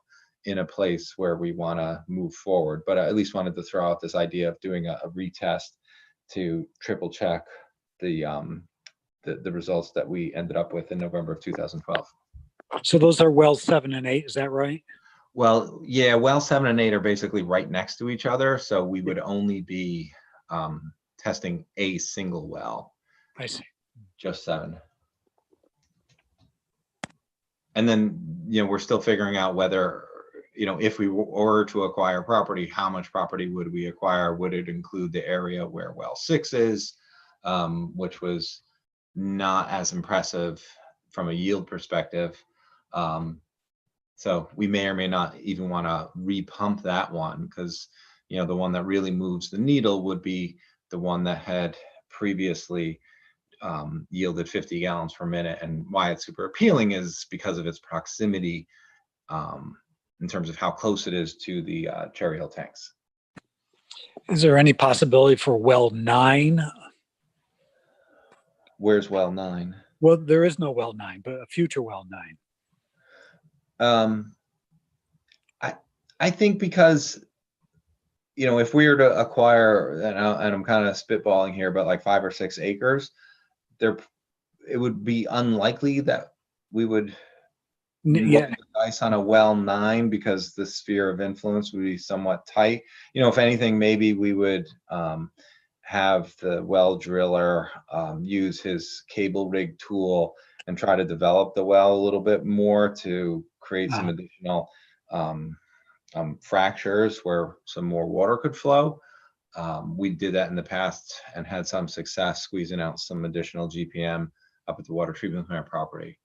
in a place where we want to move forward. But I at least wanted to throw out this idea of doing a retest to triple check the results that we ended up with in November of 2012. So those are wells 7 and 8, is that right? Well, yeah, well 7 and 8 are basically right next to each other, so we would only be testing a single well. I see. Just 7. And then, we're still figuring out whether, if we were to acquire property, how much property would we acquire? Would it include the area where well 6 is, which was not as impressive from a yield perspective. So we may or may not even want to repump that one because, the one that really moves the needle would be the one that had previously yielded 50 gallons per minute. And why it's super appealing is because of its proximity in terms of how close it is to the Cherry Hill tanks. Is there any possibility for well 9? Where's well 9? Well, there is no well 9, but a future well 9. I think because, if we were to acquire, and I'm kind of spitballing here, but like 5 or 6 acres, it would be unlikely that we would roll the dice on a well 9 because the sphere of influence would be somewhat tight. If anything, maybe we would have the well driller use his cable rig tool and try to develop the well a little bit more to create some additional fractures where some more water could flow. We did that in the past and had some success squeezing out some additional GPM up at the water treatment plant property.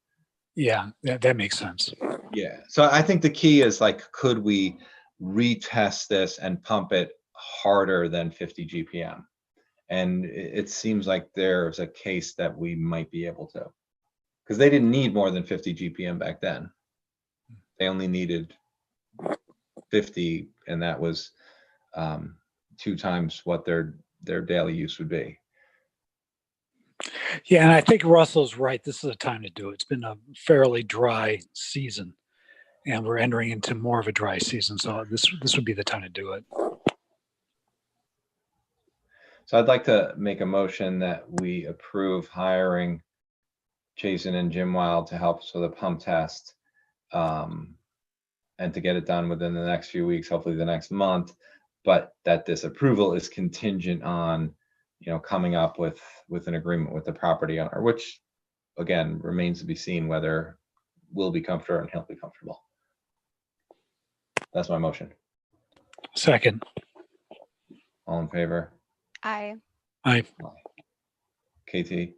Yeah, that makes sense. Yeah. So I think the key is like, could we retest this and pump it harder than 50 GPM? And it seems like there's a case that we might be able to, because they didn't need more than 50 GPM back then. They only needed 50, and that was 2 times what their daily use would be. Yeah, and I think Russell's right. This is a time to do it. It's been a fairly dry season, and we're entering into more of a dry season. So this would be the time to do it. So I'd like to make a motion that we approve hiring Jason and Jim Wild to help with the pump test. And to get it done within the next few weeks, hopefully the next month, but that this approval is contingent on, coming up with an agreement with the property owner, which again, remains to be seen whether we'll be comfortable and he'll be comfortable. That's my motion. Second. All in favor? Aye. Aye. KT,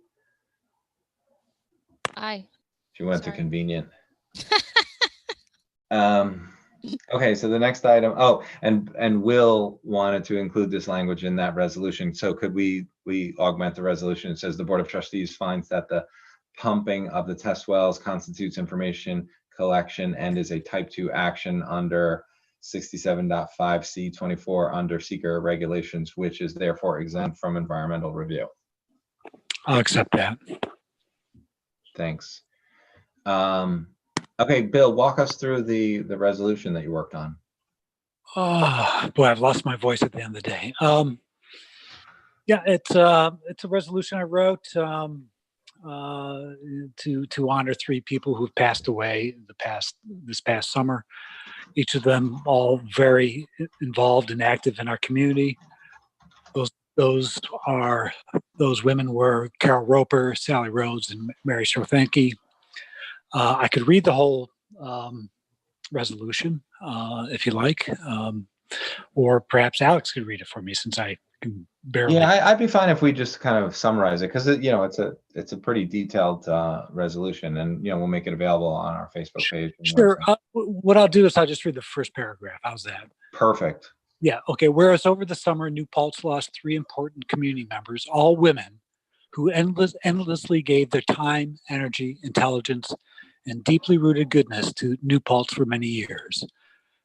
Aye. she went to Sorry. convenient. Okay, so the next item, and Will wanted to include this language in that resolution. So could we augment the resolution? It says the Board of Trustees finds that the pumping of the test wells constitutes information collection and is a type 2 action under 67.5C24 under seeker regulations, which is therefore exempt from environmental review. I'll accept that. Thanks. Okay, Bill, walk us through the resolution that you worked on. Oh, boy, I've lost my voice at the end of the day. Yeah, it's a resolution I wrote to honor 3 people who've passed away this past summer. Each of them all very involved and active in our community. Those women were Carol Roper, Sally Rhodes, and Mary Strothenke. I could read the whole resolution if you like, or perhaps Alex could read it for me since I can barely. Yeah, I'd be fine if we just kind of summarize it because it's a pretty detailed resolution, and we'll make it available on our Facebook page. Sure. What I'll do is I'll just read the first paragraph. How's that? Perfect. Yeah. Okay. Whereas over the summer, New Paltz lost 3 important community members, all women, who endlessly gave their time, energy, intelligence, and deeply rooted goodness to New Paltz for many years.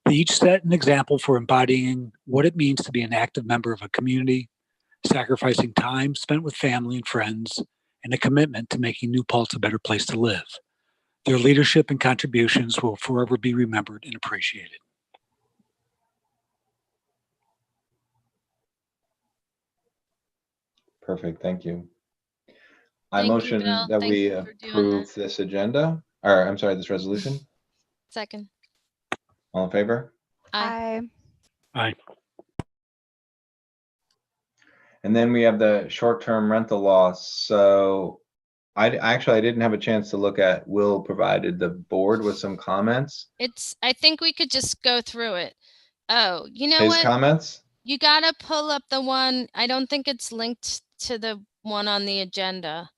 They each set an example for embodying what it means to be an active member of a community, sacrificing time spent with family and friends, and a commitment to making New Paltz a better place to live. Their leadership and contributions will forever be remembered and appreciated. Perfect. Thank you. I Thank you, motion Bill. that Thank we you for doing approve this agenda, or I'm sorry, this resolution. Second. All in favor? Aye. Aye. And then we have the short-term rental law. So I didn't have a chance to look at. Will provided the board with some comments. I think we could just go through it. Oh, you know His what? comments? You gotta pull up the one. I don't think it's linked to the one on the agenda.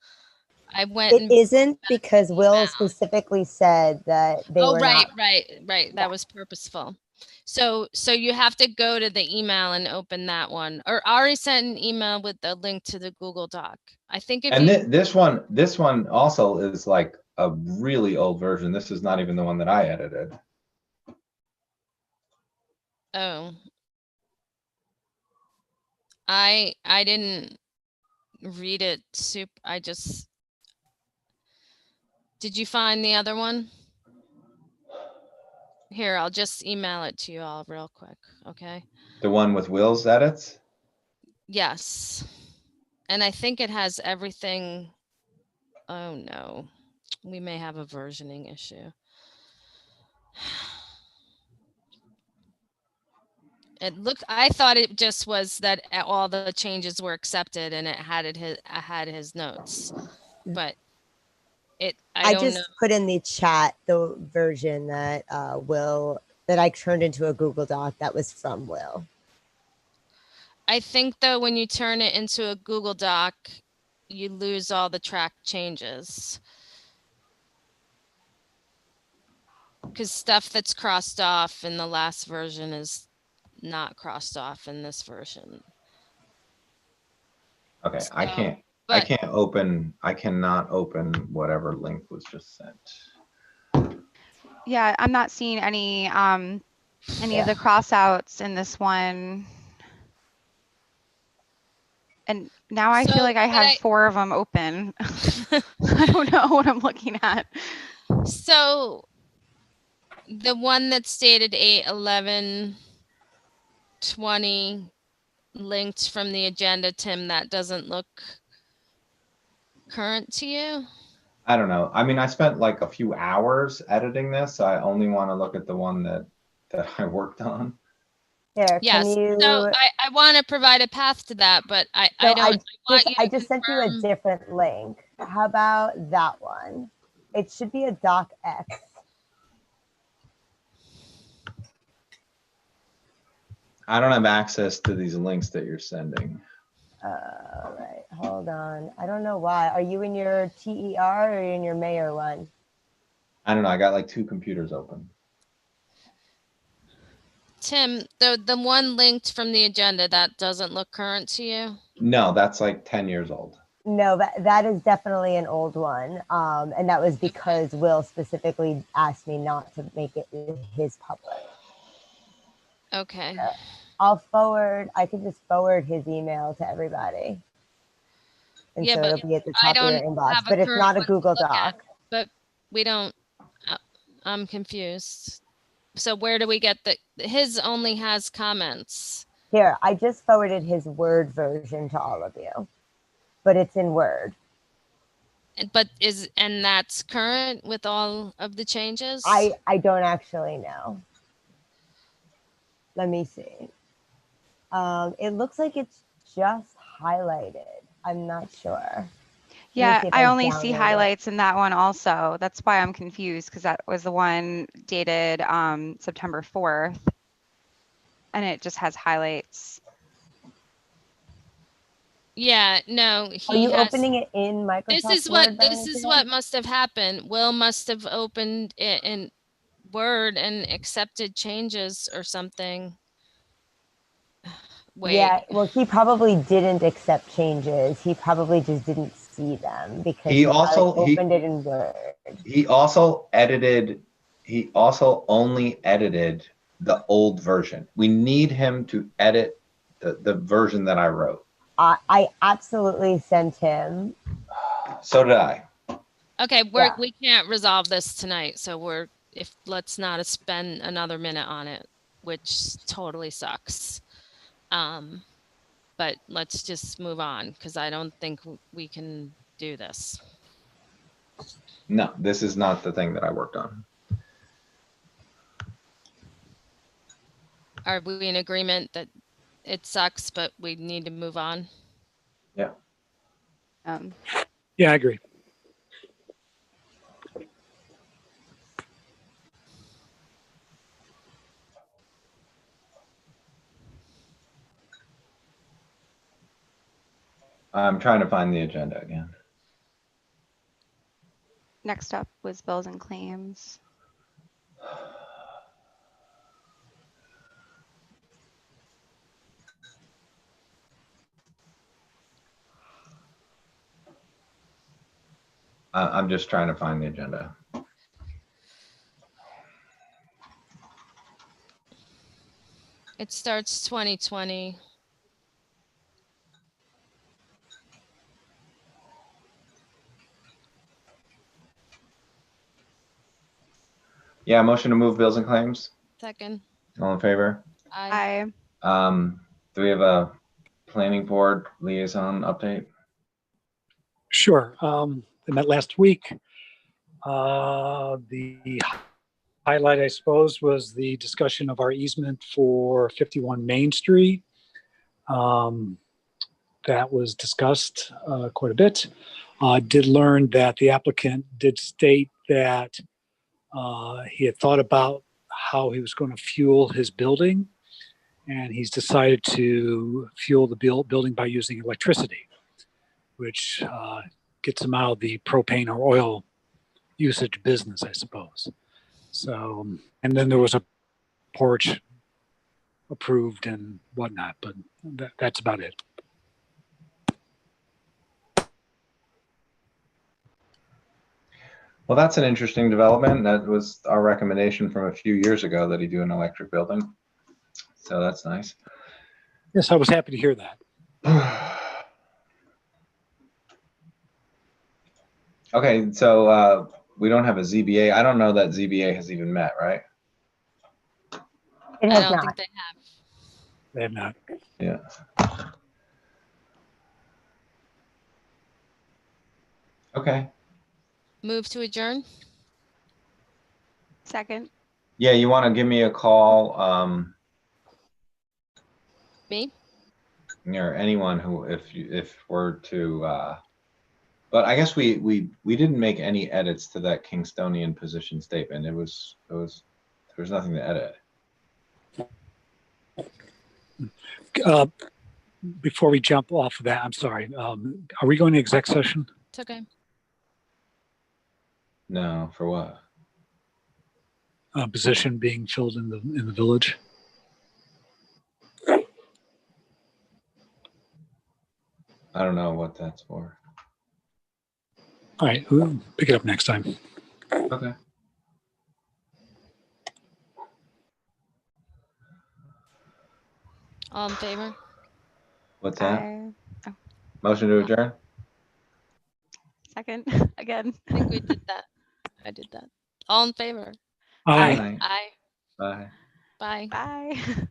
I went. It isn't because Will specifically said that they were right, not. right. That was purposeful. So you have to go to the email and open that one. Or Ari sent an email with the link to the Google Doc. I think if And you, this one also is like a really old version. This is not even the one that I edited. oh, I didn't read it. Did you find the other one? Here, I'll just email it to you all real quick, okay? The one with Will's edits? Yes. And I think it has everything. Oh no, we may have a versioning issue. I thought it just was that all the changes were accepted and it had his notes, but I don't just know. put in the chat the version that that I turned into a Google Doc that was from Will. I think though, when you turn it into a Google Doc, you lose all the track changes. Because stuff that's crossed off in the last version is not crossed off in this version. Okay, So, I cannot open whatever link was just sent. Yeah, I'm not seeing any of the crossouts in this one. And now I feel like I have 4 of them open. I don't know what I'm looking at. So the one that's dated 8/11/20 linked from the agenda, Tim, that doesn't look current to you? I don't know. I mean, I spent like a few hours editing this. I only want to look at the one that I worked on. Here, Yes. can you? So I want to provide a path to that, but I So don't. want you I to just sent you a confirm- different link. How about that one? It should be a docx. I don't have access to these links that you're sending. All right, hold on. I don't know why. Are you in your TER or in your mayor one? I don't know. I got like 2 computers open. Tim, the one linked from the agenda, that doesn't look current to you? No, that's like 10 years old. No, that is definitely an old one. And that was because Will specifically asked me not to make it his public. Okay. I could just forward his email to everybody. And Yeah, so but it'll be at the I top of your don't inbox, have a but it's current not a one to Google look at. Doc. But we don't, I'm confused. So where do we get his only has comments? Here, I just forwarded his Word version to all of you, but it's in Word. But and that's current with all of the changes? I don't actually know. Let me see. It looks like it's just highlighted. I'm not sure. Yeah, see if I only see download it. highlights in that one also. That's why I'm confused because that was the one dated September 4th. And it just has highlights. Yeah, no, Are you has, opening it in Microsoft this is Word by this any is chance? what must have happened. Will must have opened it in Word and accepted changes or something. Wait. Yeah, well, he probably didn't accept changes. He probably just didn't see them because He probably also- opened it in Word. He also only edited the old version. We need him to edit the version that I wrote. I absolutely sent him. So did I. Okay, Yeah. we can't resolve this tonight, so let's not spend another minute on it, which totally sucks. But let's just move on because I don't think we can do this. No, this is not the thing that I worked on. Are we in agreement that it sucks, but we need to move on? Yeah. Yeah, I agree. I'm trying to find the agenda again. Next up was bills and claims. I'm just trying to find the agenda. It starts 2020. Yeah, motion to move bills and claims. Second. All in favor? Aye. Do we have a planning board liaison update? Sure. They met last week. The highlight, I suppose, was the discussion of our easement for 51 Main Street. That was discussed quite a bit. Did learn that the applicant did state that he had thought about how he was going to fuel his building, and he's decided to fuel the building by using electricity, which gets him out of the propane or oil usage business, I suppose. So, and then there was a porch approved and whatnot, but that's about it. Well, that's an interesting development. That was our recommendation from a few years ago that he do an electric building. So that's nice. Yes, I was happy to hear that. Okay, so we don't have a ZBA. I don't know that ZBA has even met, right? It I has don't not. think they have. They have not. Yeah. Okay. Move to adjourn? Second. Yeah, you want to give me a call, Me? or anyone who, if we're to, but I guess we didn't make any edits to that Kingstonian position statement. There was nothing to edit. Before we jump off of that, I'm sorry. Are we going to exec session? It's okay. No, for what? Position being filled in the village. I don't know what that's for. All right, we'll pick it up next time. Okay. All in favor? What's that? Oh, Motion to adjourn? second again. I think we did that. I did that. All in favor? Aye. Aye. Bye. Bye. Bye.